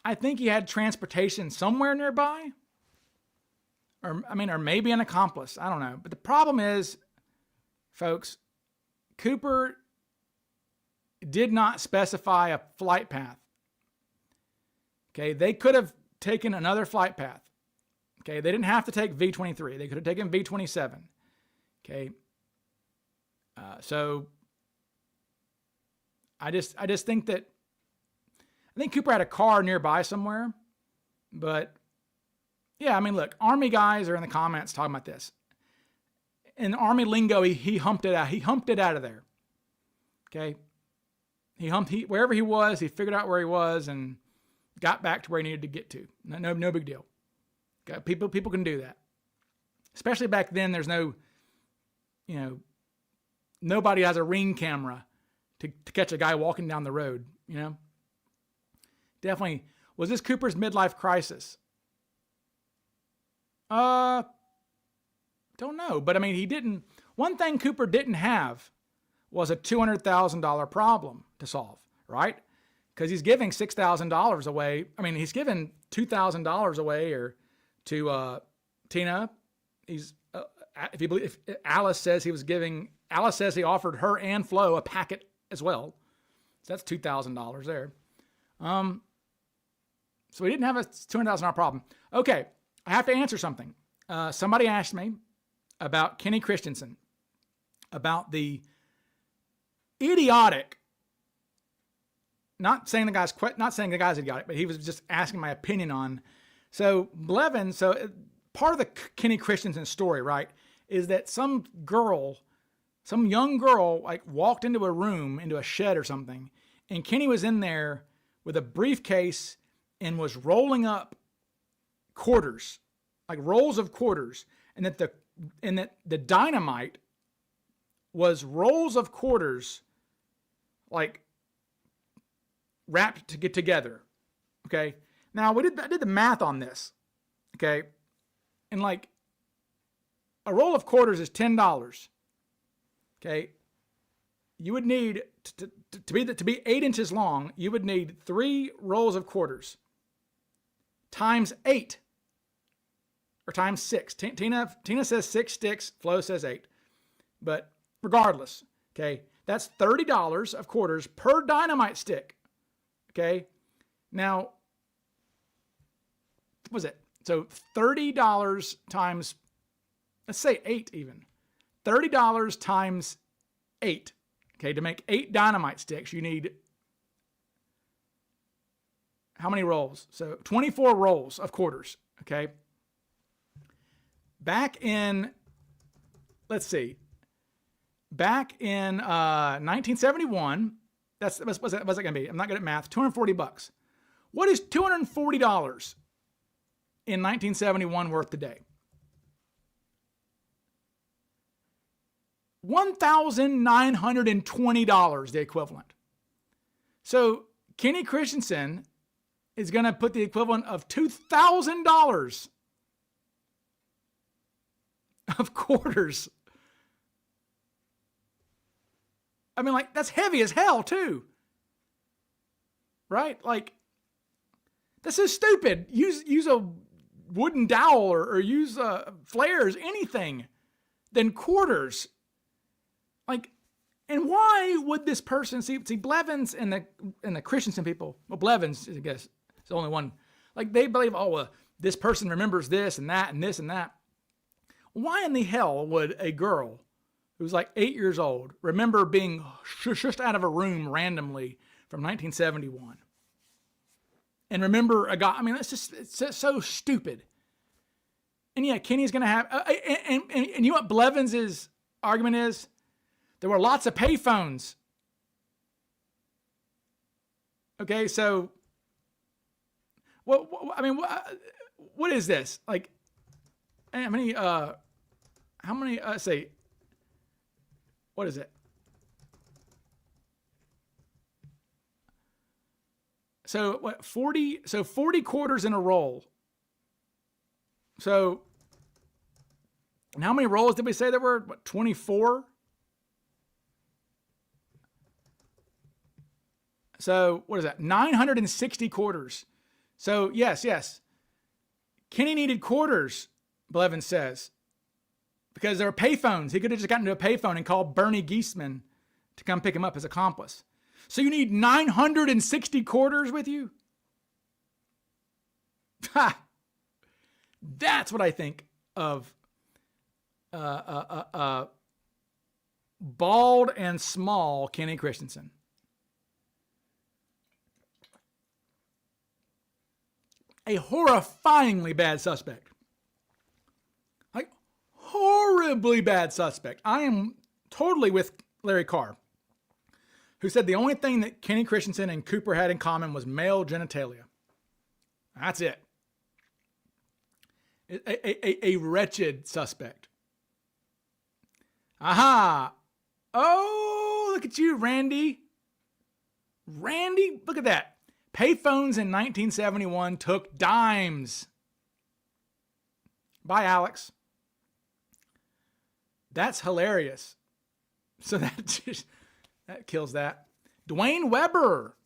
S1: I think he had transportation somewhere nearby. Or maybe an accomplice. I don't know. But the problem is, folks, Cooper did not specify a flight path. Okay, they could have taken another flight path. Okay, they didn't have to take V-23. They could have taken V-27. Okay, so I just think that I think Cooper had a car nearby somewhere, but yeah, I mean, look, Army guys are in the comments talking about this. In Army lingo, he humped it out. He humped it out of there. Okay, wherever he was, he figured out where he was and got back to where he needed to get to. No big deal. People can do that. Especially back then, there's nobody has a ring camera to catch a guy walking down the road, Definitely. Was this Cooper's midlife crisis? Don't know. But he didn't. One thing Cooper didn't have was a $200,000 problem to solve, right? Because he's giving $6,000 away. He's giving $2,000 away or to Tina. He's if Alice says Alice says he offered her and Flo a packet as well. So that's $2,000 there. So he didn't have a $200,000 problem. Okay, I have to answer something. Somebody asked me about Kenny Christensen, about the idiotic. Not saying the guy's idiotic, but he was just asking my opinion on. So Blevin, part of the Kenny Christensen story, right, is that some young girl, walked into a room, into a shed or something, and Kenny was in there with a briefcase and was rolling up quarters, like rolls of quarters, and that the dynamite was rolls of quarters, like wrapped to get together. Okay. Now I did the math on this. Okay. And a roll of quarters is $10. Okay. you would need to be 8 inches long. You would need 3 rolls of quarters times 8 or times 6. Tina says 6 sticks. Flo says 8. But regardless, okay, that's $30 of quarters per dynamite stick. Okay, now what was it? So $30 times, let's say 8 even. $30 times 8. Okay, to make 8 dynamite sticks, you need how many rolls? So 24 rolls of quarters. Okay. Back in 1971, what's that going to be? I'm not good at math. $240. What is $240 in 1971 worth today? $1,920, the equivalent. So Kenny Christensen is going to put the equivalent of $2,000 of quarters. I mean, like, that's heavy as hell too. Right? Like, this is stupid. Use a wooden dowel or use flares, anything than quarters. Like, and why would this person see Blevins and the Christensen people? Well, Blevins, I guess, is the only one. Like, they believe, this person remembers this and that and this and that. Why in the hell would a girl who's like 8 years old remember being shushed out of a room randomly from 1971? And remember a guy? I mean, it's so stupid. And yeah, Kenny's going to have, and you know what Blevins' argument is? There were lots of payphones. Okay, so what is this? Like, how many, say, what is it? So what, 40 quarters in a roll. So, and how many rolls did we say there were? What, 24? So what is that? 960 quarters. So yes. Kenny needed quarters, Blevins says, because there were payphones. He could have just gotten to a payphone and called Bernie Geisman to come pick him up as accomplice. So you need 960 quarters with you? Ha! That's what I think of bald and small Kenny Christensen. A horrifyingly bad suspect. Like, horribly bad suspect. I am totally with Larry Carr, who said the only thing that Kenny Christensen and Cooper had in common was male genitalia. That's it. A wretched suspect. Aha! Oh, look at you, Randy. Randy, look at that. Payphones in 1971 took dimes. Bye, Alex. That's hilarious. So that kills that. Dwayne Weber.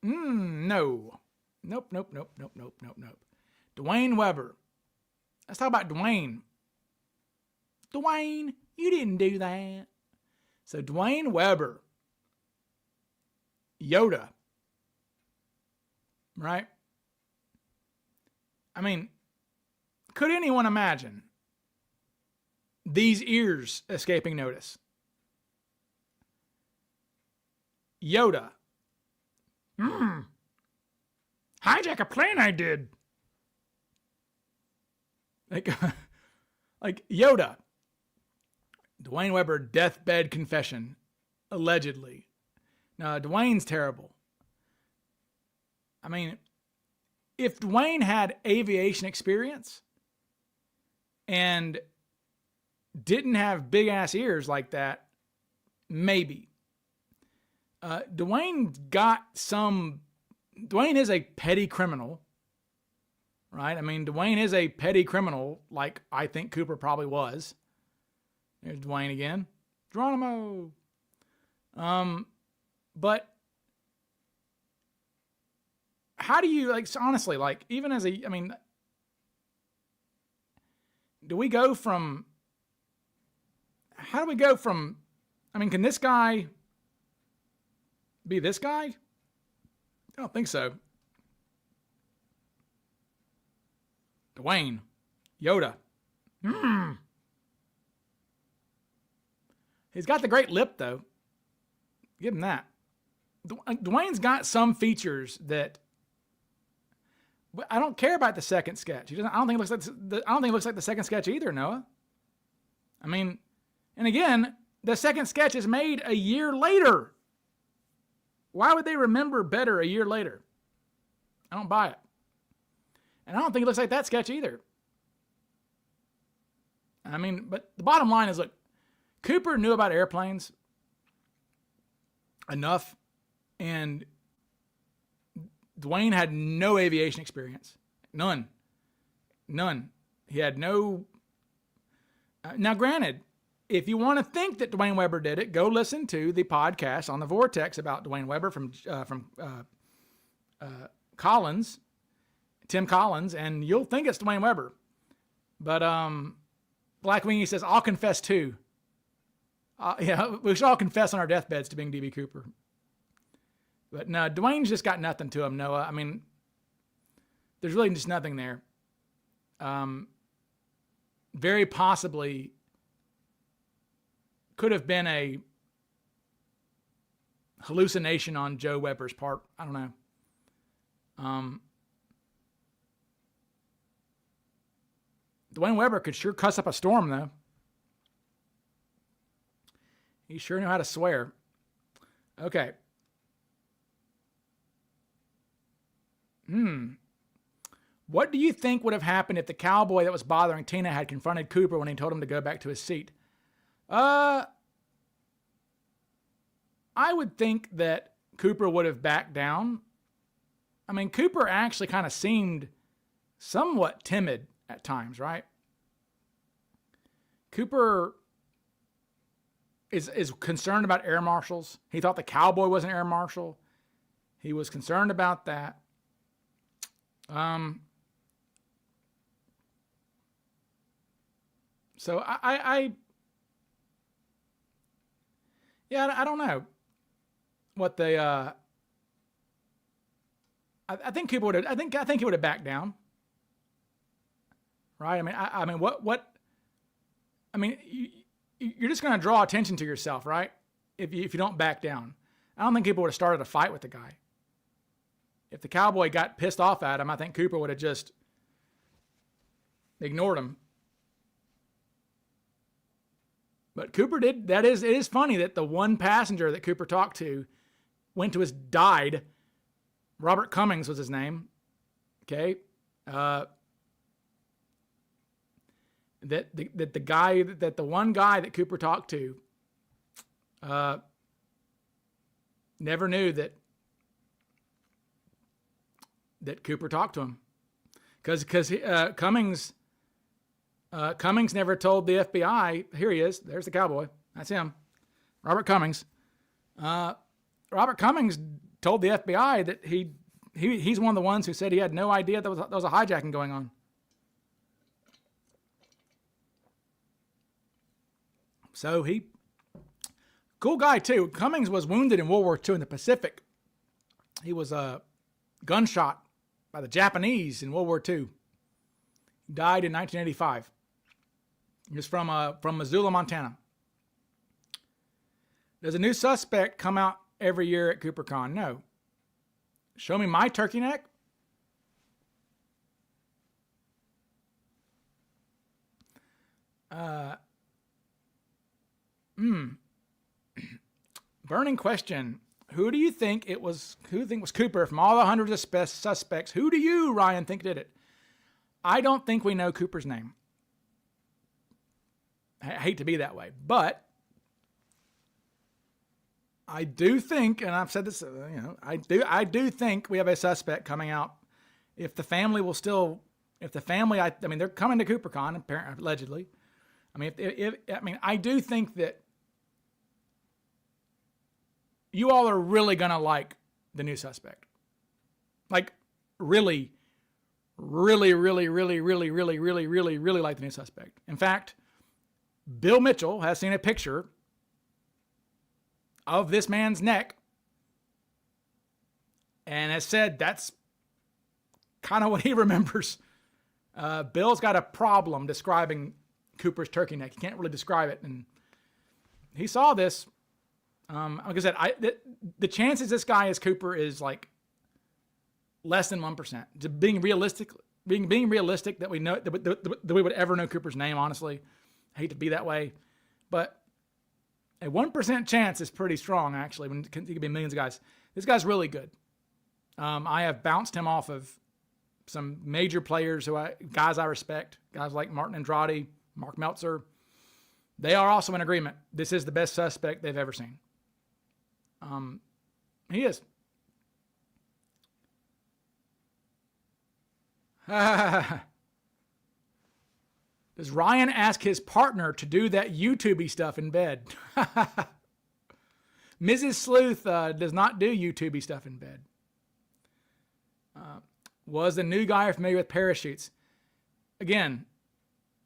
S1: No. Nope. Dwayne Weber. Let's talk about Dwayne. Dwayne, you didn't do that. So Dwayne Weber. Yoda. Right? I mean, could anyone imagine these ears escaping notice? Yoda. Hijack a plane I did. Like Yoda. Dwayne Weber deathbed confession. Allegedly. Now, Dwayne's terrible. I mean, if Dwayne had aviation experience and didn't have big ass ears like that, maybe. Dwayne is a petty criminal, right? I mean, Dwayne is a petty criminal, like I think Cooper probably was. There's Dwayne again. Geronimo. But how do you, like, honestly, like, even as a, I mean, do we go from, how do we go from, I mean, can this guy be this guy? I don't think so. Dwayne, Yoda. He's got the great lip, though. Give him that. Dwayne's got some features that I don't care about the second sketch. He doesn't. I don't think it looks like I don't think it looks like the second sketch either, Noah. I mean, and again, the second sketch is made a year later. Why would they remember better a year later? I don't buy it. And I don't think it looks like that sketch either. I mean, but the bottom line is, look, Cooper knew about airplanes enough, and Dwayne had no aviation experience. None. He had no... now, granted, if you want to think that Dwayne Webber did it, go listen to the podcast on the Vortex about Dwayne Webber from Collins, Tim Collins, and you'll think it's Dwayne Webber. But Black Wingy says, I'll confess too. Yeah, we should all confess on our deathbeds to being D.B. Cooper. But no, Dwayne's just got nothing to him, Noah. I mean, there's really just nothing there. Very possibly could have been a hallucination on Joe Webber's part. I don't know. Dwayne Webber could sure cuss up a storm, though. He sure knew how to swear. Okay. What do you think would have happened if the cowboy that was bothering Tina had confronted Cooper when he told him to go back to his seat? I would think that Cooper would have backed down. I mean, Cooper actually kind of seemed somewhat timid at times, right? Cooper is concerned about air marshals. He thought the cowboy was an air marshal. He was concerned about that. So I don't know what they, I think Cooper would have, I think he would have backed down. Right? I mean, you're just going to draw attention to yourself, right? If you don't back down. I don't think people would have started a fight with the guy. If the cowboy got pissed off at him, I think Cooper would have just ignored him. But Cooper did. It is funny that the one passenger that Cooper talked to died. Robert Cummings was his name. Okay. That the one guy that Cooper talked to never knew that Cooper talked to him, because Cummings never told the FBI. Here he is. There's the cowboy. That's him, Robert Cummings. Robert Cummings told the FBI that he's one of the ones who said he had no idea there was a hijacking going on. So cool guy too. Cummings was wounded in World War II in the Pacific. He was gunshot by the Japanese in World War II. He died in 1985. He was from Missoula, Montana. Does a new suspect come out every year at CooperCon? No. Show me my turkey neck. Burning question. Who do you think it was? Who do you think was Cooper from all the hundreds of suspects? Who do you, Ryan, think did it? I don't think we know Cooper's name. I hate to be that way, but I do think, and I've said this, I do think we have a suspect coming out. If the family will still, I mean, they're coming to CooperCon, apparently, allegedly. I mean, I do think that you all are really going to like the new suspect. Like, really, really, really, really, really, really, really, really, really like the new suspect. In fact, Bill Mitchell has seen a picture of this man's neck and has said that's kind of what he remembers. Bill's got a problem describing Cooper's turkey neck. He can't really describe it. And he saw this. Like I said, the chances this guy is Cooper is like less than 1%. To being realistic that we know that we would ever know Cooper's name. Honestly, I hate to be that way, but a 1% chance is pretty strong. Actually, when it could be millions of guys, this guy's really good. I have bounced him off of some major players guys I respect, guys like Martin Andrade, Mark Meltzer. They are also in agreement. This is the best suspect they've ever seen. He is. Does Ryan ask his partner to do that YouTube-y stuff in bed? Mrs. Sleuth does not do YouTube-y stuff in bed. Was the new guy familiar with parachutes? Again,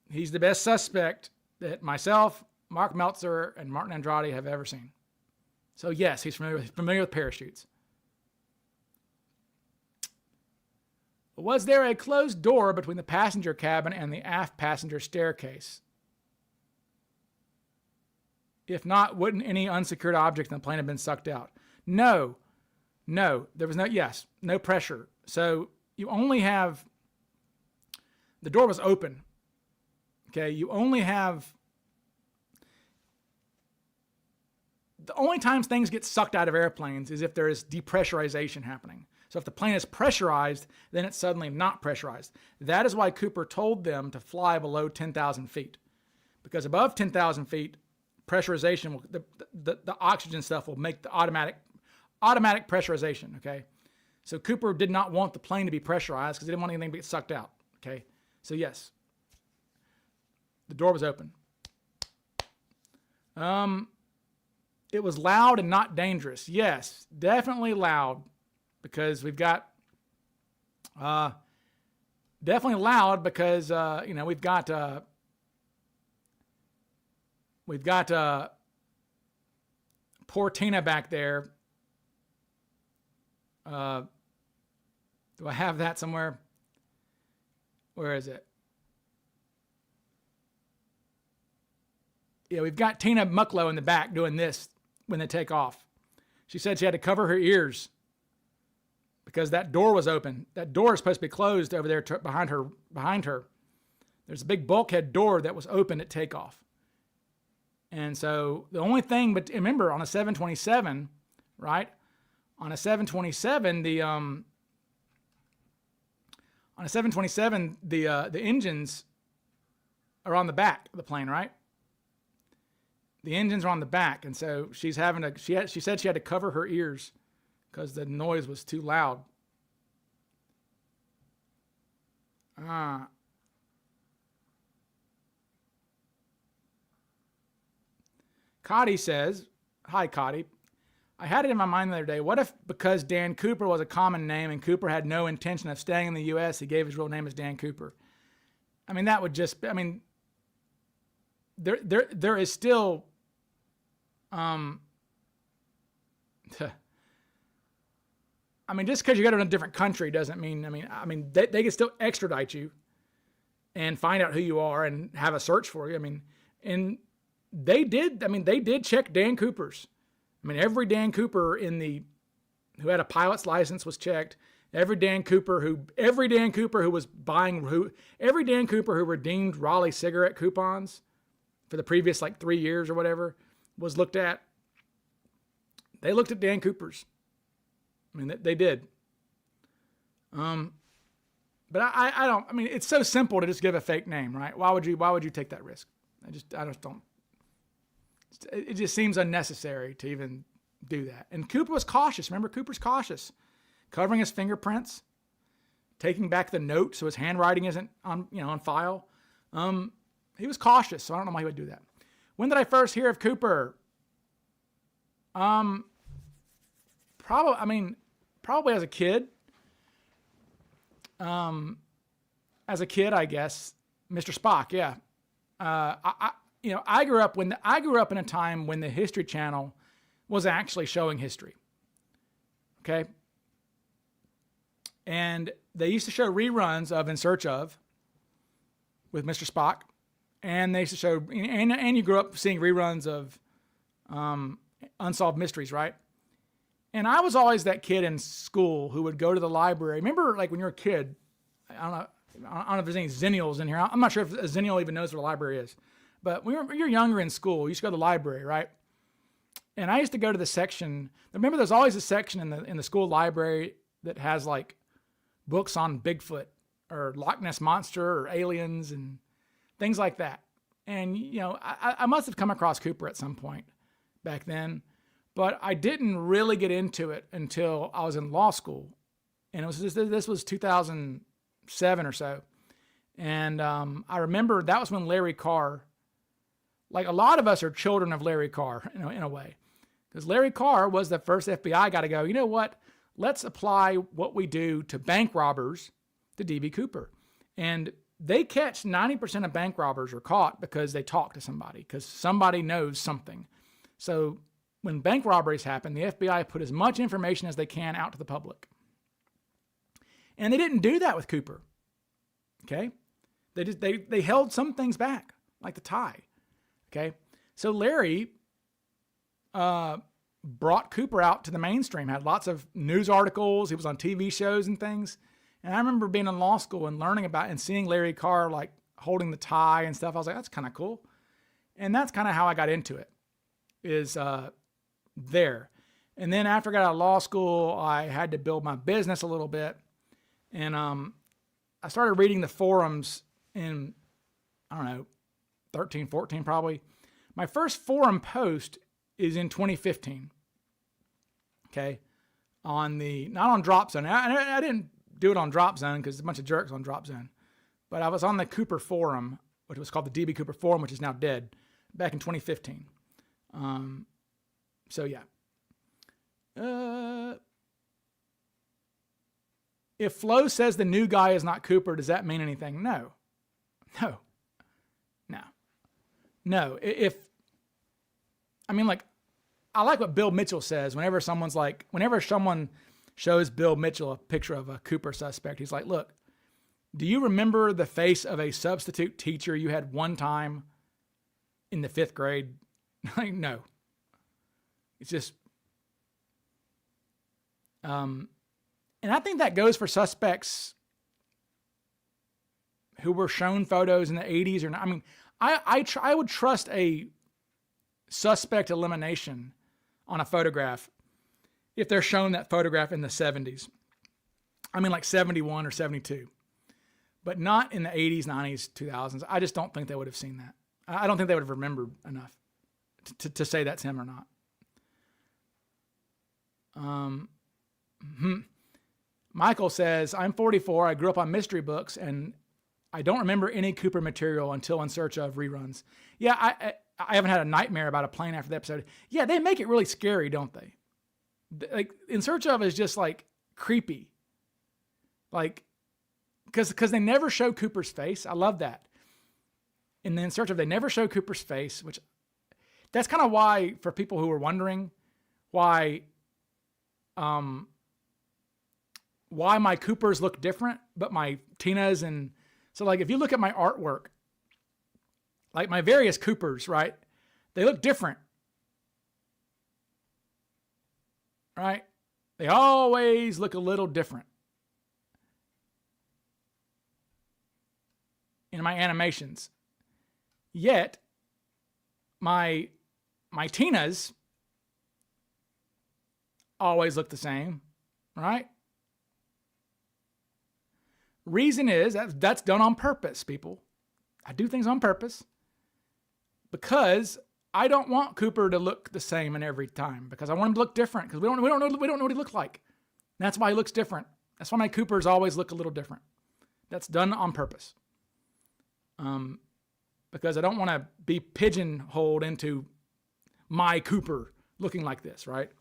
S1: he's the best suspect that myself, Mark Meltzer, and Martin Andrade have ever seen. So yes, he's familiar with parachutes. Was there a closed door between the passenger cabin and the aft passenger staircase? If not, wouldn't any unsecured object in the plane have been sucked out? No, there was no pressure. So you only have, the door was open. Okay, you only have, the only times things get sucked out of airplanes is if there is depressurization happening. So if the plane is pressurized, then it's suddenly not pressurized. That is why Cooper told them to fly below 10,000 feet. Because above 10,000 feet, pressurization, the oxygen stuff will make the automatic pressurization, okay? So Cooper did not want the plane to be pressurized because he didn't want anything to get sucked out, okay? So yes, the door was open. It was loud and not dangerous. Yes, definitely loud. Because we've got, definitely loud because, we've got poor Tina back there. Do I have that somewhere? Where is it? Yeah, we've got Tina Mucklow in the back doing this when they take off. She said she had to cover her ears because that door was open. That door is supposed to be closed over there behind her. There's a big bulkhead door that was open at takeoff. And so the only thing, but remember on a 727, right? On a 727, the engines are on the back of the plane, right? The engines are on the back, and so she said she had to cover her ears because the noise was too loud. Cotty says, hi Cotty, I had it in my mind the other day, what if because Dan Cooper was a common name and Cooper had no intention of staying in the U.S., he gave his real name as Dan Cooper? I mean, that would just, I mean, there is still, I mean, just because you go to a different country doesn't mean, I mean, they can still extradite you and find out who you are and have a search for you. I mean, and they did check Dan Cooper's. I mean, every Dan Cooper who had a pilot's license was checked. Every Dan Cooper who redeemed Raleigh cigarette coupons for the previous 3 years or whatever was looked at. They looked at Dan Cooper's. I mean, they did. But I don't. I mean, it's so simple to just give a fake name, right? Why would you take that risk? I just don't. It just seems unnecessary to even do that. And Cooper was cautious. Remember, Cooper's cautious, covering his fingerprints, taking back the note so his handwriting isn't on file. He was cautious, so I don't know why he would do that. When did I first hear of Cooper? probably as a kid. As a kid, I guess, Mr. Spock, yeah. I grew up in a time when the History Channel was actually showing history. Okay? And they used to show reruns of In Search Of with Mr. Spock. And they used to show, and you grew up seeing reruns of Unsolved Mysteries, right? And I was always that kid in school who would go to the library. Remember, like when you're a kid, I don't know if there's any Zennials in here. I'm not sure if a Zennial even knows what a library is. But when you're younger in school, you used to go to the library, right? And I used to go to the section. Remember, there's always a section in the school library that has like books on Bigfoot or Loch Ness Monster or aliens and things like that. And, I must have come across Cooper at some point back then, but I didn't really get into it until I was in law school. And this was 2007 or so. And I remember that was when Larry Carr, like a lot of us are children of Larry Carr, in a way. Because Larry Carr was the first FBI guy to go, you know what? Let's apply what we do to bank robbers to D.B. Cooper. And they catch 90% of bank robbers are caught because they talk to somebody, because somebody knows something. So when bank robberies happen, the FBI put as much information as they can out to the public. And they didn't do that with Cooper. Okay? They held some things back, like the tie. Okay? So Larry brought Cooper out to the mainstream, had lots of news articles. He was on TV shows and things. And I remember being in law school and learning about and seeing Larry Carr like holding the tie and stuff. I was like, that's kind of cool. And that's kind of how I got into it, is there. And then after I got out of law school, I had to build my business a little bit. And I started reading the forums in, 13, 14 probably. My first forum post is in 2015. Okay. Not on Drop Zone. I didn't do it on Drop Zone because there's a bunch of jerks on Drop Zone. But I was on the Cooper forum, which was called the DB Cooper Forum, which is now dead, back in 2015. So yeah. If Flo says the new guy is not Cooper, does that mean anything? No. I like what Bill Mitchell says whenever someone shows Bill Mitchell a picture of a Cooper suspect. He's like, look, do you remember the face of a substitute teacher you had one time in the 5th grade? Like, no. It's just, and I think that goes for suspects who were shown photos in the 80s or not. I mean, I would trust a suspect elimination on a photograph if they're shown that photograph in the 70s. I mean, like 71 or 72. But not in the 80s, 90s, 2000s. I just don't think they would have seen that. I don't think they would have remembered enough to say that's him or not. Michael says, I'm 44. I grew up on mystery books, and I don't remember any Cooper material until In Search Of reruns. Yeah, I haven't had a nightmare about a plane after the episode. Yeah, they make it really scary, don't they? Like, In Search Of is just like creepy. Like, because they never show Cooper's face. I love that. In In Search Of, they never show Cooper's face, which that's kind of why, for people who are wondering why my Coopers look different, but my Tinas and so like if you look at my artwork, like my various Coopers, right? They look different. Right? They always look a little different. In my animations. Yet my Tinas always look the same, right? Reason is that's done on purpose, people. I do things on purpose because I don't want Cooper to look the same in every time, because I want him to look different, because we don't know what he looks like. And that's why he looks different. That's why my Coopers always look a little different. That's done on purpose. Because I don't want to be pigeonholed into my Cooper looking like this, right?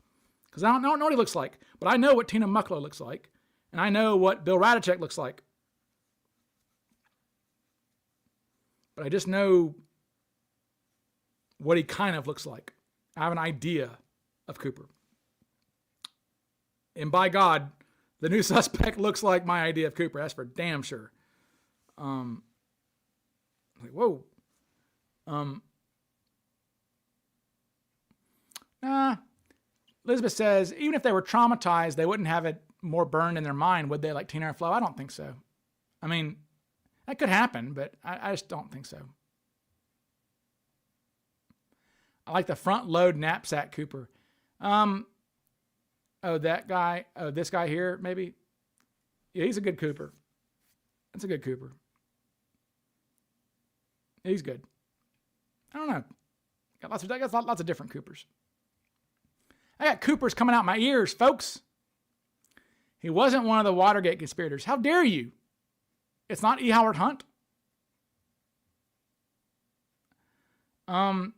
S1: Because I don't know what he looks like, but I know what Tina Mucklow looks like, and I know what Bill Radicek looks like. But I just know what he kind of looks like. I have an idea of Cooper. And by God, the new suspect looks like my idea of Cooper. That's for damn sure. Like, whoa. Elizabeth says, even if they were traumatized, they wouldn't have it more burned in their mind, would they, like Tina or Flo? I don't think so. I mean, that could happen, but I just don't think so. I like the front load knapsack Cooper. Oh, that guy. Oh, this guy here, maybe. Yeah, he's a good Cooper. That's a good Cooper. He's good. I don't know. I got lots of different Coopers. I got Coopers coming out my ears, folks. He wasn't one of the Watergate conspirators. How dare you? It's not E. Howard Hunt. For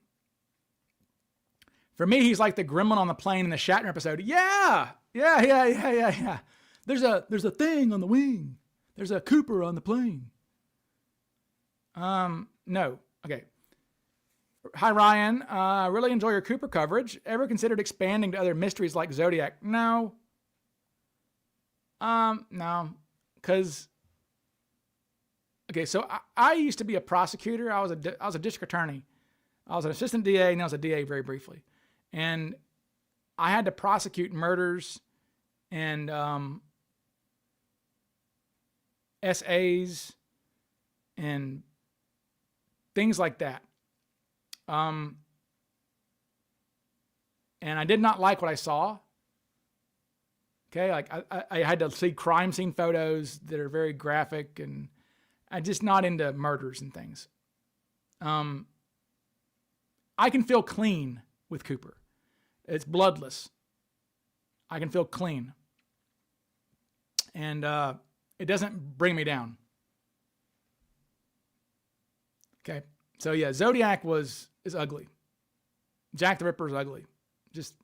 S1: me, he's like the gremlin on the plane in the Shatner episode. Yeah. There's a thing on the wing. There's a Cooper on the plane. No. Okay. Hi, Ryan. I really enjoy your Cooper coverage. Ever considered expanding to other mysteries like Zodiac? No. No. Because, okay, so I used to be a prosecutor. I was a district attorney. I was an assistant DA, and I was a DA very briefly. And I had to prosecute murders and SAs and things like that. And I did not like what I saw. Okay, like I had to see crime scene photos that are very graphic, and I'm just not into murders and things. I can feel clean with Cooper. It's bloodless. I can feel clean. And it doesn't bring me down. Okay. So yeah, Zodiac is ugly. Jack the Ripper is ugly. Just,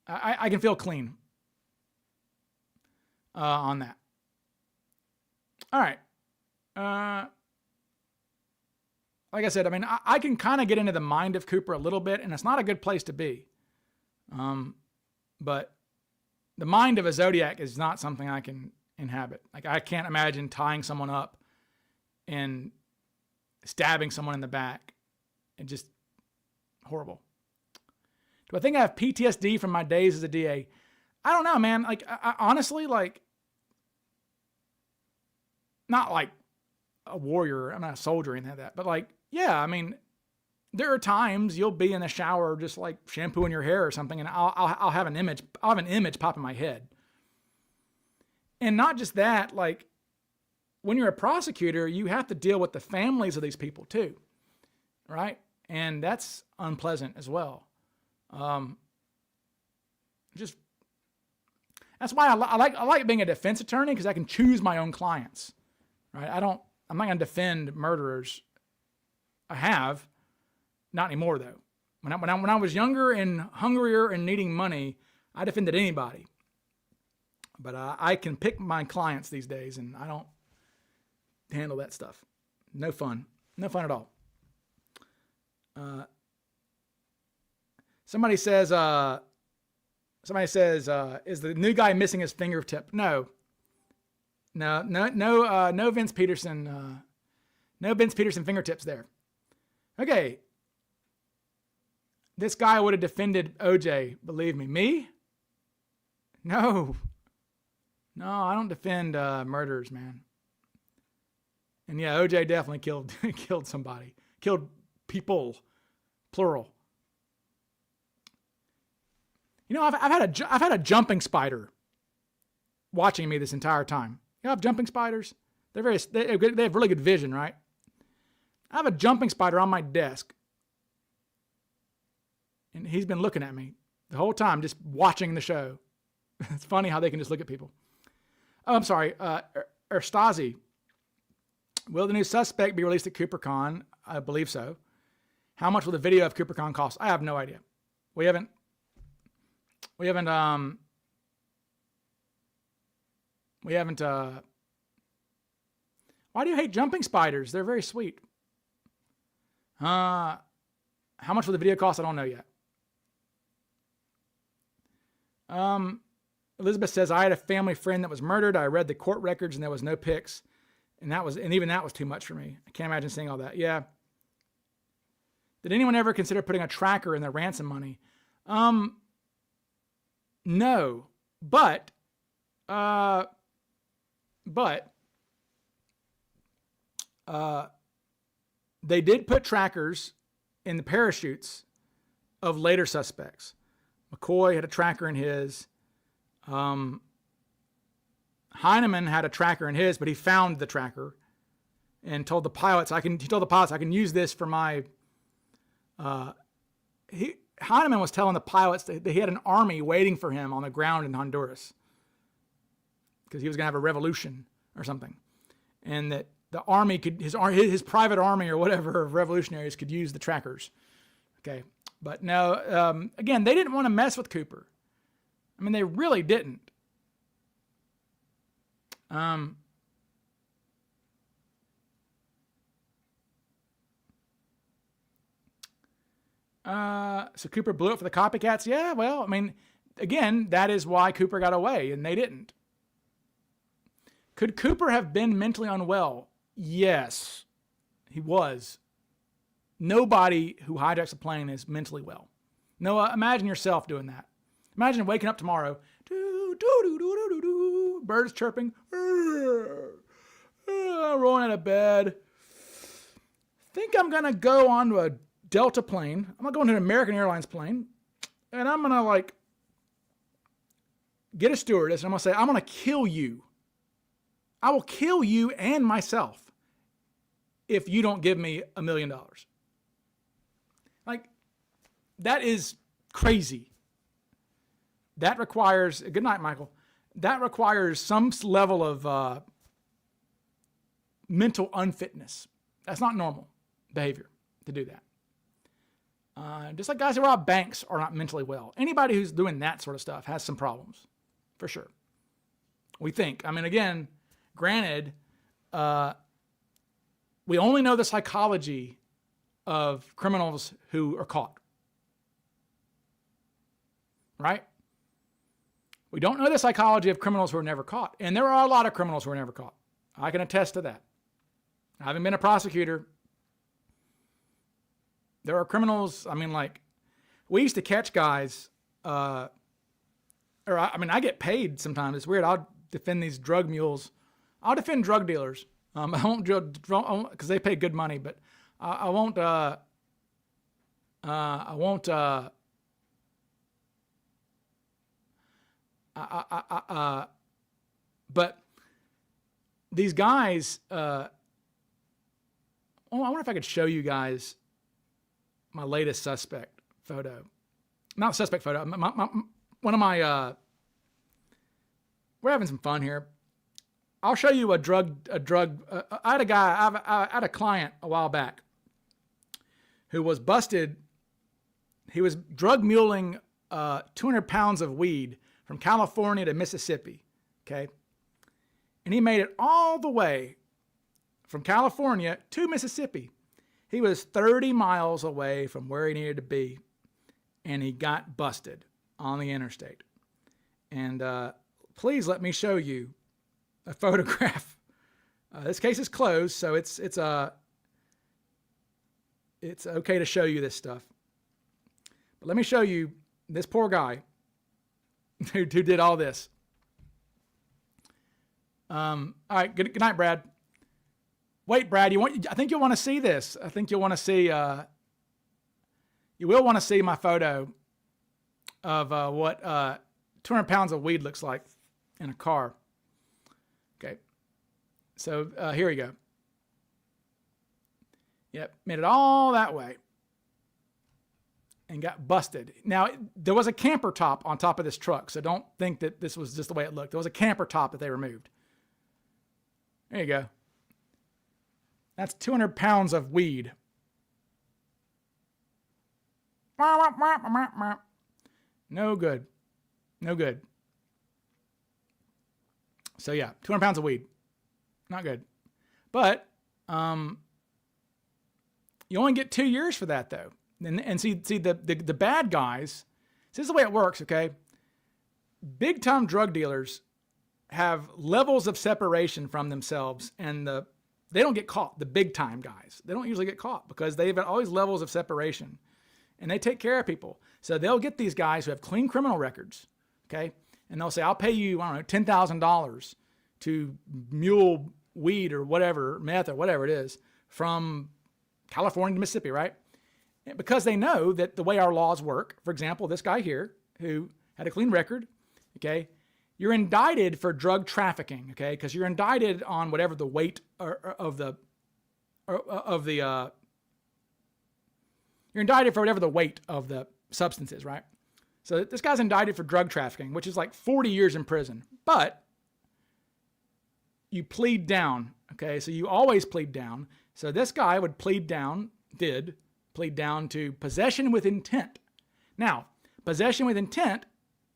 S1: I can feel clean on that. All right. Like I said, I mean, I can kind of get into the mind of Cooper a little bit, and it's not a good place to be. But the mind of a Zodiac is not something I can inhabit. Like, I can't imagine tying someone up and stabbing someone in the back. And just horrible. Do I think I have PTSD from my days as a DA? I don't know, man. Like, I honestly, like, not like a warrior. I'm not a soldier or anything like that. But, like, yeah, I mean, there are times you'll be in the shower just like shampooing your hair or something, and I'll have an image. I'll have an image pop in my head. And not just that, like, when you're a prosecutor, you have to deal with the families of these people too, right? And that's unpleasant as well. Just that's why I like being a defense attorney, because I can choose my own clients, right? I'm not going to defend murderers. I have, not anymore though. When I was younger and hungrier and needing money, I defended anybody. But I can pick my clients these days, and I don't handle that stuff. No fun at all. Somebody says, is the new guy missing his fingertip? No, Vince Peterson, no Vince Peterson fingertips there. Okay. This guy would have defended OJ, believe me. Me? No, I don't defend murderers, man. And yeah, OJ definitely killed somebody. Killed people, plural. You know, I've had a jumping spider watching me this entire time. You know, I have jumping spiders. They have really good vision, right? I have a jumping spider on my desk, and he's been looking at me the whole time, just watching the show. It's funny how they can just look at people. Oh, I'm sorry. Erstazi. Will the new suspect be released at CooperCon? I believe so. How much will the video of CooperCon cost? I have no idea. We haven't We haven't, why do you hate jumping spiders? They're very sweet. How much will the video cost? I don't know yet. Elizabeth says, I had a family friend that was murdered. I read the court records and there was no pics. And even that was too much for me. I can't imagine seeing all that. Yeah. Did anyone ever consider putting a tracker in their ransom money? No, but they did put trackers in the parachutes of later suspects. McCoy had a tracker in his. Heinemann had a tracker in his, but he found the tracker and told the pilots, I can use this for my, Heinemann was telling the pilots that he had an army waiting for him on the ground in Honduras because he was going to have a revolution or something. And that the army could, his private army or whatever of revolutionaries could use the trackers. Okay. But no, again, they didn't want to mess with Cooper. I mean, they really didn't. So Cooper blew it for the copycats. Yeah, well, I mean, again, that is why Cooper got away and they didn't. Could Cooper have been mentally unwell? Yes, he was. Nobody who hijacks a plane is mentally well. Noah, imagine yourself doing that. Imagine waking up tomorrow, birds chirping, rolling out of bed. Think I'm going to go onto a Delta plane. I'm going to go into an American Airlines plane, and I'm going to get a stewardess, and I'm going to say, I'm going to kill you. I will kill you and myself if you don't give me $1 million. That is crazy. That requires, good night, Michael. That requires some level of mental unfitness. That's not normal behavior to do that. Just like guys who rob banks are not mentally well. Anybody who's doing that sort of stuff has some problems, for sure. We think. I mean, again, granted, we only know the psychology of criminals who are caught. Right? We don't know the psychology of criminals who are never caught. And there are a lot of criminals who are never caught. I can attest to that. I haven't been a prosecutor. There are criminals, I mean, we used to catch guys, I get paid sometimes. It's weird. I'll defend these drug mules. I'll defend drug dealers. I won't, because they pay good money, but I won't, but these guys, I wonder if I could show you guys my latest suspect photo. Not suspect photo. One of my, we're having some fun here. I'll show you a drug, I had a client a while back who was busted. He was drug muling 200 pounds of weed from California to Mississippi, okay? And he made it all the way from California to Mississippi. He was 30 miles away from where he needed to be, and he got busted on the interstate. And please let me show you a photograph. This case is closed, so it's okay to show you this stuff. But let me show you this poor guy who did all this. All right, good night, Brad. Wait, Brad, I think you'll want to see this. I think you'll want to see, you will want to see my photo of what 200 pounds of weed looks like in a car. Okay, so here we go. Yep, made it all that way and got busted. Now, there was a camper top on top of this truck, so don't think that this was just the way it looked. There was a camper top that they removed. There you go. That's 200 pounds of weed. No good. No good. So yeah, 200 pounds of weed. Not good. But you only get 2 years for that though. And see the bad guys, this is the way it works, okay? Big time drug dealers have levels of separation from themselves, and they don't get caught. The big time guys, they don't usually get caught because they've got always levels of separation, and they take care of people. So they'll get these guys who have clean criminal records, okay? And they'll say, I'll pay you, I don't know, $10,000 to mule weed or whatever, meth or whatever it is, from California to Mississippi, right? And because they know that the way our laws work, for example, this guy here who had a clean record, okay, you're indicted for drug trafficking, okay, because you're indicted on whatever the weight of the you're indicted for whatever the weight of the substance is, right? So this guy's indicted for drug trafficking, which is like 40 years in prison, but you plead down, okay? So you always plead down. So this guy would did plead down to possession with intent. Now, possession with intent,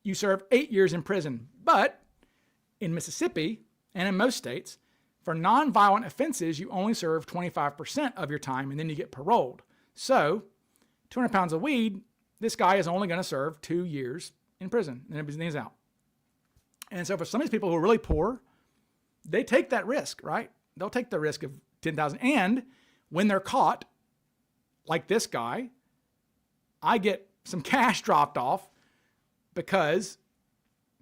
S1: you serve 8 years in prison. But in Mississippi and in most states, for nonviolent offenses, you only serve 25% of your time and then you get paroled. So 200 pounds of weed, this guy is only going to serve 2 years in prison and then he's out. And so for some of these people who are really poor, they take that risk, right? They'll take the risk of 10,000. And when they're caught, like this guy, I get some cash dropped off because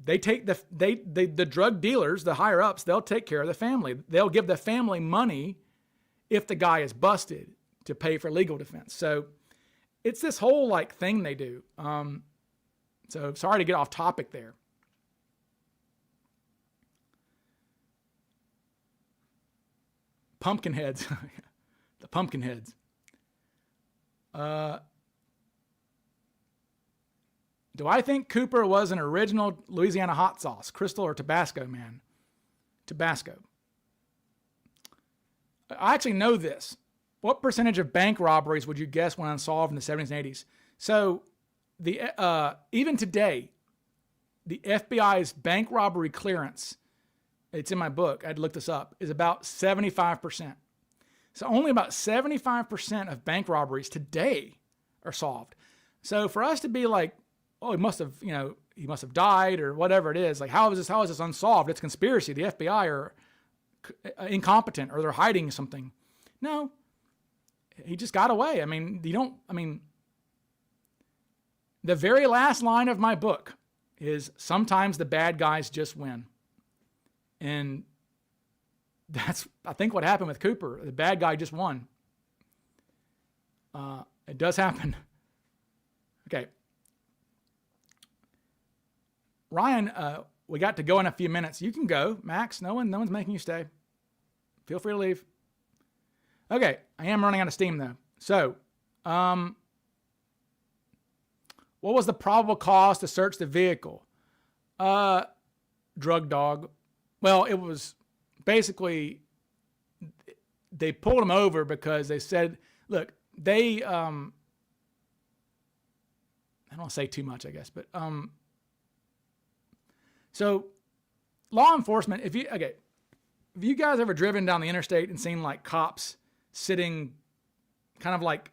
S1: they take the drug dealers, the higher ups, they'll take care of the family. They'll give the family money if the guy is busted to pay for legal defense. So it's this whole like thing they do. So sorry to get off topic there. Pumpkinheads. The Pumpkinheads. Do I think Cooper was an original Louisiana hot sauce, Crystal or Tabasco, man? Tabasco. I actually know this. What percentage of bank robberies would you guess went unsolved in the 70s and 80s? So even today, the FBI's bank robbery clearance, it's in my book, I had to look this up, is about 75%. So only about 75% of bank robberies today are solved. So for us to be like, oh, he must have died or whatever it is, like how is this unsolved? It's conspiracy. The FBI are incompetent or they're hiding something. No, he just got away. The very last line of my book is sometimes the bad guys just win. And that's, I think, what happened with Cooper. The bad guy just won. It does happen. Okay. Ryan, we got to go in a few minutes. You can go, Max. No one's making you stay. Feel free to leave. Okay, I am running out of steam though. So, what was the probable cause to search the vehicle? Drug dog. Well, it was basically they pulled him over because they said, look, they I don't want to say too much, I guess, but so law enforcement, if you guys ever driven down the interstate and seen like cops sitting kind of like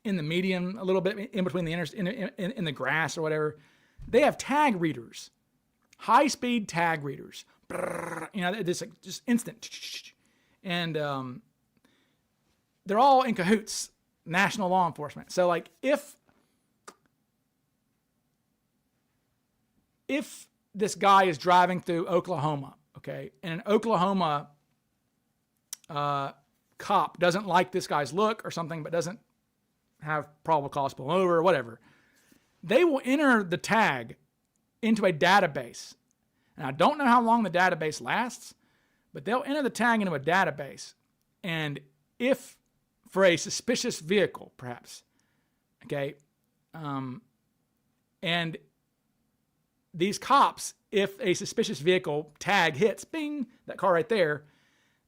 S1: in the median a little bit in between the in the grass or whatever, they have tag readers, high-speed tag readers. This like just instant, and they're all in cahoots, national law enforcement. So like if this guy is driving through Oklahoma, okay, and an Oklahoma cop doesn't like this guy's look or something, but doesn't have probable cause to pull him over or whatever, they will enter the tag into a database. And I don't know how long the database lasts, but they'll enter the tag into a database. And if for a suspicious vehicle, perhaps, okay, and these cops, if a suspicious vehicle tag hits, bing, that car right there,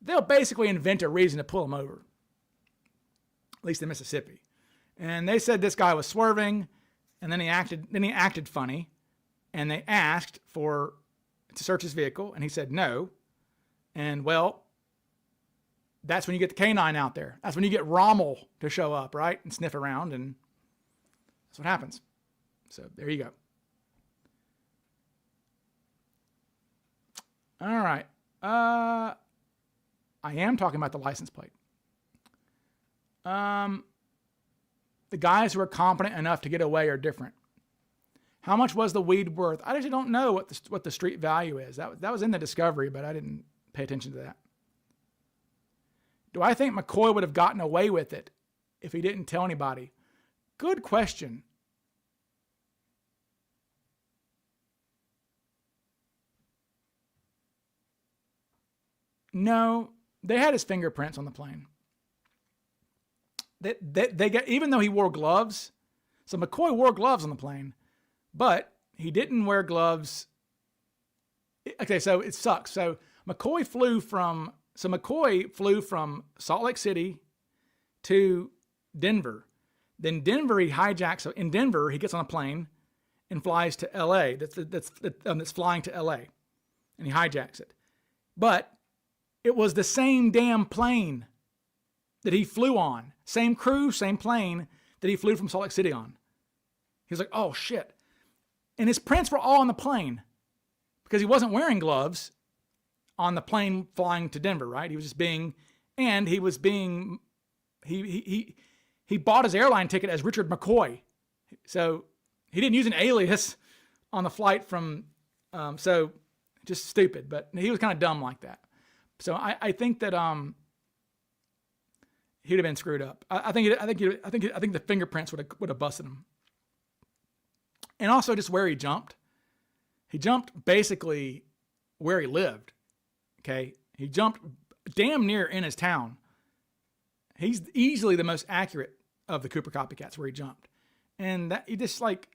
S1: they'll basically invent a reason to pull them over, at least in Mississippi. And they said this guy was swerving, and then he acted funny, and they asked to search his vehicle, and he said no. And well, that's when you get the canine out there. That's when you get Rommel to show up, right? And sniff around, and that's what happens. So there you go. All right. I am talking about the license plate. The guys who are competent enough to get away are different. How much was the weed worth? I actually don't know what the street value is. That was in the discovery, but I didn't pay attention to that. Do I think McCoy would have gotten away with it if he didn't tell anybody? Good question. No, they had his fingerprints on the plane. They got, even though he wore gloves, so McCoy wore gloves on the plane, but he didn't wear gloves. Okay, so it sucks. So McCoy flew from Salt Lake City to Denver. Then Denver, he hijacks. So in Denver, he gets on a plane and flies to L.A. That's flying to L.A. and he hijacks it. But it was the same damn plane that he flew on. Same crew, same plane that he flew from Salt Lake City on. He was like, oh shit. And his prints were all on the plane because he wasn't wearing gloves on the plane flying to Denver, right? He was just he bought his airline ticket as Richard McCoy. So he didn't use an alias on the flight from, so just stupid, but he was kind of dumb like that. So I think that he'd have been screwed up. I think the fingerprints would have busted him. And also just where he jumped. He jumped basically where he lived. Okay, he jumped damn near in his town. He's easily the most accurate of the Cooper copycats where he jumped, and that you just like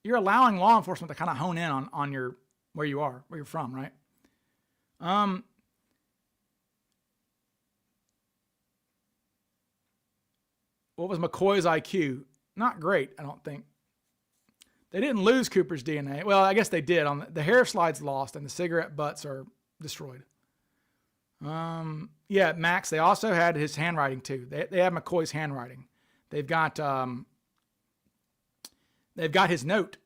S1: you're allowing law enforcement to kind of hone in on your where you're from, right? What was McCoy's IQ? Not great, I don't think. They didn't lose Cooper's DNA. Well, I guess they did. On the hair slide's lost, and the cigarette butts are destroyed. Yeah, Max. They also had his handwriting too. They have McCoy's handwriting. They've got his note.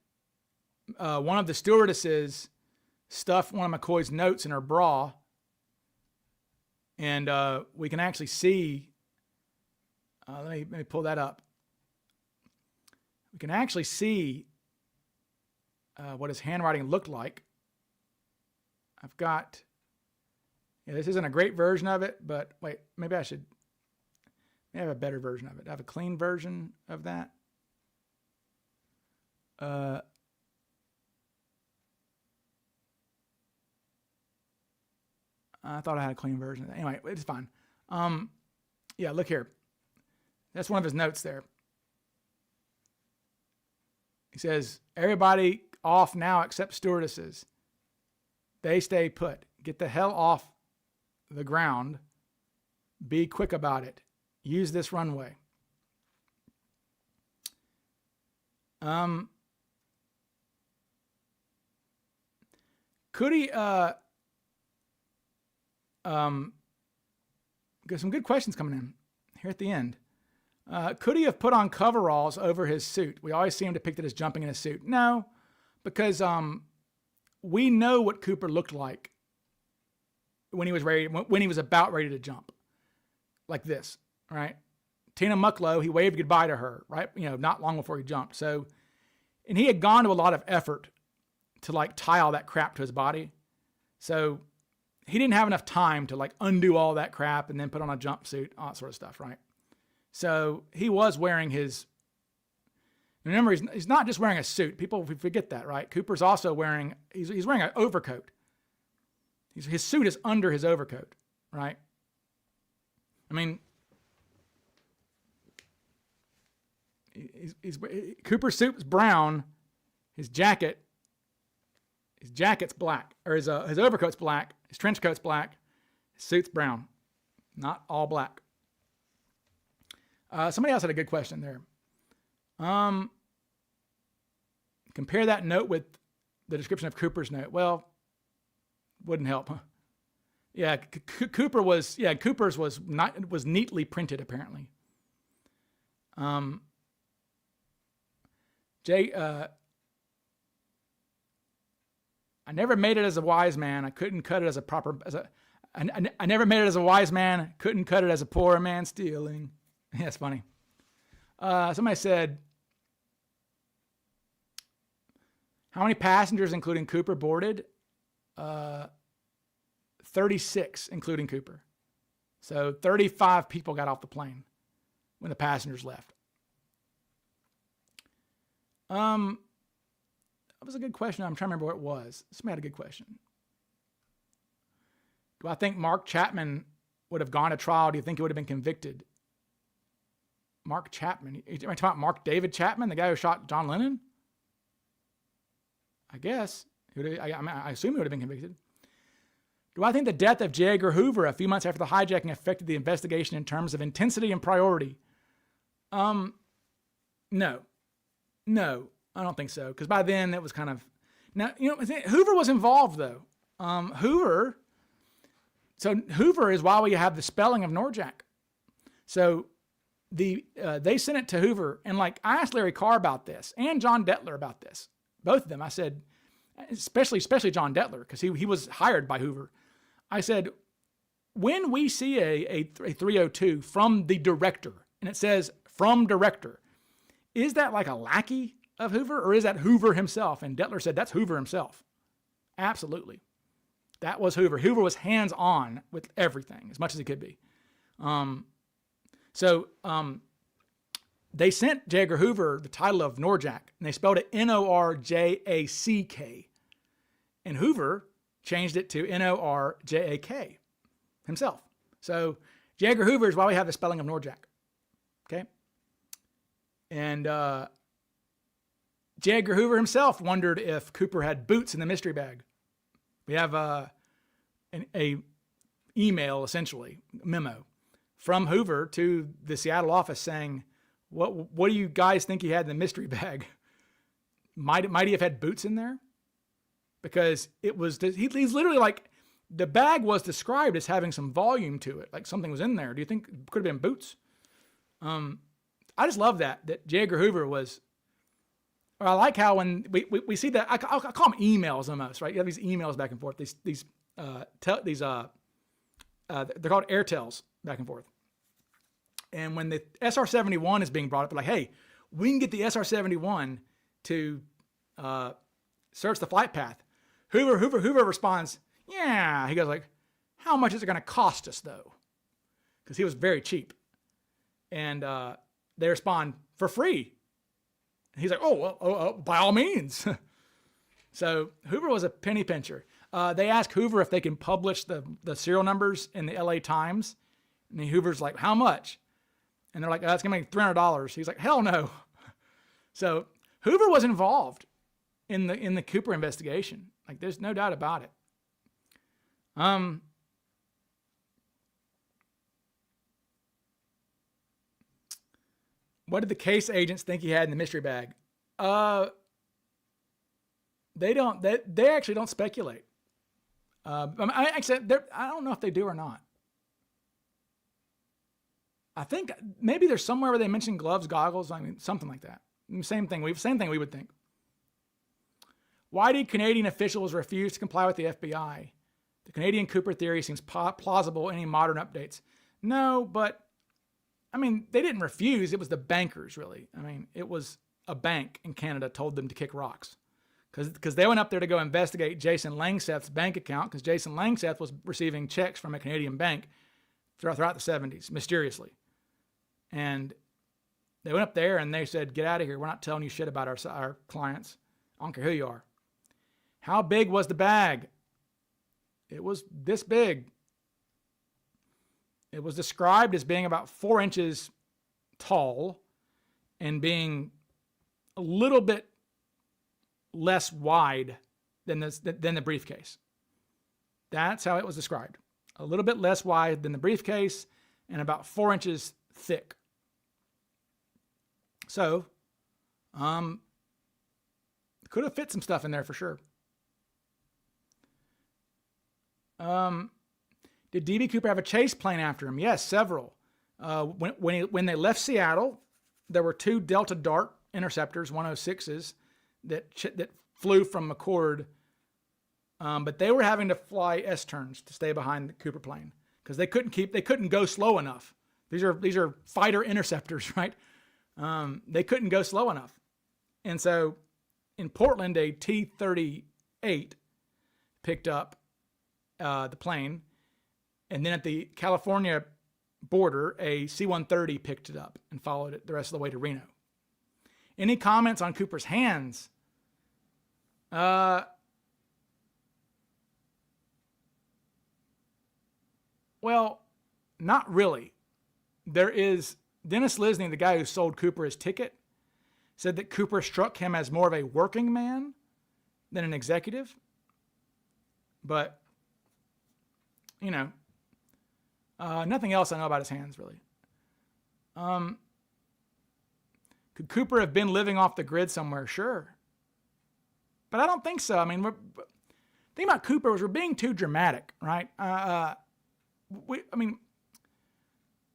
S1: One of the stewardesses stuffed one of McCoy's notes in her bra, and we can actually see. Let me pull that up. We can actually see what his handwriting looked like. I've got. Yeah, this isn't a great version of it, but wait, maybe I have a better version of it. I have a clean version of that. I thought I had a clean version of that. Anyway, it's fine. Yeah, look here. That's one of his notes there. He says, everybody off now except stewardesses. They stay put. Get the hell off the ground. Be quick about it. Use this runway. Could he got some good questions coming in here at the end. Could he have put on coveralls over his suit? We always see him depicted as jumping in a suit. No, because we know what Cooper looked like when he was about ready to jump, like this, right? Tina Mucklow, he waved goodbye to her, right? Not long before he jumped. So, and he had gone to a lot of effort to like tie all that crap to his body. So he didn't have enough time to like undo all that crap and then put on a jumpsuit, all that sort of stuff, right? So he was wearing remember, he's not just wearing a suit. People forget that, right? Cooper's also wearing an overcoat. His suit is under his overcoat, right? I mean, Cooper's suit is brown. His jacket's black, or his overcoat's black. His trench coat's black. His suit's brown, not all black. Somebody else had a good question there. Compare that note with the description of Cooper's note. Well, wouldn't help, huh? Yeah, Cooper's was neatly printed apparently. I never made it as a wise man. I couldn't cut it as a proper I never made it as a wise man. Couldn't cut it as a poor man stealing. Yeah, it's funny. Somebody said, how many passengers, including Cooper, boarded? 36, including Cooper. So 35 people got off the plane when the passengers left. That was a good question. I'm trying to remember what it was. Somebody had a good question. Do I think Mark Chapman would have gone to trial? Do you think he would have been convicted? Mark Chapman. Are you talking about Mark David Chapman, the guy who shot John Lennon? I guess. I assume he would have been convicted. Do I think the death of J. Edgar Hoover a few months after the hijacking affected the investigation in terms of intensity and priority? No. No, I don't think so. Because by then it was kind of... Now, Hoover was involved, though. Hoover is why we have the spelling of Norjack. So they sent it to Hoover, and I asked Larry Carr about this and John Detler about this. Both of them. I said, especially John Detler, because he was hired by Hoover. I said, when we see a 302 from the director, and it says from director, is that like a lackey of Hoover, or is that Hoover himself? And Detler said, that's Hoover himself. Absolutely. That was Hoover. Hoover was hands-on with everything, as much as he could be. They sent J. Edgar Hoover the title of Norjack, and they spelled it Norjack. And Hoover changed it to Norjak himself. So J. Edgar Hoover is why we have the spelling of Norjack. Okay? And J. Edgar Hoover himself wondered if Cooper had boots in the mystery bag. We have an email, essentially, memo, from Hoover to the Seattle office saying, what do you guys think he had in the mystery bag? Might he have had boots in there? Because he's literally the bag was described as having some volume to it, like something was in there. Do you think it could have been boots? I just love that J. Edgar Hoover was, or I like how when we see that, I call them emails almost, right? You have these emails back and forth, they're called airtels back and forth. And when the SR-71 is being brought up, they're like, hey, we can get the SR-71 to search the flight path. Hoover responds, yeah. He goes how much is it going to cost us though? Because he was very cheap. And they respond, for free. And he's like, oh, by all means. So Hoover was a penny pincher. They asked Hoover if they can publish the serial numbers in the LA Times. And Hoover's like, how much? And they're like, it's going to make $300. He's like, hell no. So Hoover was involved in the Cooper investigation. There's no doubt about it. What did the case agents think he had in the mystery bag? They actually don't speculate. I don't know if they do or not. I think maybe there's somewhere where they mention gloves, goggles, something like that. Same thing we would think. Why did Canadian officials refuse to comply with the FBI? The Canadian Cooper theory seems plausible. Any modern updates? No, but they didn't refuse. It was the bankers, really. It was a bank in Canada told them to kick rocks. Because they went up there to go investigate Jason Langseth's bank account, because Jason Langseth was receiving checks from a Canadian bank throughout the 70s, mysteriously. And they went up there and they said, get out of here. We're not telling you shit about our clients. I don't care who you are. How big was the bag? It was this big. It was described as being about 4 inches tall and being a little bit less wide than the briefcase. That's how it was described. A little bit less wide than the briefcase and about 4 inches thick. So, could have fit some stuff in there for sure. Did DB Cooper have a chase plane after him? Yes, several. When they left Seattle, there were 2 Delta Dart interceptors, 106s, that flew from McCord, but they were having to fly S-turns to stay behind the Cooper plane because they couldn't go slow enough. These are fighter interceptors, right? They couldn't go slow enough, and so in Portland, a T-38 picked up the plane, and then at the California border, a C-130 picked it up and followed it the rest of the way to Reno. Any comments on Cooper's hands? Well, not really. There is Dennis Lisney, the guy who sold Cooper his ticket, said that Cooper struck him as more of a working man than an executive. But, nothing else I know about his hands, really. Could Cooper have been living off the grid somewhere? Sure. But I don't think so. I mean, the thing about Cooper was we're being too dramatic, right? We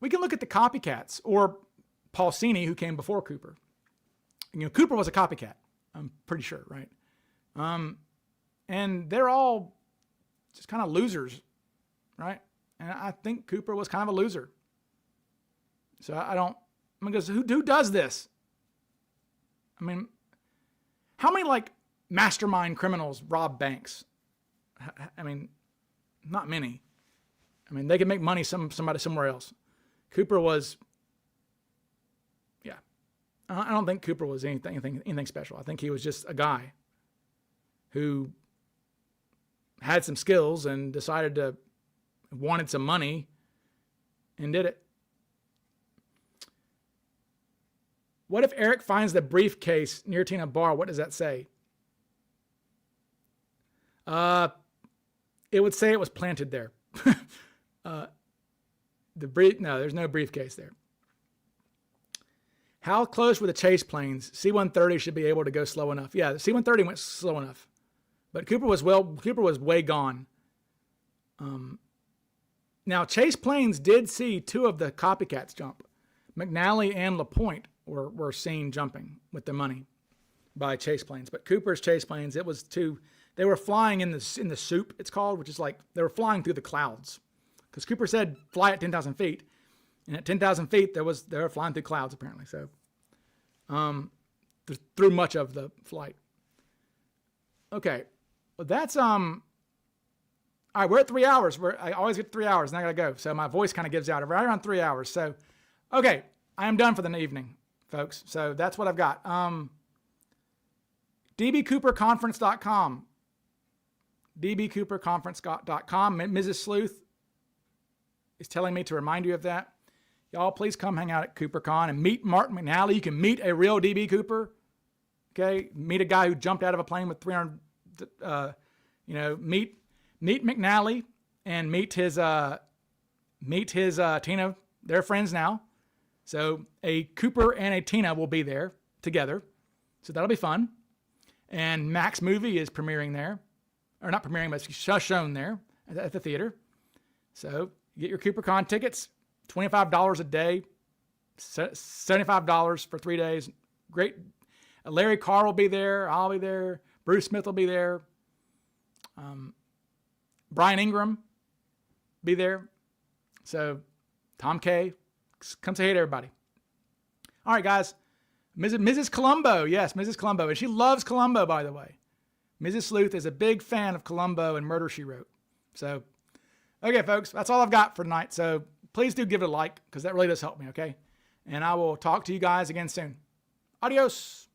S1: can look at the copycats or Paulsini, who came before Cooper. Cooper was a copycat, I'm pretty sure, right? And they're all just kind of losers, right? And I think Cooper was kind of a loser. So because who does this? I mean, how many mastermind criminals rob banks? I mean, not many. I mean, they can make money somebody somewhere else. Cooper was, yeah. I don't think Cooper was anything special. I think he was just a guy who had some skills and wanted some money and did it. What if Eric finds the briefcase near Tina Bar? What does that say? It would say it was planted there. No, there's no briefcase there. How close were the chase planes? C-130 should be able to go slow enough. Yeah, the C-130 went slow enough, but Cooper was way gone. Now chase planes did see 2 of the copycats jump. McNally and LaPointe were seen jumping with the money by chase planes, but Cooper's chase planes, it was 2. They were flying in the soup, it's called, which is they were flying through the clouds. Because Cooper said fly at 10,000 feet. And at 10,000 feet, they were flying through clouds, apparently. So, through much of the flight. Okay. Well, that's, all right, we're at 3 hours. I always get 3 hours, and I got to go. So my voice kind of gives out right around 3 hours. So, okay, I am done for the evening, folks. So that's what I've got. dbcooperconference.com. dbcooperconference.com. Mrs. Sleuth is telling me to remind you of that. Y'all, please come hang out at CooperCon and meet Mark McNally. You can meet a real DB Cooper. Okay, meet a guy who jumped out of a plane with 300. Meet McNally and meet his Tina. They're friends now, so a Cooper and a Tina will be there together. So that'll be fun. And Mac's movie is premiering there. Or not premiering, but it's shown there at the theater. So get your CooperCon tickets, $25 a day, $75 for 3 days. Great. Larry Carr will be there. I'll be there. Bruce Smith will be there. Brian Ingram be there. So Tom Kay, come say hey to everybody. All right, guys. Mrs. Colombo. Yes, Mrs. Colombo. And she loves Colombo, by the way. Mrs. Sleuth is a big fan of Columbo and Murder, She Wrote. So, okay, folks, that's all I've got for tonight. So please do give it a like because that really does help me, okay? And I will talk to you guys again soon. Adios.